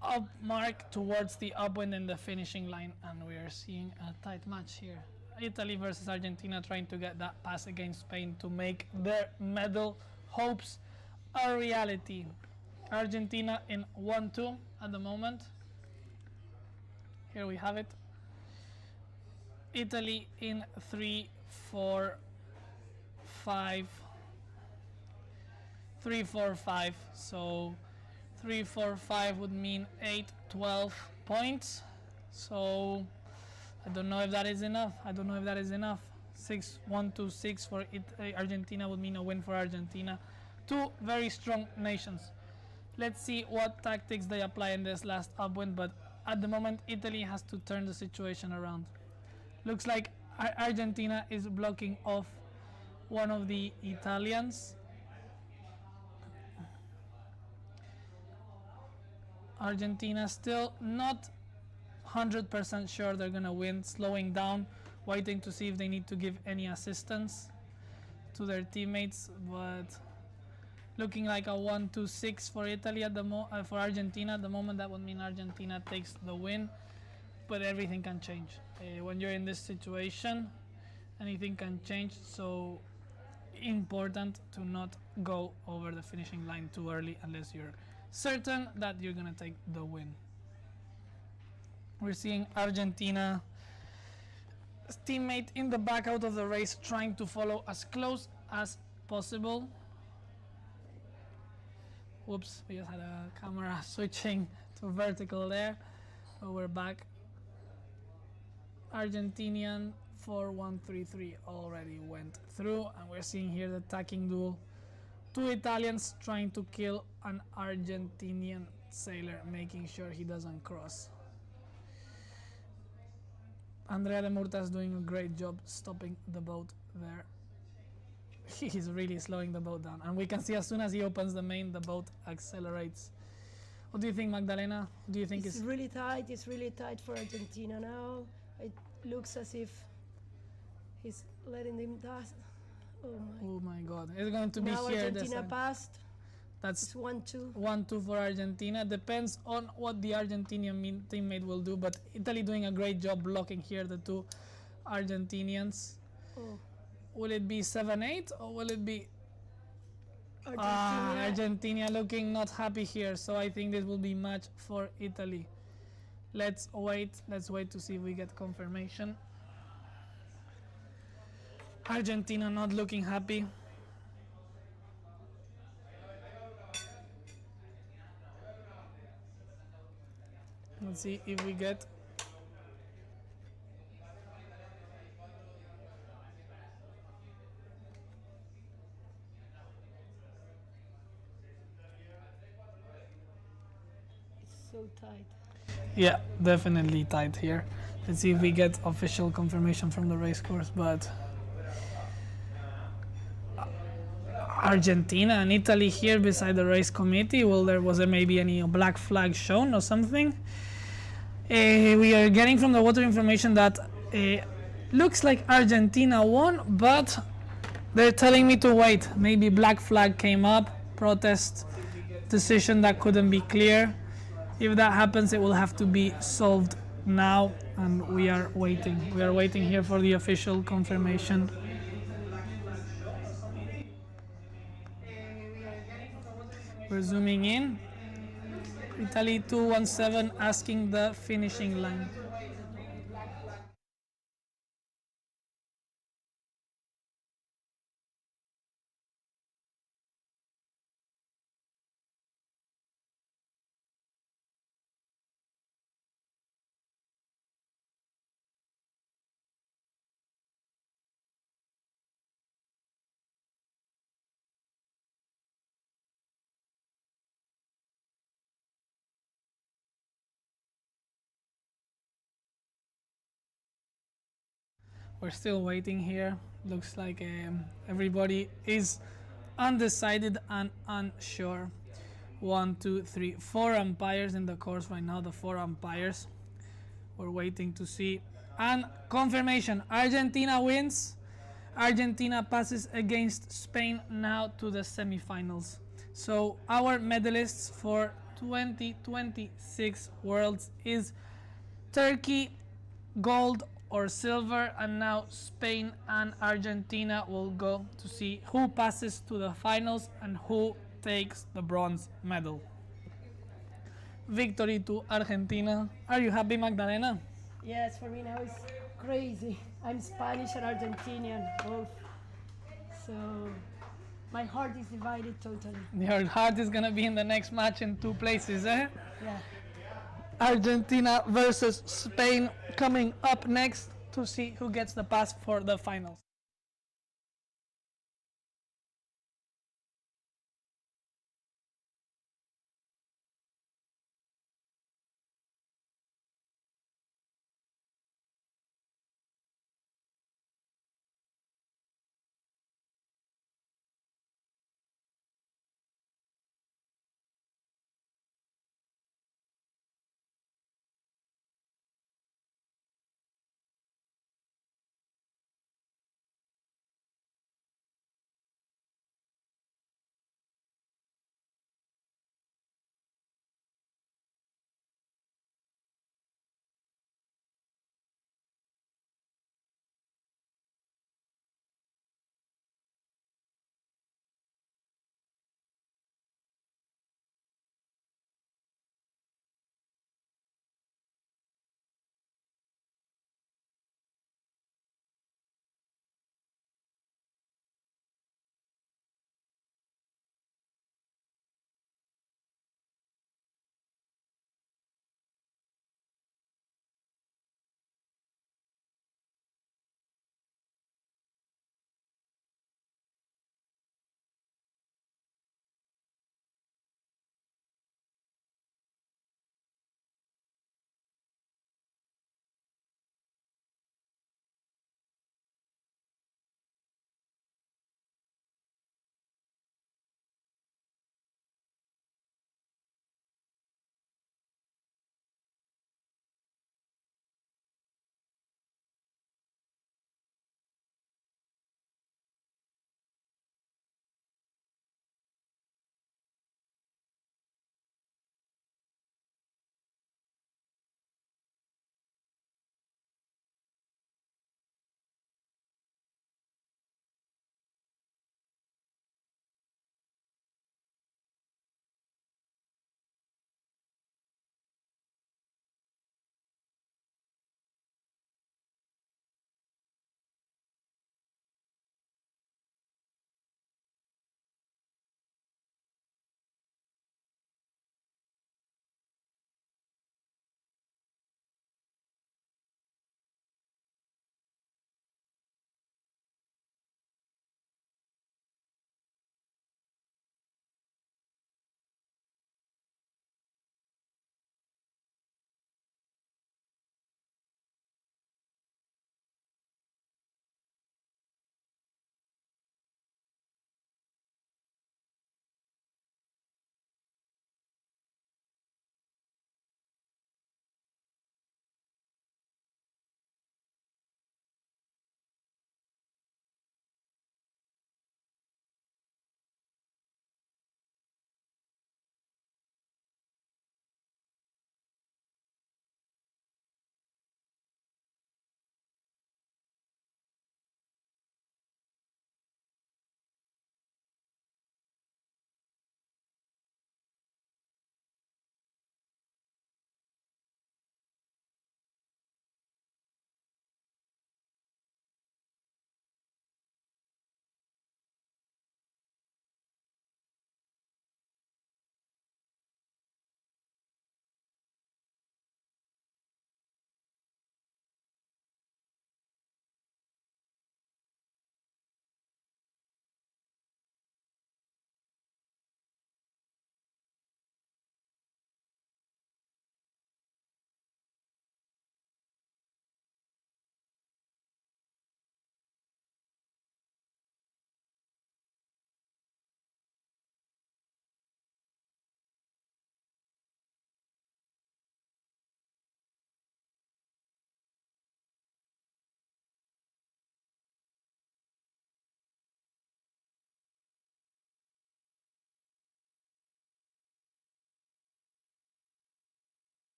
S1: up mark towards the upwind in the finishing line, and we are seeing a tight match here. Italy versus Argentina trying to get that pass against Spain to make their medal hopes a reality. Argentina in 1-2 at the moment. Here we have it. Italy in 3-4-5. 3-4-5. So 3-4-5 would mean 8-12 points. So I don't know if that is enough. 6-1-2-6 for Argentina would mean a win for Argentina. Two very strong nations. Let's see what tactics they apply in this last upwind, but at the moment Italy has to turn the situation around. Looks like Argentina is blocking off one of the Italians. Argentina still not 100% sure they're gonna win, slowing down, waiting to see if they need to give any assistance to their teammates, but looking like a 1-2-6 for Italy at the for Argentina at the moment. That would mean Argentina takes the win, but everything can change when you're in this situation. Anything can change, so important to not go over the finishing line too early unless you're certain that you're gonna take the win. We're seeing Argentina teammate in the back out of the race trying to follow as close as possible. Whoops, we just had a camera switching to vertical there, but we're back. Argentinian 4-1-3-3 already went through, and we're seeing here the attacking duel. Two Italians trying to kill an Argentinian sailor, making sure he doesn't cross. Andrea de Murtas doing a great job stopping the boat there. He's really slowing the boat down, and we can see as soon as he opens the main, the boat accelerates. What do you think, Magdalena? What do you think
S3: it's really tight? It's really tight for Argentina now. It looks as if he's letting them pass.
S1: Oh my God! It's going to be
S3: now
S1: here.
S3: Argentina passed.
S1: That's
S3: 1-2.
S1: 1-2 for Argentina. Depends on what the Argentinian teammate will do, but Italy doing a great job blocking here the two Argentinians.
S3: Oh.
S1: Will it be 7-8 or will it be
S3: Argentina.
S1: Argentina looking not happy here? So I think this will be match for Italy. Let's wait to see if we get confirmation. Argentina not looking happy. Let's see if we get.
S3: It's so tight.
S1: Yeah, definitely tight here. Let's see if we get official confirmation from the race course, but Argentina and Italy here beside the race committee. Well, was there maybe any black flag shown or something? We are getting from the water information that looks like Argentina won, but they're telling me to wait. Maybe black flag came up, protest decision that couldn't be clear. If that happens, it will have to be solved now, and we are waiting. We are waiting here for the official confirmation. We're zooming in. Italy 217 asking the finishing line. We're still waiting here. Looks like everybody is undecided and unsure. 1, 2, 3, 4 umpires in the course right now. The 4 umpires. We're waiting to see. And confirmation. Argentina wins. Argentina passes against Spain now to the semifinals. So our medalists for 2026 Worlds is Turkey, gold or silver, and now Spain and Argentina will go to see who passes to the finals and who takes the bronze medal. Victory to Argentina. Are you happy, Magdalena?
S3: Yes, for me now it's crazy. I'm Spanish and Argentinian both. So my heart is divided totally.
S1: Your heart is gonna be in the next match in 2 places, eh?
S3: Yeah.
S1: Argentina versus Spain coming up next to see who gets the pass for the finals.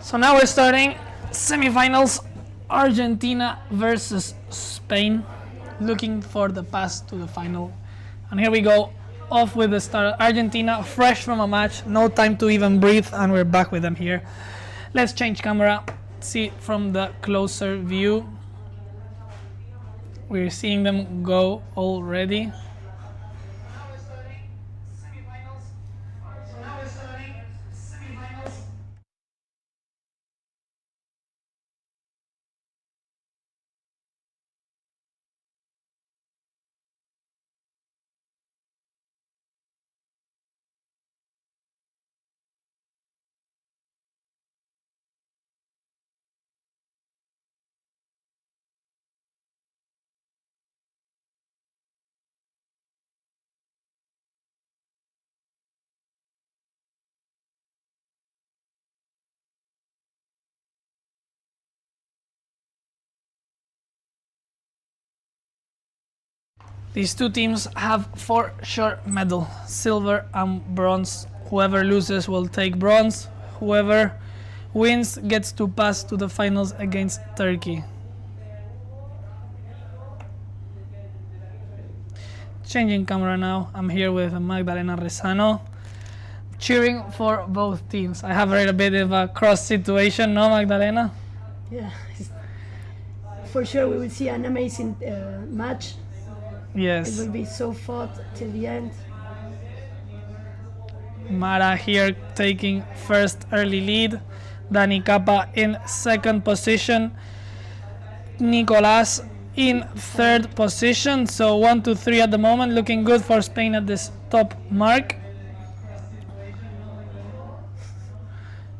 S1: So now we're starting semifinals, Argentina versus Spain, looking for the pass to the final. And here we go, off with the start. Argentina, fresh from a match, no time to even breathe, and we're back with them here. Let's change camera, see it from the closer view. We're seeing them go already. These two teams have for sure medal, silver and bronze. Whoever loses will take bronze. Whoever wins gets to pass to the finals against Turkey. Changing camera now. I'm here with Magdalena Rezano, cheering for both teams. I have heard a bit of a cross situation, no, Magdalena?
S3: Yeah, for sure we will see an amazing match.
S1: Yes.
S3: It will be so fought till the end.
S1: Mara here taking first early lead. Dani Capa in second position. Nicolas in third position. So 1, 2, 3 at the moment. Looking good for Spain at this top mark.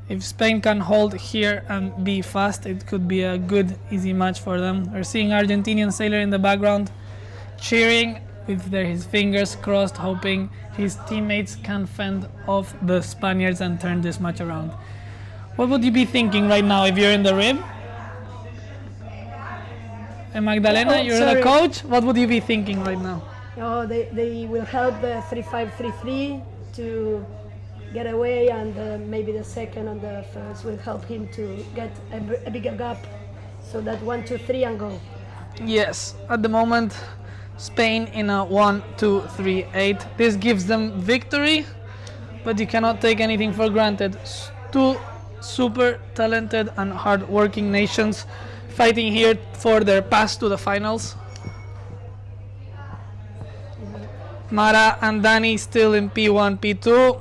S1: If Spain can hold here and be fast, it could be a good, easy match for them. We're seeing Argentinian sailor in the background, cheering with his fingers crossed, hoping his teammates can fend off the Spaniards and turn this match around. What would you be thinking right now if you're in the rib? And Magdalena, you're the coach. What would you be thinking right now?
S3: Oh, they will help the 3-5-3-3 to get away, and maybe the second and the first will help him to get a bigger gap, so that 1, 2, 3 and go.
S1: Yes, at the moment Spain in a 1-2-3-8. This gives them victory, but you cannot take anything for granted. Two super talented and hard-working nations fighting here for their pass to the finals. Mara and Dani still in P1, P2.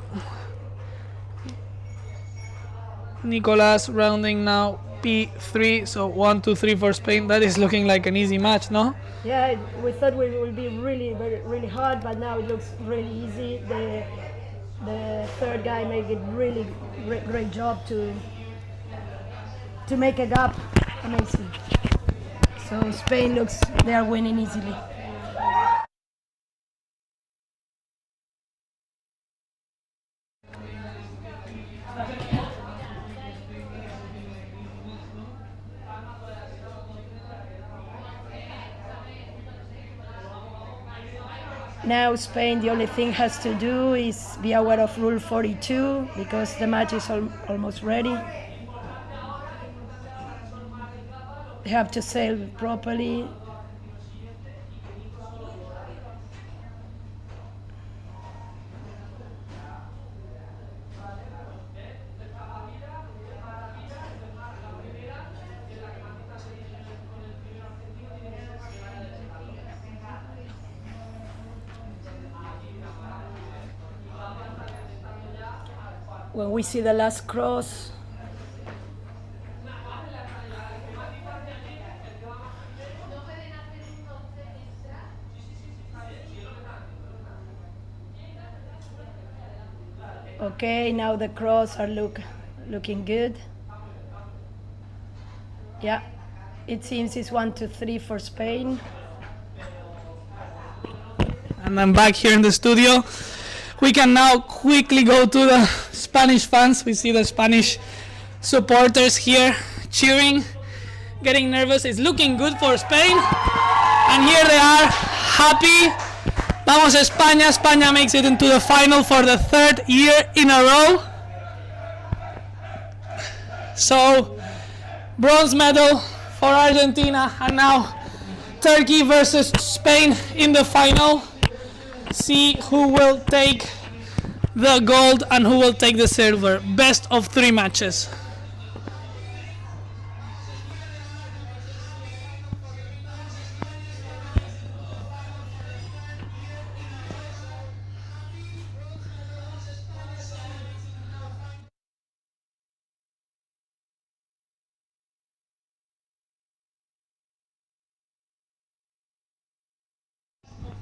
S1: Nicolas rounding now P3, so 1, 2, 3 for Spain. That is looking like an easy match, no?
S3: Yeah, we thought it will be really hard, but now it looks really easy. The third guy made a really great job to make a gap. Amazing. So Spain looks they are winning easily. Now Spain, the only thing has to do is be aware of Rule 42, because the match is almost ready. They have to sail properly. When we see the last cross, okay, now the cross are looking good. Yeah, it seems it's 1, 2, 3 for Spain.
S1: And I'm back here in the studio. We can now quickly go to the Spanish fans. We see the Spanish supporters here cheering, getting nervous. It's looking good for Spain. And here they are, happy. Vamos España. España makes it into the final for the third year in a row. So, bronze medal for Argentina, and now Turkey versus Spain in the final. See who will take the gold and who will take the silver. Best of 3 matches.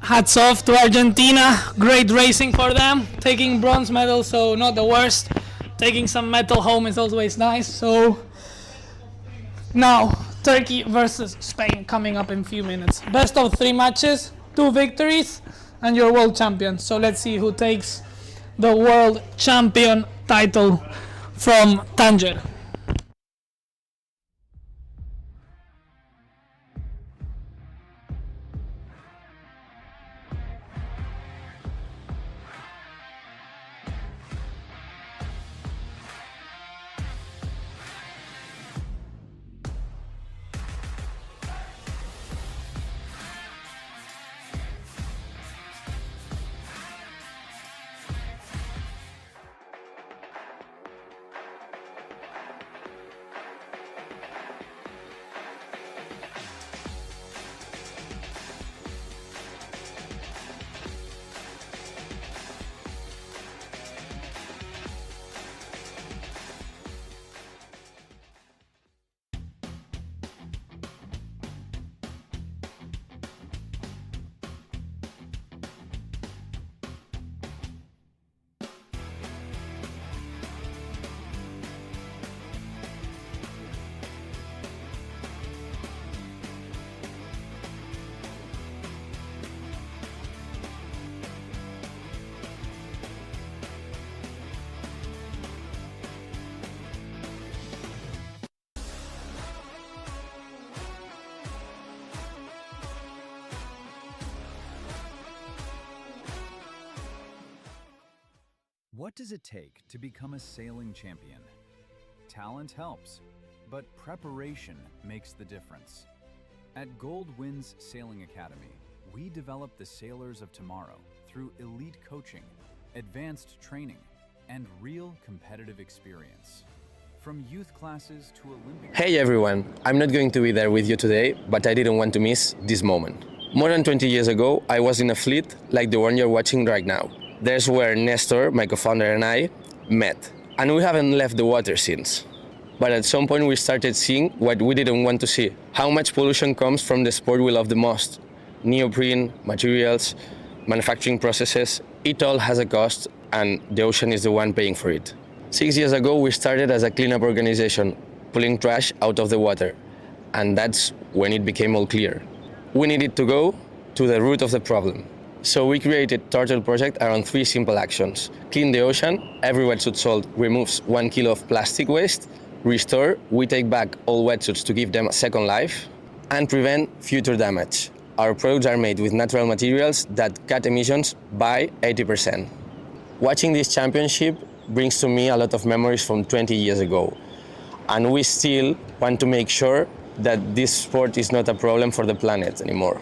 S1: Hats off to Argentina, great racing for them, taking bronze medal, so not the worst. Taking some metal home is always nice. So now Turkey versus Spain coming up in a few minutes. Best of 3 matches, 2 victories, and you're world champion. So let's see who takes the world champion title from Tanger.
S2: What does it take to become a sailing champion? Talent helps, but preparation makes the difference. At Gold Winds Sailing Academy, we develop the sailors of tomorrow through elite coaching, advanced training, and real competitive experience. From youth classes to Olympic...
S4: Hey everyone, I'm not going to be there with you today, but I didn't want to miss this moment. More than 20 years ago, I was in a fleet like the one you're watching right now. There's where Nestor, my co-founder, and I met. And we haven't left the water since. But at some point we started seeing what we didn't want to see. How much pollution comes from the sport we love the most. Neoprene, materials, manufacturing processes, it all has a cost, and the ocean is the one paying for it. 6 years ago we started as a cleanup organization, pulling trash out of the water. And that's when it became all clear. We needed to go to the root of the problem. So we created Turtle Project around 3 simple actions. Clean the ocean, every wetsuit sold removes 1 kilo of plastic waste. Restore, we take back all wetsuits to give them a second life. And prevent future damage. Our products are made with natural materials that cut emissions by 80%. Watching this championship brings to me a lot of memories from 20 years ago. And we still want to make sure that this sport is not a problem for the planet anymore.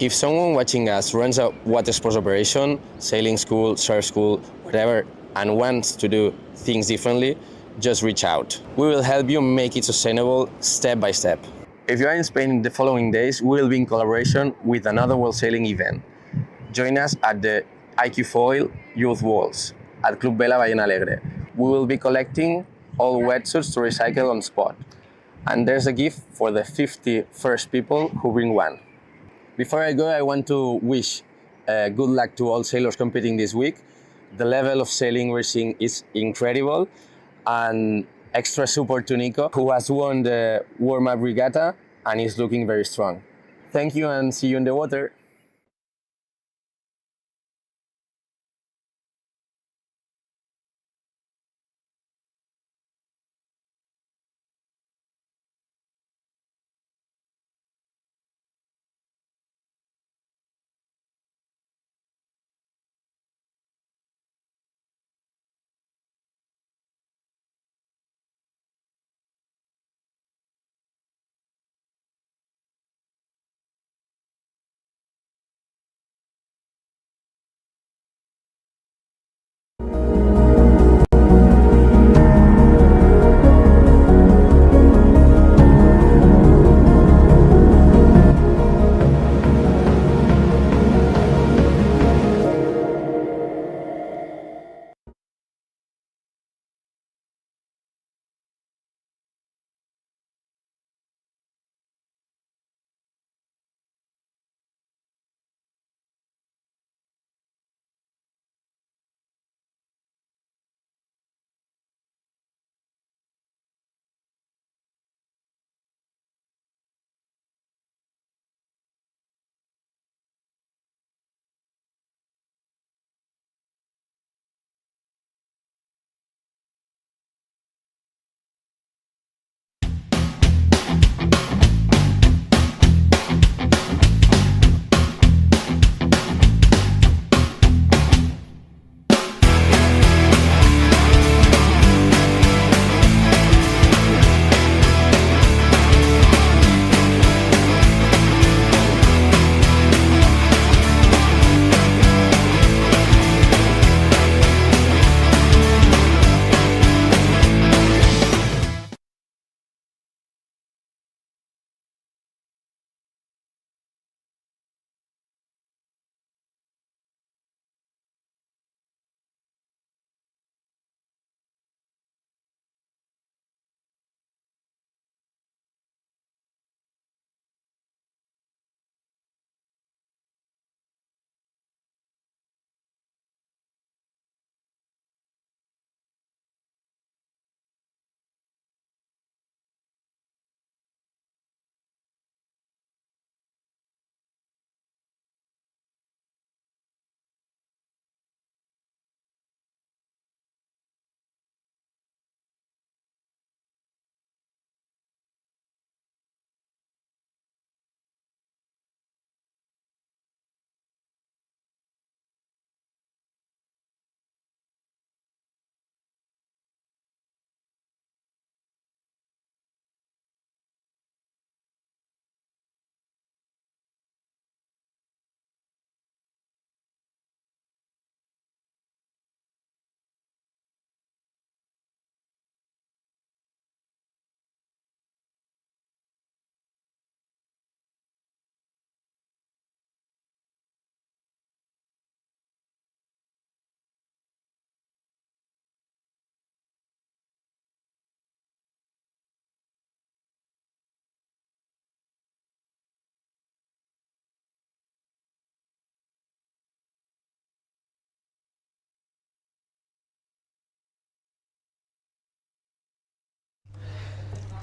S4: If someone watching us runs a water sports operation, sailing school, surf school, whatever, and wants to do things differently, just reach out. We will help you make it sustainable step by step. If you are in Spain in the following days, we will be in collaboration with another world sailing event. Join us at the IQ Foil Youth Walls at Club Vela Ballena Alegre. We will be collecting all wetsuits to recycle on spot. And there's a gift for the 50 first people who bring one. Before I go, I want to wish good luck to all sailors competing this week. The level of sailing we're seeing is incredible, and extra support to Nico, who has won the warm-up regatta and is looking very strong. Thank you and see you in the water.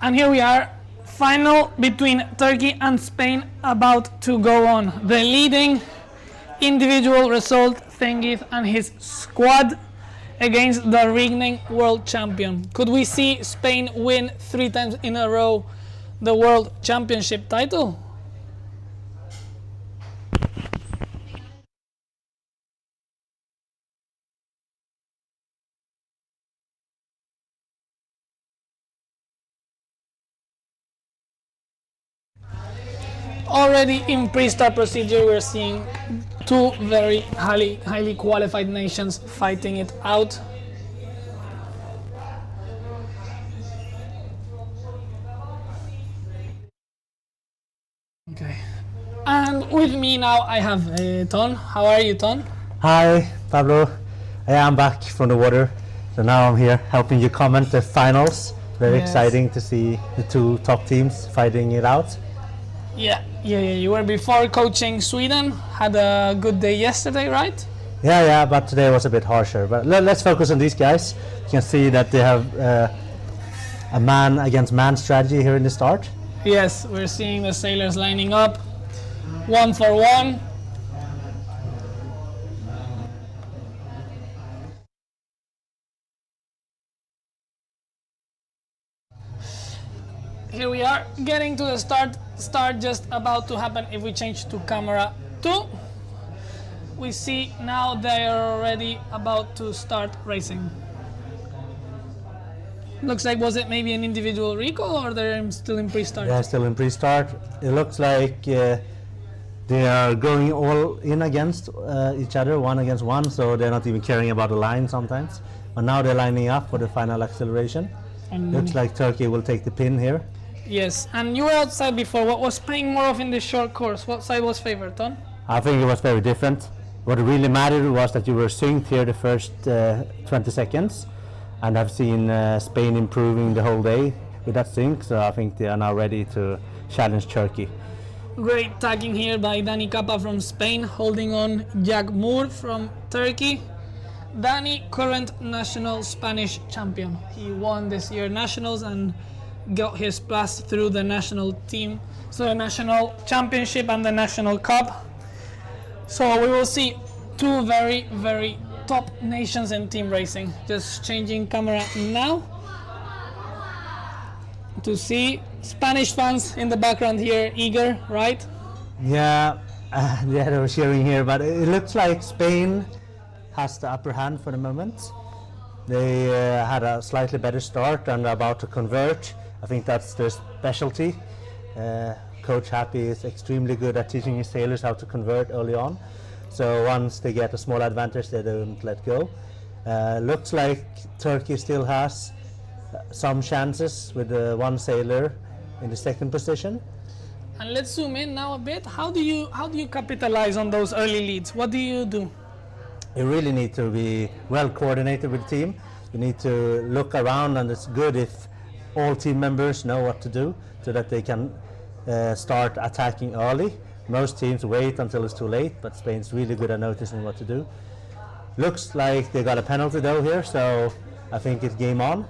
S1: And here we are, final between Turkey and Spain about to go on. The leading individual result, Cengiz and his squad against the reigning world champion. Could we see Spain win 3 times in a row the world championship title? Already in pre-start procedure, we're seeing 2 very highly qualified nations fighting it out. Okay, and with me now I have Ton. How are you, Ton?
S5: Hi, Pablo. I'm back from the water, so now I'm here helping you comment the finals. Very
S1: Yes.
S5: exciting to see the 2 top teams fighting it out.
S1: Yeah. You were before coaching Sweden. Had a good day yesterday, right?
S5: Yeah, but today was a bit harsher. But let's focus on these guys. You can see that they have a man against man strategy here in the start.
S1: Yes, we're seeing the sailors lining up, 1 for 1. Here we are, getting to the start just about to happen. If we change to camera 2, we see now they are already about to start racing. Looks like, was it maybe an individual recall or they're still in pre-start?
S5: They're still in pre-start. It looks like they are going all in against each other, 1 against 1, so they're not even caring about the line sometimes. But now they're lining up for the final acceleration. Looks like Turkey will take the pin here.
S1: Yes, and you were outside before. What was paying more off in this short course? What side was favored, Ton?
S5: I think it was very different. What really mattered was that you were synced here the first 20 seconds, and I've seen Spain improving the whole day with that sync, so I think they are now ready to challenge Turkey.
S1: Great tagging here by Dani Capa from Spain, holding on Jack Moore from Turkey. Dani, current national Spanish champion. He won this year nationals and got his pass through the national team, so the national championship and the national cup. So we will see 2 very top nations in team racing. Just changing camera now to see Spanish fans in the background here, eager, right?
S5: Yeah, they were cheering here, but it looks like Spain has the upper hand for the moment. They had a slightly better start and are about to convert. I think that's their specialty. Coach Happy is extremely good at teaching his sailors how to convert early on. So once they get a small advantage, they don't let go. Looks like Turkey still has some chances with 1 sailor in the 2nd position.
S1: And let's zoom in now a bit. How do you capitalize on those early leads? What do you do?
S5: You really need to be well coordinated with the team. You need to look around, and it's good if all team members know what to do so that they can start attacking early. Most teams wait until it's too late, but Spain's really good at noticing what to do. Looks like they got a penalty though here, so I think it's game on.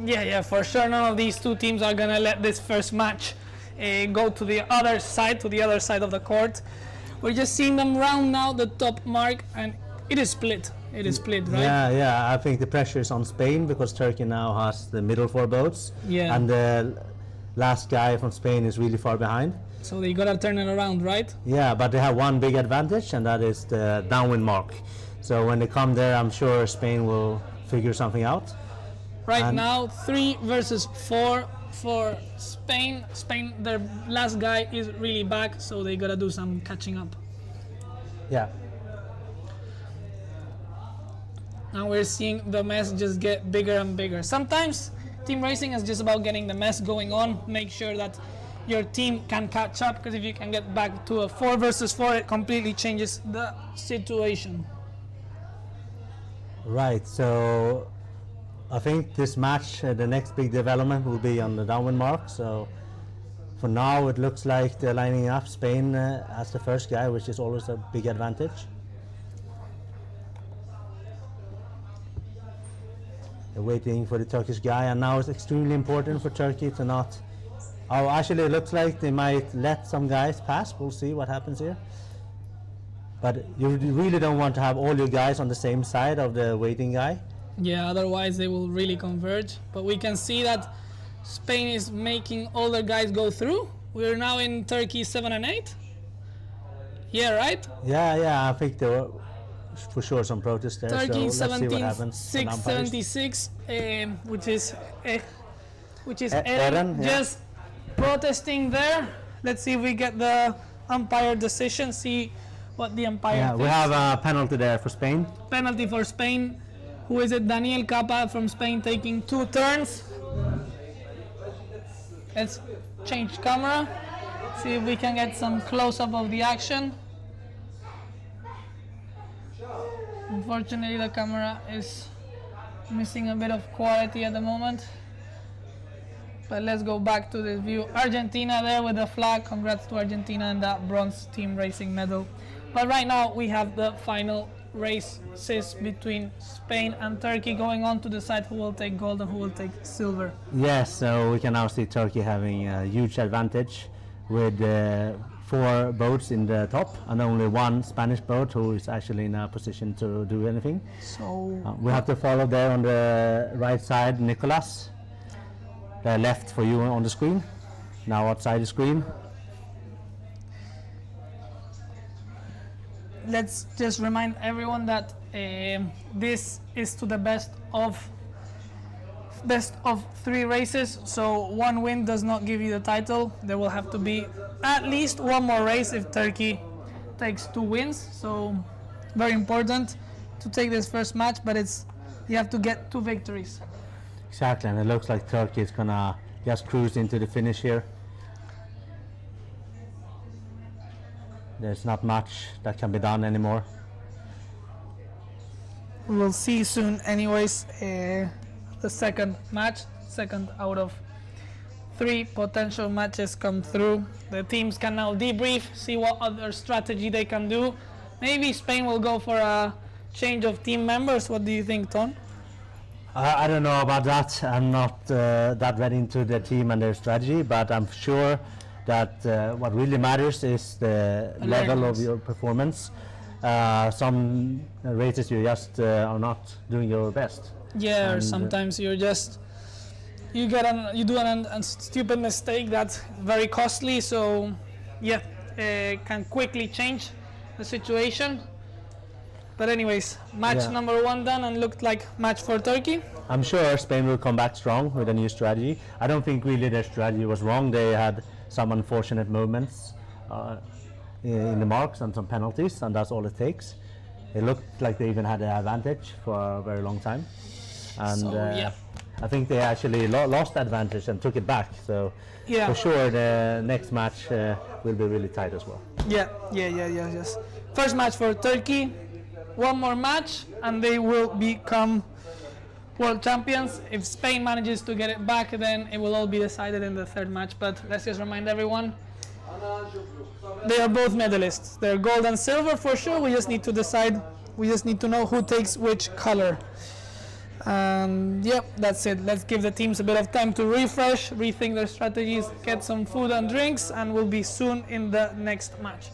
S1: Yeah, for sure. None of these 2 teams are gonna let this first match go to the other side of the court. We're just seeing them round now the top mark, and it is split. It is split, right?
S5: Yeah. I think the pressure is on Spain because Turkey now has the middle 4 boats.
S1: Yeah.
S5: And the last guy from Spain is really far behind.
S1: So they gotta turn it around, right?
S5: Yeah, but they have 1 big advantage, and that is the downwind mark. So when they come there, I'm sure Spain will figure something out.
S1: Right now, 3 versus 4 for Spain. Spain, their last guy is really back, so they gotta do some catching up.
S5: Yeah.
S1: Now we're seeing the mess just get bigger and bigger. Sometimes team racing is just about getting the mess going on. Make sure that your team can catch up, because if you can get back to a 4 versus 4, it completely changes the situation.
S5: Right, so I think this match, the next big development will be on the downwind mark. So for now, it looks like they're lining up Spain as the first guy, which is always a big advantage. waiting for the Turkish guy, and now it's extremely important for Turkey to not. Oh, actually, it looks like they might let some guys pass. We'll see what happens here. But you really don't want to have all your guys on the same side of the waiting guy.
S1: Yeah, otherwise they will really converge. But we can see that Spain is making all their guys go through. We're now in Turkey 7 and 8. Yeah, right?
S5: Yeah, I think there were for sure some protests there.
S1: Turkey
S5: so let's see what happens.
S1: 76, which is Eren
S5: Eren, yeah.
S1: just protesting there. Let's see if we get the umpire decision. See what the umpire
S5: Yeah,
S1: thinks.
S5: we have a penalty there for Spain.
S1: Penalty for Spain. Who is it? Daniel Capa from Spain taking 2 turns. Let's change camera. See if we can get some close-up of the action. Unfortunately, the camera is missing a bit of quality at the moment. But let's go back to this view. Argentina there with the flag. Congrats to Argentina and that bronze team racing medal. But right now we have the final races between Spain and Turkey going on to decide who will take gold and who will take silver.
S5: Yes, so we can now see Turkey having a huge advantage with 4 boats in the top and only 1 Spanish boat who is actually in a position to do anything.
S1: So
S5: We have to follow there on the right side, Nicolas. The left for you on the screen. Now outside the screen.
S1: let's just remind everyone that this is to the best of 3 races, so 1 win does not give you the title. There will have to be at least 1 more race if Turkey takes 2 wins, so very important to take this first match, but you have to get 2 victories.
S5: Exactly, and it looks like Turkey is gonna just cruise into the finish here. There's not much that can be done anymore.
S1: We will see soon anyways. The second match, second out of 3 potential matches come through. The teams can now debrief, see what other strategy they can do. Maybe Spain will go for a change of team members. What do you think, Ton?
S5: I don't know about that. I'm not that read into the team and their strategy, but I'm sure that what really matters is the level of your performance. Some races you just are not doing your best.
S1: Yeah, or
S5: And,
S1: sometimes you do a stupid mistake that's very costly. So yeah, can quickly change the situation. But anyways, match
S5: Yeah.
S1: number 1 done and looked like match for Turkey.
S5: I'm sure Spain will come back strong with a new strategy. I don't think really their strategy was wrong. They had some unfortunate moments in the marks and some penalties, and that's all it takes. It looked like they even had an advantage for a very long time. And
S1: So, yeah.
S5: I think they actually lost the advantage and took it back. So
S1: Yeah.
S5: for sure the next match will be really tight as well.
S1: Yes. First match for Turkey, 1 more match, and they will become world champions. If Spain manages to get it back, then it will all be decided in the 3rd match. But let's just remind everyone, they are both medalists. They're gold and silver for sure. We just need to decide. We just need to know who takes which color. Yep, that's it. Let's give the teams a bit of time to refresh, rethink their strategies, get some food and drinks, and we'll be soon in the next match.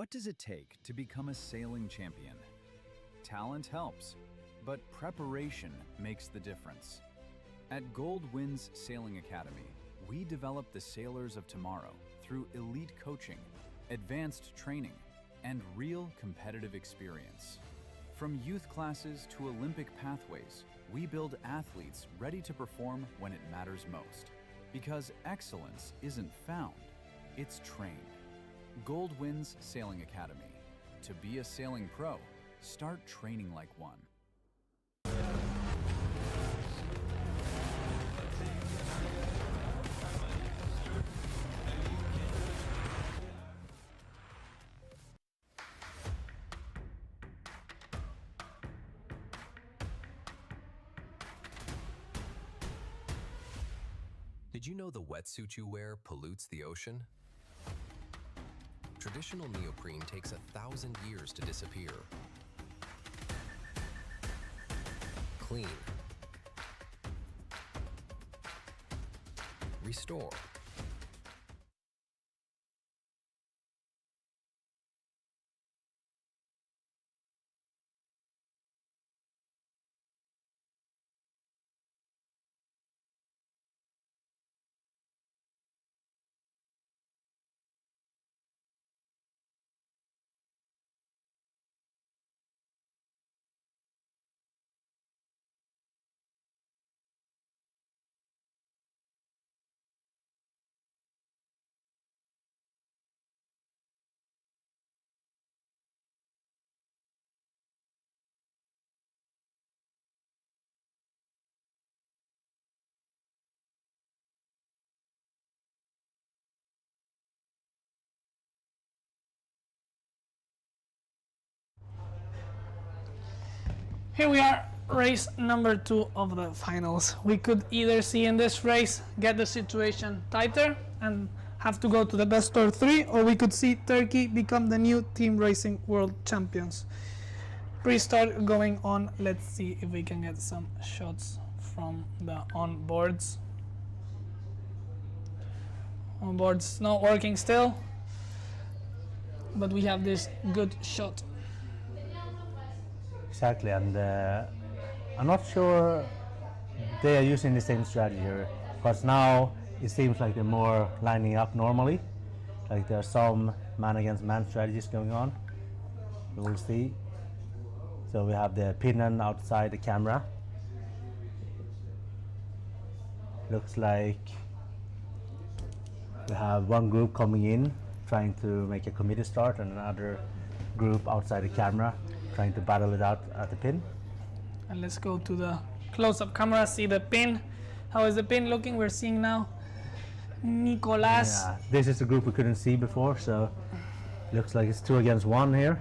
S2: What does it take to become a sailing champion? Talent helps, but preparation makes the difference. At Gold Winds Sailing Academy, we develop the sailors of tomorrow through elite coaching, advanced training, and real competitive experience. From youth classes to Olympic pathways, we build athletes ready to perform when it matters most. Because excellence isn't found, it's trained. Gold Winds Sailing Academy. To be a sailing pro, start training like one.
S6: Did you know the wetsuit you wear pollutes the ocean? Traditional neoprene takes 1,000 years to disappear. Clean. Restore.
S1: Here we are, race number 2 of the finals. We could either see in this race get the situation tighter and have to go to the best of 3, or we could see Turkey become the new team racing world champions. Restart going on. Let's see if we can get some shots from the onboards. Onboards not working still, but we have this good shot.
S5: Exactly, and I'm not sure they are using the same strategy here, because now it seems like they're more lining up normally. Like there are some man against man strategies going on. We will see. So we have the pinion outside the camera. Looks like we have one group coming in trying to make a committee start, and another group outside the camera trying to battle it out at the pin.
S1: And let's go to the close-up camera, see the pin. How is the pin looking? We're seeing now Nicolas.
S5: Yeah, this is the group we couldn't see before, so looks like it's 2 against 1 here.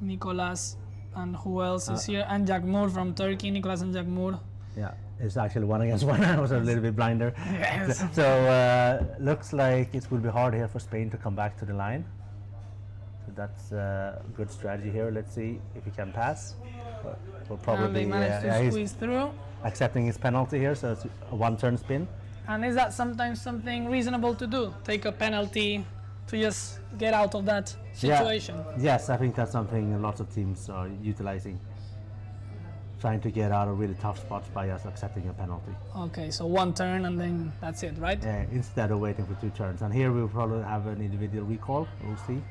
S1: Nicolas, and who else is here? And Jack Moore from Turkey. Nicolas and Jack Moore.
S5: Yeah, it's actually 1 against 1. I was a little bit blinder.
S1: Yes.
S5: So looks like it will be hard here for Spain to come back to the line. So that's a good strategy here. Let's see if he can pass. We'll
S1: And
S5: probably
S1: they managed to
S5: he's
S1: squeeze through.
S5: accepting his penalty here, so it's a 1-turn spin.
S1: And is that sometimes something reasonable to do? Take a penalty to just get out of that situation?
S5: Yeah. Yes, I think that's something lots of teams are utilizing. Trying to get out of really tough spots by just accepting a penalty.
S1: Okay, so 1 turn and then that's it, right?
S5: Instead of waiting for 2 turns. And here we'll probably have an individual recall. We'll see.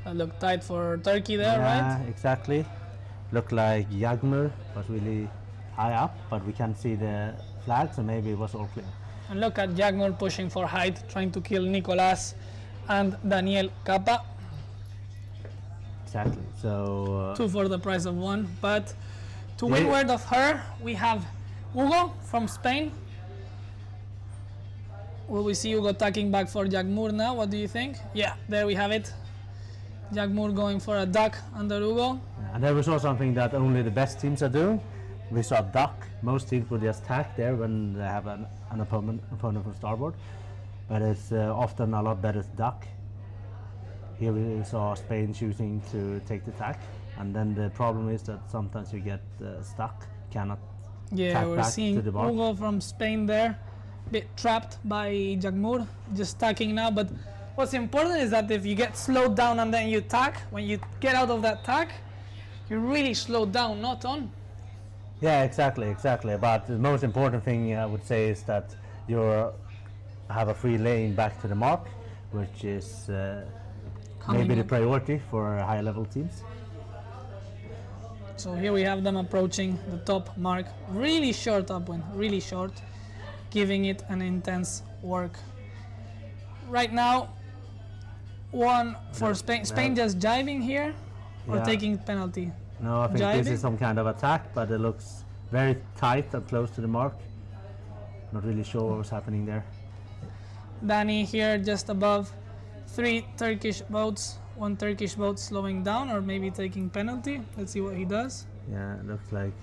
S1: That looked tight for Turkey there, right?
S5: Yeah, exactly. Looked like Yagmur was really high up, but we can't see the flag, so maybe it was all clear.
S1: And look at Jagmur pushing for height, trying to kill Nicolas and Daniel Capa.
S5: Exactly. So
S1: 2 for the price of 1. But to windward of her, we have Hugo from Spain. Will we see Hugo tacking back for Jagmur now? What do you think? Yeah, there we have it. Jagmur going for a duck under Hugo.
S5: and there we saw something that only the best teams are doing. We saw duck. Most teams would just tack there when they have an opponent from starboard, but it's often a lot better to duck. Here we saw Spain choosing to take the tack, and then the problem is that sometimes you get stuck, cannot tack
S1: we're
S5: back
S1: seeing
S5: to the bar.
S1: Hugo from Spain there, bit trapped by Jagmur, just tacking now, but What's important is that if you get slowed down and then you tack, when you get out of that tack, you really slow down, not on.
S5: Yeah, exactly. But the most important thing I would say is that you have a free lane back to the mark, which is maybe the
S1: up.
S5: priority for high level teams.
S1: So here we have them approaching the top mark. Really short upwind, really short, giving it an intense work. Right now, one for Spain. Spain just jiving here or
S5: Yeah.
S1: taking penalty?
S5: No, I think this
S1: Jiving?
S5: is some kind of attack, but it looks very tight and close to the mark. Not really sure what was happening there.
S1: Danny here just above 3 Turkish boats. 1 Turkish boat slowing down or maybe taking penalty. Let's see what he does.
S5: Yeah, it looks like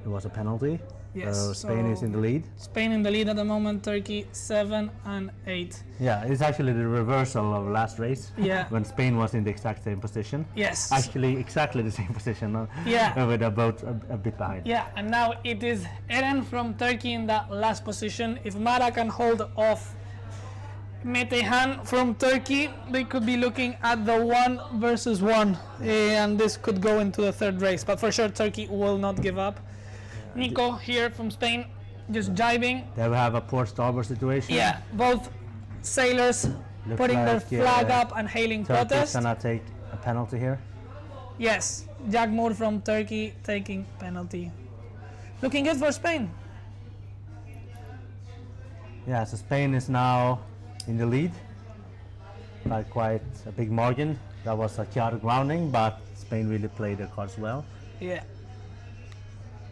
S5: it was a penalty.
S1: Yes,
S5: So Spain is
S1: so-
S5: in the lead.
S1: Spain in the lead at the moment, Turkey 7 and 8.
S5: Yeah, it's actually the reversal of last race.
S1: Yeah.
S5: When Spain was in the exact same position.
S1: Yes.
S5: Actually, exactly the same position.
S1: Yeah.
S5: With a boat a bit behind.
S1: Yeah, and now it is Eren from Turkey in that last position. If Mara can hold off Metehan from Turkey, they could be looking at the 1 versus 1, and this could go into the third race. But for sure, Turkey will not give up. Nico here from Spain, just jibing.
S5: There we have a port starboard situation.
S1: Yeah, both sailors
S5: Looks
S1: putting their
S5: like,
S1: flag up and hailing
S5: Turkey's
S1: protest.
S5: gonna take a penalty here.
S1: Yes, Jack Moore from Turkey taking penalty. Looking good for Spain.
S5: Yeah, so Spain is now in the lead by quite a big margin. That was a chaotic grounding, but Spain really played their cards well.
S1: Yeah.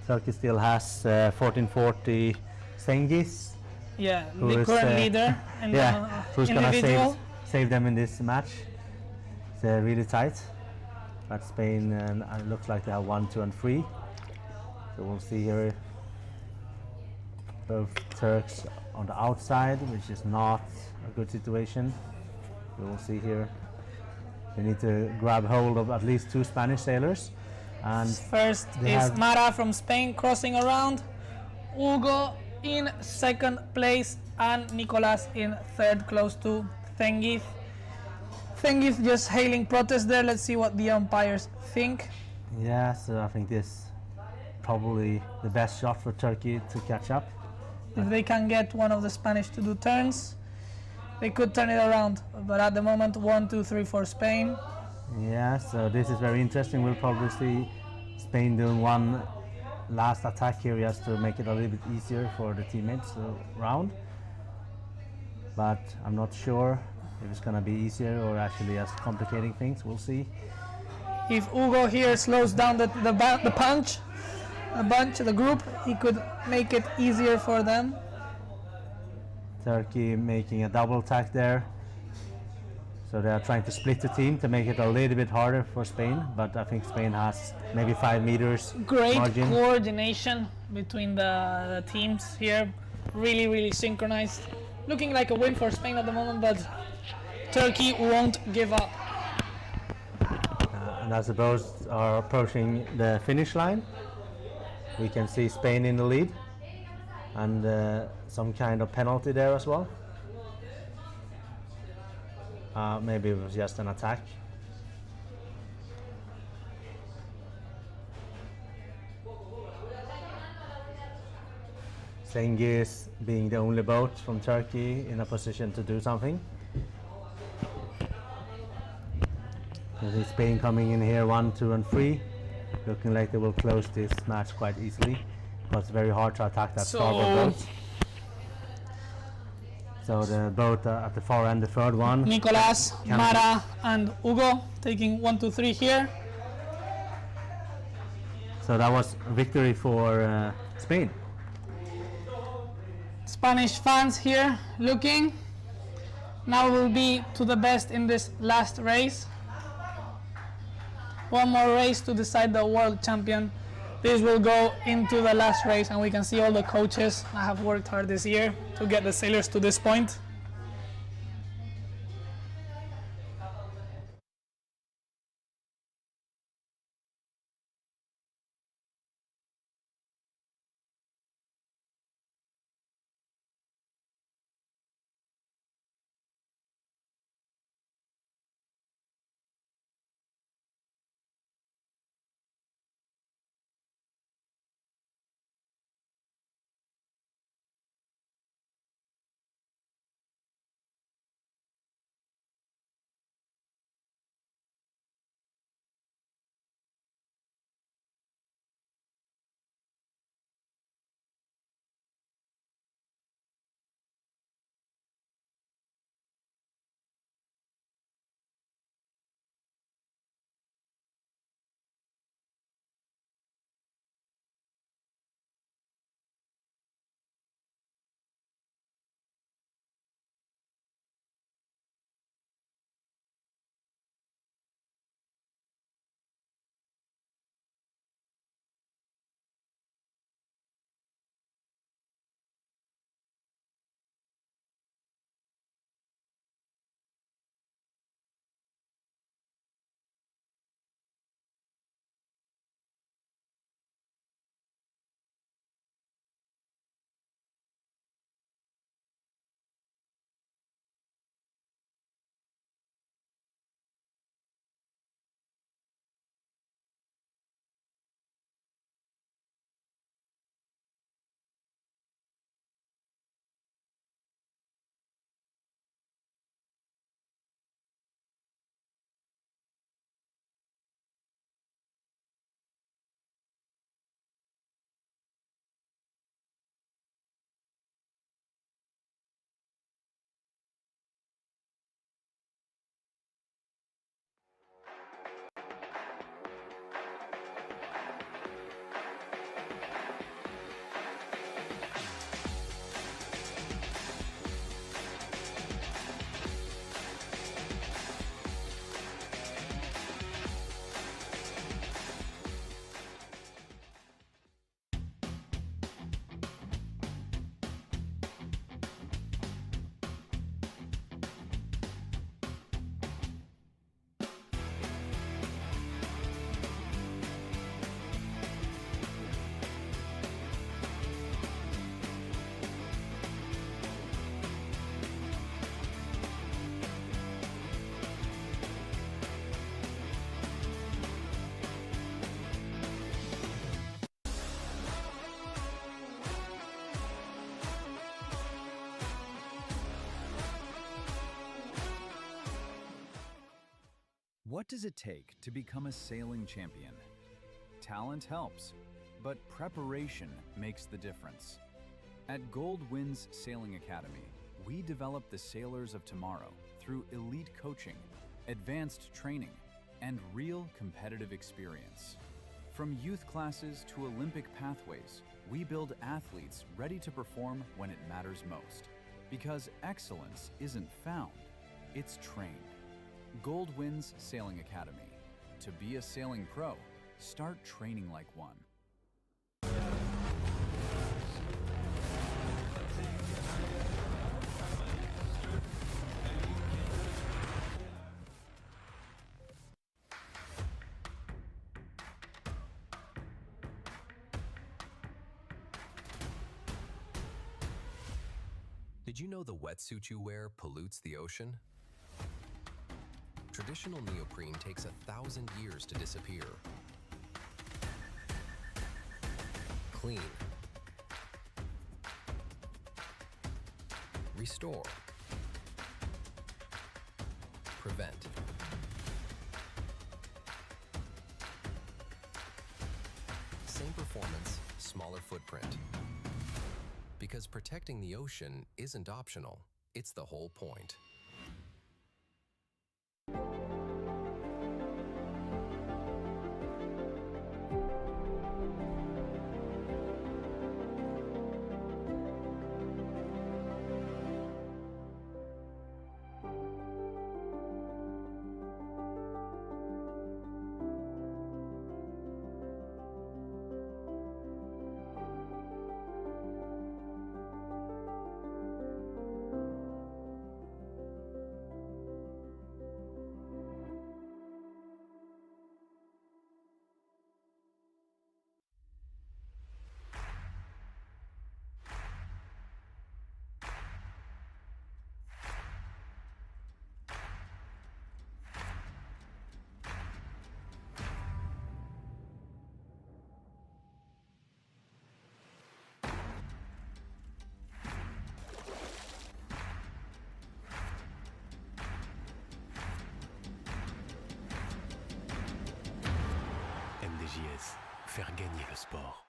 S5: Turkey still has 1440 Cengiz.
S1: Yeah,
S5: Who
S1: the
S5: is,
S1: current leader and
S5: Yeah, who's gonna
S1: individual.
S5: save them in this match. It's really tight, but Spain looks like they have 1, 2, and 3. So we'll see here. Both Turks on the outside, which is not a good situation. We will see here. They need to grab hold of at least 2 Spanish sailors. And
S1: First
S5: they
S1: is
S5: have-
S1: Mara from Spain crossing around, Hugo in second place, and Nicolas in third, close to Cengiz. Cengiz just hailing protest there. Let's see what the umpires think.
S5: yeah, so I think this probably the best shot for Turkey to catch up.
S1: If they can get one of the Spanish to do turns, they could turn it around. But at the moment, 1, 2, 3 for Spain.
S5: Yeah, so this is very interesting. We'll probably see Spain doing one last attack here just to make it a little bit easier for the teammates around. But I'm not sure if it's going to be easier or actually just complicating things. We'll see.
S1: If Hugo here slows down the group, he could make it easier for them.
S5: Turkey making a double attack there. So they are trying to split the team to make it a little bit harder for Spain, but I think Spain has maybe 5 meters
S1: Great
S5: margin.
S1: coordination between the teams here. Really, really synchronized. Looking like a win for Spain at the moment, but Turkey won't give up.
S5: And as the boats are approaching the finish line, we can see Spain in the lead and some kind of penalty there as well. Maybe it was just an attack. Cengiz being the only boat from Turkey in a position to do something. You see Spain coming in here 1, 2, and 3, looking like they will close this match quite easily. But it's very hard to attack that starboard boat. So the boat at the far end, the third one.
S1: Nicolas, Mara, and Hugo taking 1, 2, 3 here.
S5: So that was victory for Spain.
S1: Spanish fans here looking. Now will be to the best in this last race. One more race to decide the world champion. This will go into the last race, and we can see all the coaches that have worked hard this year to get the sailors to this point.
S2: What does it take to become a sailing champion? Talent helps, but preparation makes the difference. At Gold Winds Sailing Academy, we develop the sailors of tomorrow through elite coaching, advanced training, and real competitive experience. From youth classes to Olympic pathways, we build athletes ready to perform when it matters most. Because excellence isn't found, it's trained. Gold Winds Sailing Academy. To be a sailing pro, start training like one.
S6: Did you know the wetsuit you wear pollutes the ocean? Traditional neoprene takes 1,000 years to disappear. Clean. Restore. Prevent. Same performance, smaller footprint. Because protecting the ocean isn't optional, it's the whole point.
S7: MDJS, faire gagner le sport.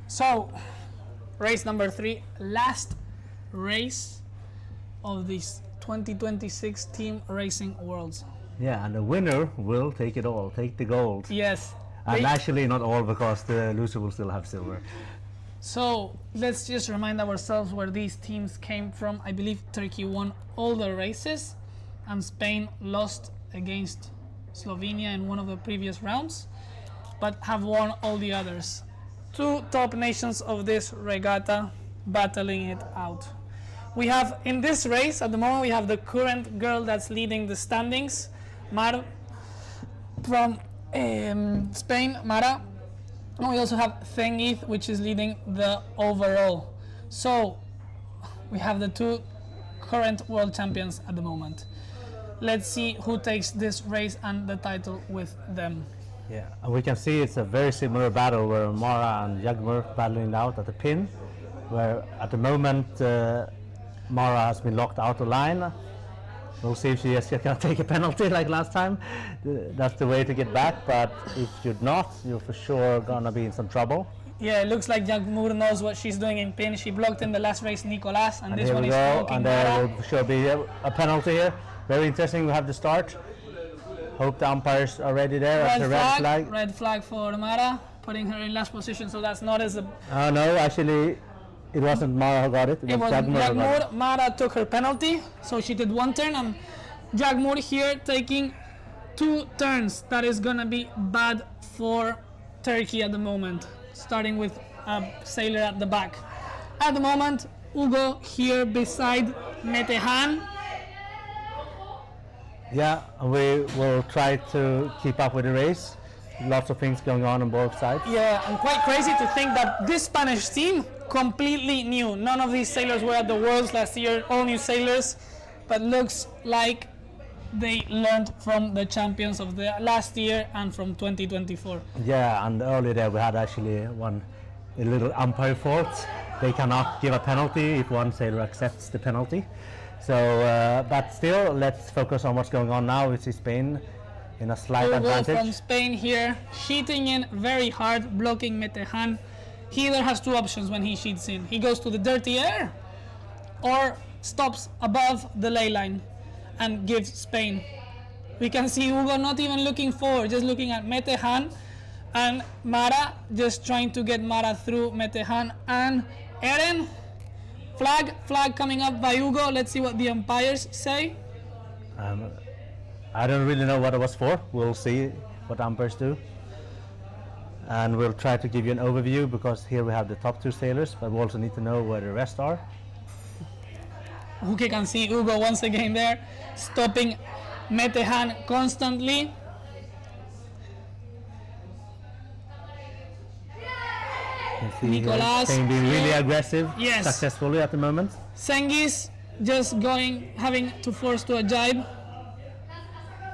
S1: So, race number 3, last race of this 2026 Team Racing Worlds.
S5: Yeah, and the winner will take it all, take the gold.
S1: Yes.
S5: And actually not all, because the loser will still have silver.
S1: So let's just remind ourselves where these teams came from. I believe Turkey won all the races and Spain lost against Slovenia in one of the previous rounds, but have won all the others. Two top nations of this regatta battling it out. We have in this race at the moment, we have the current girl that's leading the standings, Mar from Spain, Mara. And we also have Tanger, which is leading the overall. So we have the two current world champions at the moment. Let's see who takes this race and the title with them.
S5: Yeah, and we can see it's a very similar battle where Mara and Jagmur battling it out at the pin, where at the moment Mara has been locked out of line. We'll see if she is going to take a penalty like last time. That's the way to get back, but if you're not, you're for sure going to be in some trouble.
S1: Yeah, it looks like Jagmur knows what she's doing in pin. She blocked in the last race Nicolas, and this
S5: here
S1: one
S5: we
S1: is
S5: go,
S1: blocking
S5: and there
S1: Mara.
S5: will sure be a penalty here. Very interesting, we have the start. Hope the umpires are ready there. That's a red flag.
S1: Red flag for Mara, putting her in last position, so that's not as a...
S5: No, actually, it wasn't Mara who got it.
S1: It was
S5: Jagmur who got it.
S1: Jagmur. Mara took her penalty, so she did one turn, and Jagmur here taking two turns. That is gonna be bad for Turkey at the moment, starting with a sailor at the back. At the moment, Hugo here beside Metehan.
S5: Yeah, we will try to keep up with the race. Lots of things going on both sides.
S1: Yeah, and quite crazy to think that this Spanish team completely new. None of these sailors were at the Worlds last year, all new sailors, but looks like they learned from the champions of the last year and from 2024.
S5: Yeah, and earlier there we had actually a little umpire fault. They cannot give a penalty if one sailor accepts the penalty. So, but still, let's focus on what's going on now. We see Spain in a slight
S1: Hugo
S5: advantage.
S1: from Spain here, sheeting in very hard, blocking Metehan. He either has two options when he sheets in. He goes to the dirty air or stops above the ley line and gives Spain. We can see Hugo not even looking forward, just looking at Metehan, and Mara just trying to get Mara through Metehan and Eren. Flag coming up by Hugo. Let's see what the umpires say.
S5: I don't really know what it was for. We'll see what umpires do. And we'll try to give you an overview, because here we have the top two sailors, but we also need to know where the rest are.
S1: Okay, can see Hugo once again there, stopping Metehan constantly. Nicolas
S5: Spain being really aggressive,
S1: yes,
S5: successfully at the moment.
S1: Cengiz just having to force to a jibe.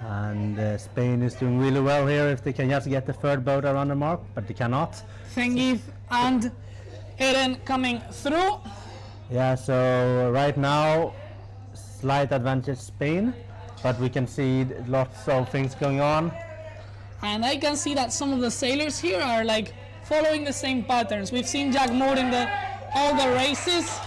S5: And Spain is doing really well here if they can just get the third boat around the mark, but they cannot.
S1: Cengiz and Eren coming through.
S5: Yeah, so right now, slight advantage Spain, but we can see lots of things going on.
S1: And I can see that some of the sailors here are like following the same patterns. We've seen Jagmur in all the races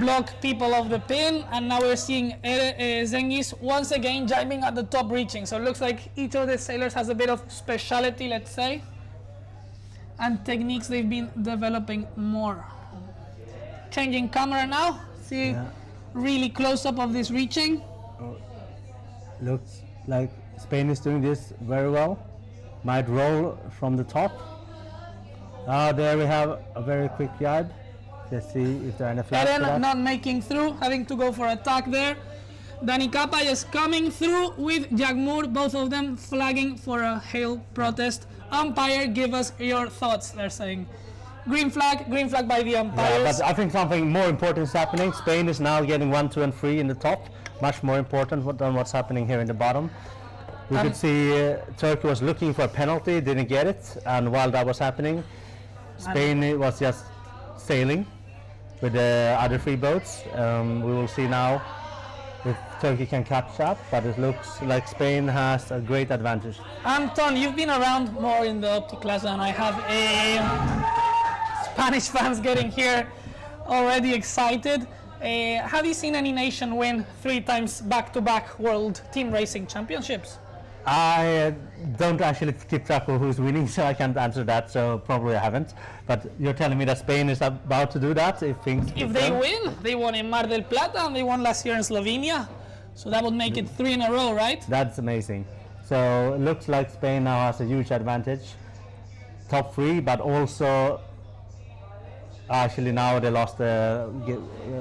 S1: block people off the pin, and now we're seeing Cengiz once again jibing at the top, reaching. So it looks like each of the sailors has a bit of speciality, let's say, and techniques they've been developing more. Changing camera now, see really close up of this reaching.
S5: Looks like Spain is doing this very well. Might roll from the top. There we have a very quick jibe. Let's see if there are any flags for
S1: Eren
S5: that.
S1: not making through, having to go for attack there. Dani Kappa is coming through with Jagmur, both of them flagging for a hail protest. Umpire, give us your thoughts, they're saying. Green flag by the umpires.
S5: Yeah, but I think something more important is happening. Spain is now getting 1, 2, and 3 in the top. Much more important than what's happening here in the bottom. We could see Turkey was looking for a penalty, didn't get it, and while that was happening, Spain was just sailing with the other 3 boats. We will see now if Turkey can catch up, but it looks like Spain has a great advantage.
S1: Anton, you've been around more in the Opti class than I have. Spanish fans getting here already excited. Have you seen any nation win 3 times back-to-back World Team Racing Championships?
S5: I don't actually keep track of who's winning, so I can't answer that, so probably I haven't. But you're telling me that Spain is about to do that if things keep
S1: If they
S5: going?
S1: win, they won in Mar del Plata and they won last year in Slovenia. So that would make it 3 in a row, right?
S5: That's amazing. So it looks like Spain now has a huge advantage. Top 3, but also actually now they lost the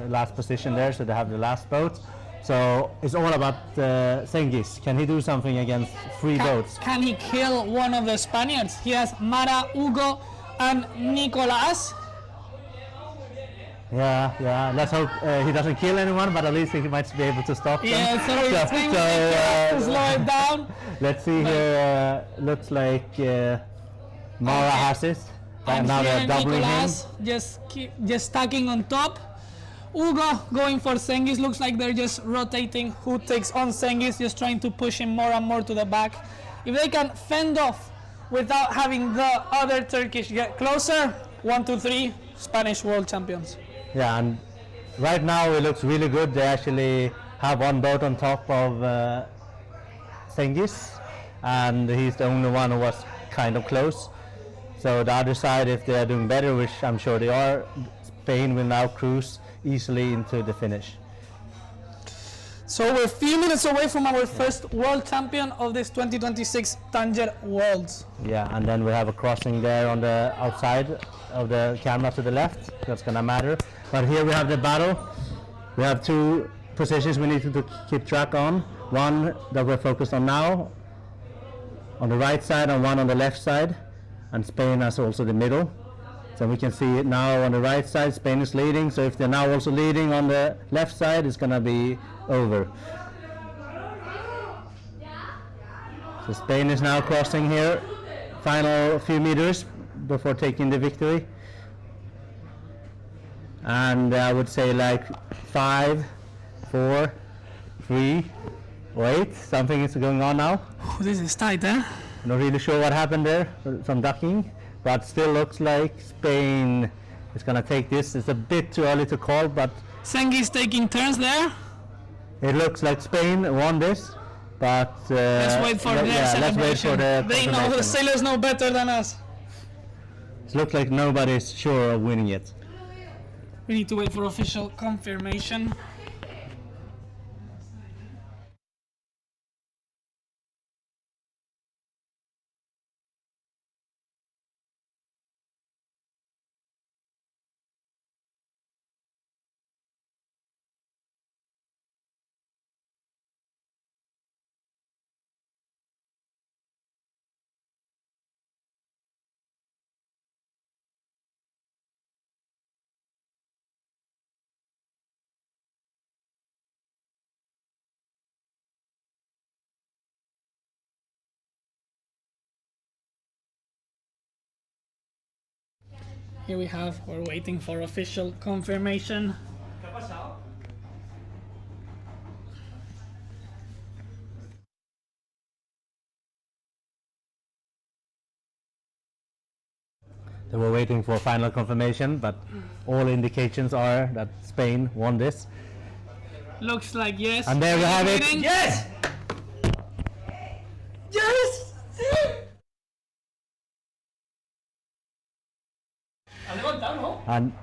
S5: last position there, so they have the last boat. So it's all about Cengiz. Can he do something against 3 boats?
S1: Can he kill one of the Spaniards? He has Mara, Hugo, and Nicolas.
S5: Yeah. Let's hope he doesn't kill anyone, but at least he might be able to stop them.
S1: Yeah, so he's trying to slow it down.
S5: Let's see here. Looks like Mara has it.
S1: And
S5: now
S1: here
S5: they're doubling him.
S1: Nicolas just stacking on top. Hugo going for Cengiz. Looks like they're just rotating who takes on Cengiz, just trying to push him more and more to the back. If they can fend off without having the other Turkish get closer, 1, 2, 3, Spanish world champions.
S5: Yeah, and right now it looks really good. They actually have one boat on top of Cengiz, and he's the only one who was kind of close. So the other side, if they are doing better, which I'm sure they are, Spain will now cruise easily into the finish.
S1: So we're a few minutes away from our first world champion of this 2026 Tanger Worlds.
S5: Yeah, and then we have a crossing there on the outside of the camera to the left. That's gonna matter. But here we have the battle. We have 2 positions we need to keep track on. One that we're focused on now, on the right side, and one on the left side. And Spain has also the middle. So we can see it now on the right side, Spain is leading. So if they're now also leading on the left side, it's gonna be over. So Spain is now crossing here, final few meters before taking the victory. And I would say like 5, 4, 3, wait, something is going on now.
S1: This is tight, eh?
S5: Not really sure what happened there, some ducking, but still looks like Spain is gonna take this. It's a bit too early to call, but
S1: Cengiz taking turns there.
S5: it looks like Spain won this. But
S1: Let's wait for their celebration.
S5: let's wait for the
S1: They know, the
S5: confirmation.
S1: sailors know better than us.
S5: It looks like nobody's sure of winning it.
S1: We need to wait for official confirmation. Here we're waiting for official confirmation.
S5: So we're waiting for final confirmation, but all indications are that Spain won this.
S1: Looks like yes.
S5: And there you have it.
S1: Waiting.
S5: Yes!
S1: Yes!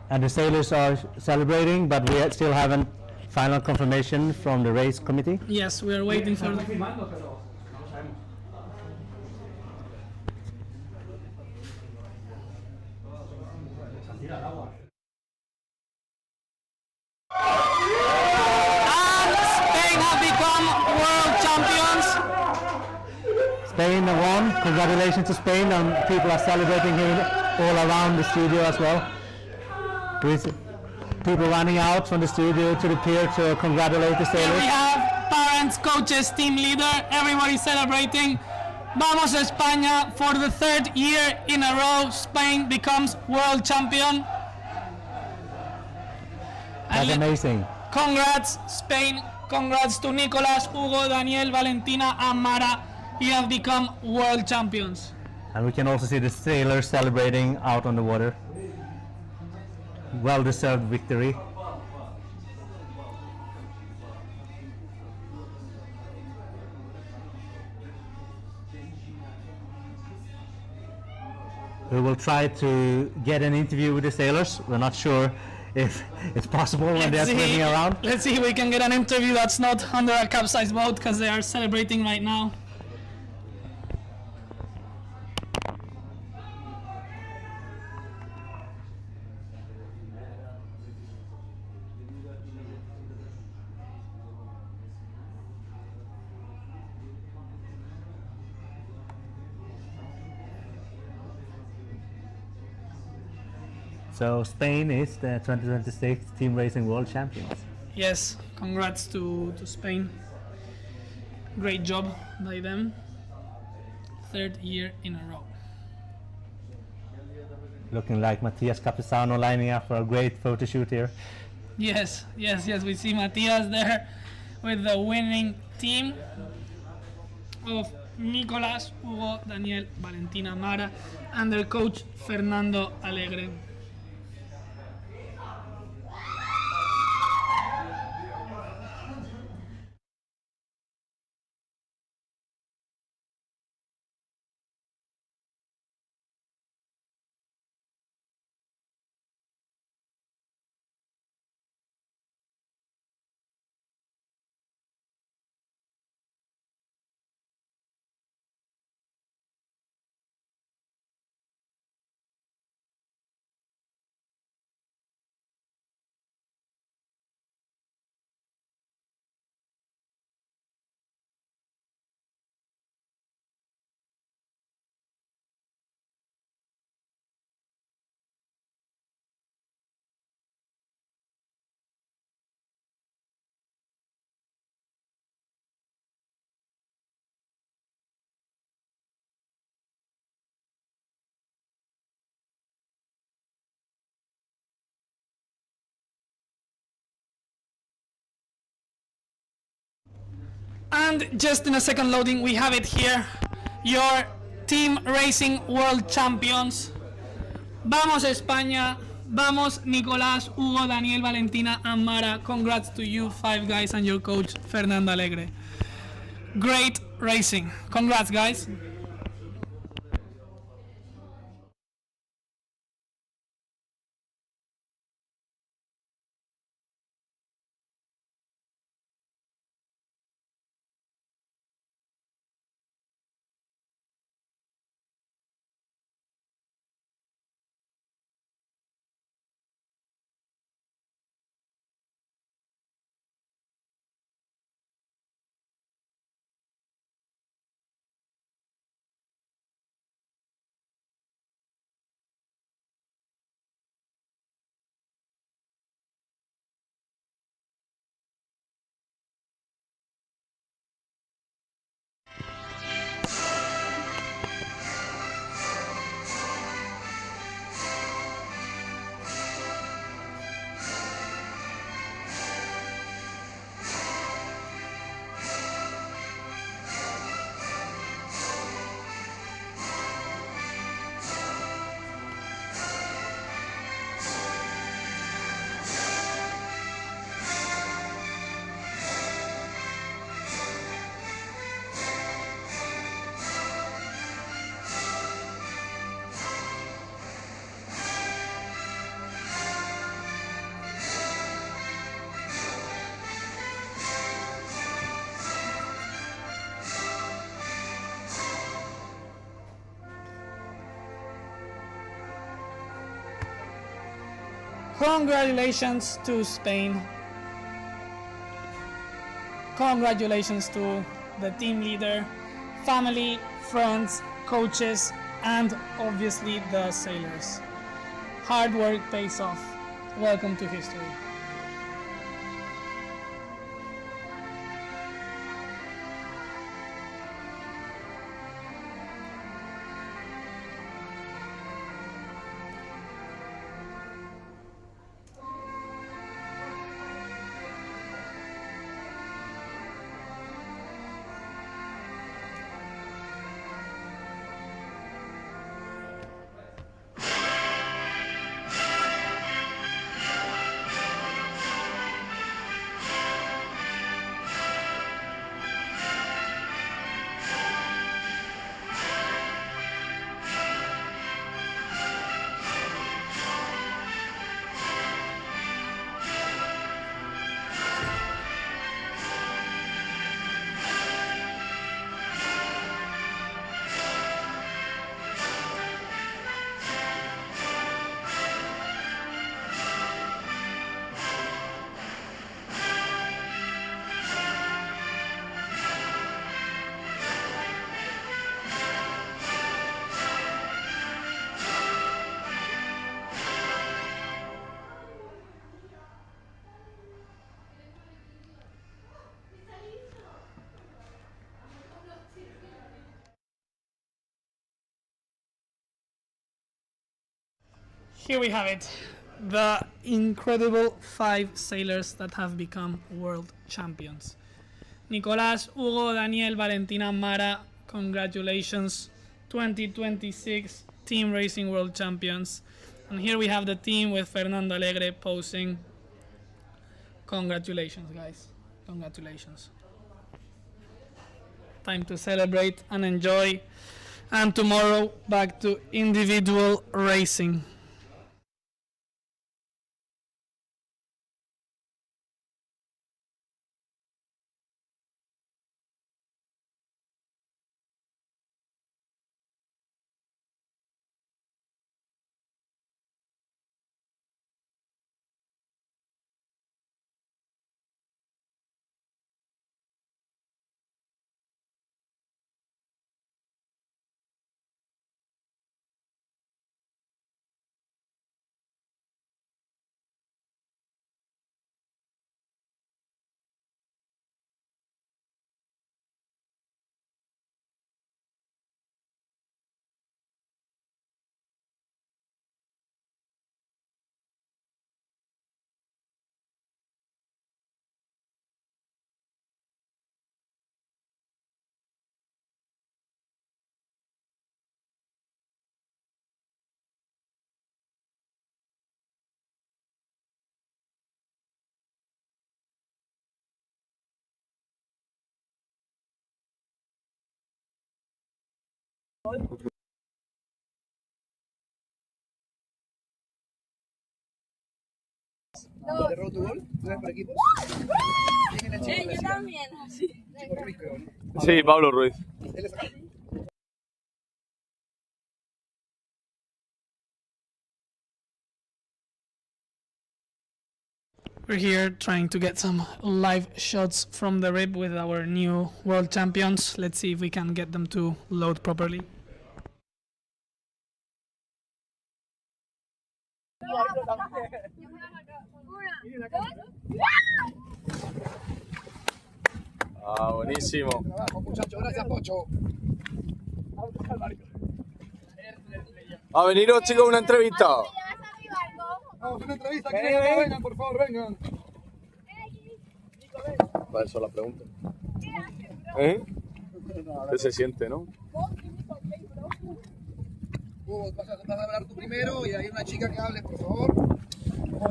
S5: And the sailors are celebrating, but we still haven't final confirmation from the race committee.
S1: Yes, we are waiting for the... And Spain have become world champions.
S5: Spain won. Congratulations to Spain, and people are celebrating here all around the studio as well. With people running out from the studio to the pier to congratulate the
S1: Here we
S5: sailors.
S1: have parents, coaches, team leader, everybody celebrating. Vamos España, for the 3rd year in a row, Spain becomes world champion.
S5: That's amazing.
S1: Congrats Spain, congrats to Nicolas, Hugo, Daniel, Valentina and Mara. You have become world champions.
S5: And we can also see the sailors celebrating out on the water. Well-deserved victory. We will try to get an interview with the sailors. We're not sure if it's possible when they're swimming around.
S1: Let's see if we can get an interview that's not under a capsized boat, because they are celebrating right now.
S5: So Spain is the 2026 Team Racing World Champions.
S1: Yes, congrats to Spain. Great job by them. Third year in a row.
S5: Looking like Matias Capisano lining up for a great photo shoot here.
S1: Yes, yes, yes. We see Matias there with the winning team of Nicolás, Hugo, Daniel, Valentina, Mara, and their coach Fernando Alegre. And just in a second loading, we have it here. Your Team Racing World Champions. Vamos España. Vamos Nicolás, Hugo, Daniel, Valentina, and Mara. Congrats to you 5 guys and your coach Fernando Alegre. Great racing. Congrats, guys. Congratulations to Spain. Congratulations to the team leader, family, friends, coaches, and obviously the sailors. Hard work pays off. Welcome to history. Here we have it. The incredible 5 sailors that have become world champions. Nicolás, Hugo, Daniel, Valentina, Mara, congratulations. 2026 Team Racing World Champions. And here we have the team with Fernando Alegre posing. Congratulations, guys. Congratulations. Time to celebrate and enjoy. And tomorrow, back to individual racing.
S8: ¿Cerró tu gol? ¿Tú eres por equipos?
S9: Yo también.
S8: Chico Ruiz, creo, ¿no?
S10: Sí, Pablo Ruiz.
S8: Él es acá.
S1: We're here trying to get some live shots from the rib with our new world champions. Let's see if we can get them to load properly.
S10: Ah, buenísimo.
S8: Trabajo, muchachos. Gracias, Pocho.
S10: A veniros, chicos, una entrevista.
S8: Vamos, una entrevista. Vengan, por favor, vengan.
S10: Para eso la pregunta. ¿Eh? ¿Qué se siente, no?
S8: Hugo, vas a hablar tú primero y hay una chica que hable, por favor.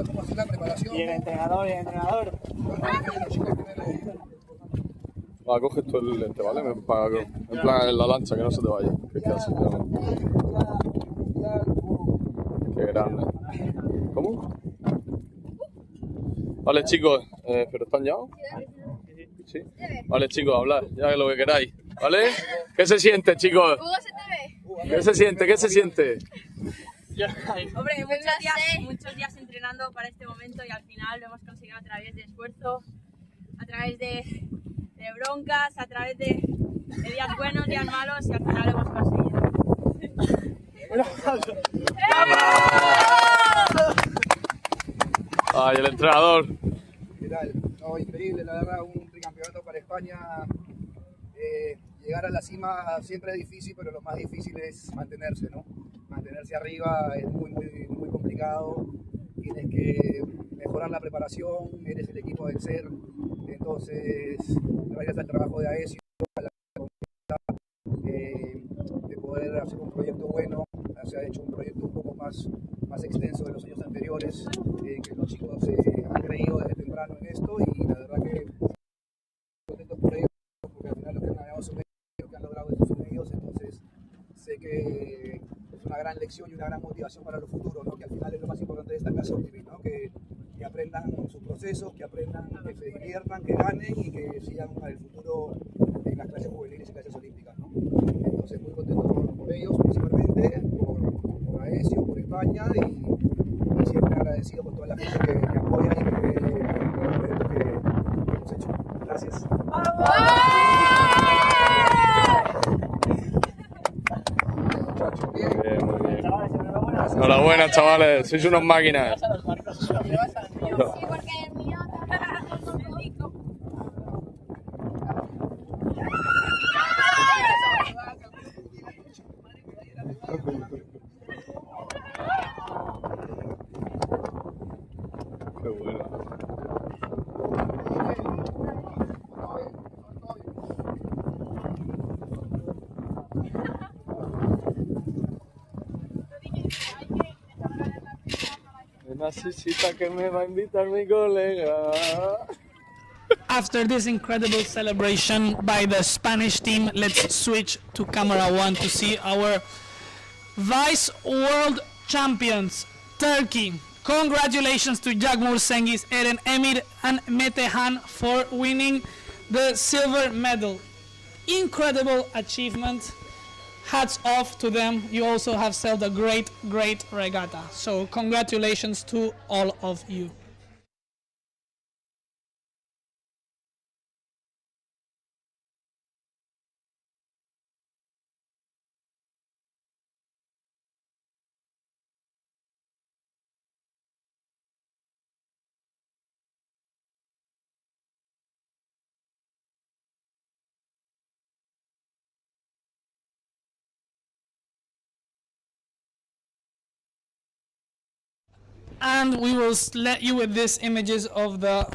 S8: ¿Cómo hacer la preparación?
S11: Y el entrenador,
S10: Va, coges tú el lente, ¿vale? En plan, en la lancha, que no se te vaya. Que queda así, ¿no? Qué grande. ¿Cómo? Vale, chicos, ¿pero están ya? Sí. Vale, chicos, hablad, ya lo que queráis, ¿vale? ¿Qué se siente, chicos?
S9: Hugo, ¿se te ve?
S10: ¿Qué se siente? ¿Qué se siente?
S9: Hombre, muchos días entrenando para este momento y al final lo hemos conseguido a través de esfuerzo, a través de broncas, a través de días buenos, días malos y al final lo hemos conseguido.
S10: Ay, el entrenador.
S8: ¿Qué tal? No, increíble, la verdad, un tricampeonato para España. Llegar a la cima siempre es difícil, pero lo más difícil es mantenerse, ¿no? Mantenerse arriba es muy complicado. Tienes que mejorar la preparación, eres el equipo a vencer. Entonces, gracias al trabajo de AESIO, a la de poder hacer un proyecto bueno, se ha hecho un proyecto un poco más extenso de los años anteriores, que los chicos han creído desde temprano en esto y la verdad que contentos por ellos, porque al final los que han ganado son ellos, que han logrado esos objetivos, entonces sé que es una gran lección y una gran motivación para los futuros, ¿no? Que al final es lo más importante de esta clase Optimist, ¿no? Que aprendan sus procesos, que aprendan, que se diviertan, que ganen y que sigan para el futuro en las clases juveniles y clases olímpicas, ¿no? Entonces muy contento por ellos, principalmente, por AESIO, por España y siempre agradecido por toda la gente que me apoya y que cree en el proyecto que hemos hecho. Gracias. Muchachos, bien.
S10: Muy bien. Enhorabuena, chavales, sois unos máquinas.
S9: Sí, porque el mío también.
S10: una sisita que me va a invitar mi colega.
S1: After this incredible celebration by the Spanish team, let's switch to camera one to see our vice world champions, Turkey. Congratulations to Jagmur Cengiz, Eren Emir and Metehan for winning the silver medal. Incredible achievement. Hats off to them. You also have sailed a great regatta. So congratulations to all of you. And we will let you with these images of the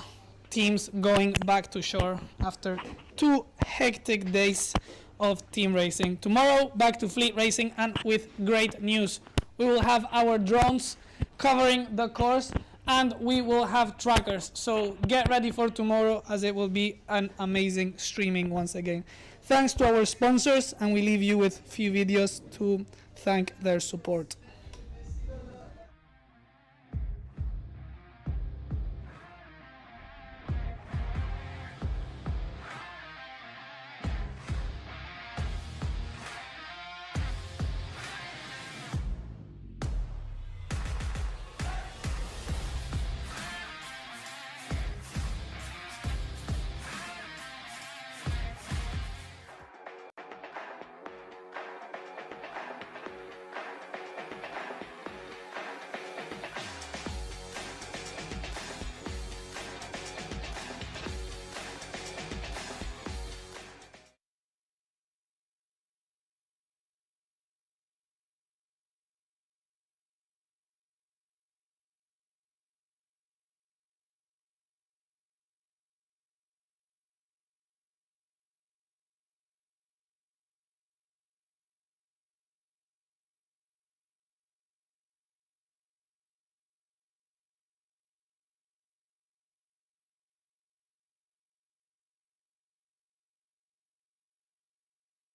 S1: teams going back to shore after 2 hectic days of team racing. Tomorrow, back to fleet racing and with great news. We will have our drones covering the course and we will have trackers. So get ready for tomorrow as it will be an amazing streaming once again. Thanks to our sponsors, and we leave you with few videos to thank their support.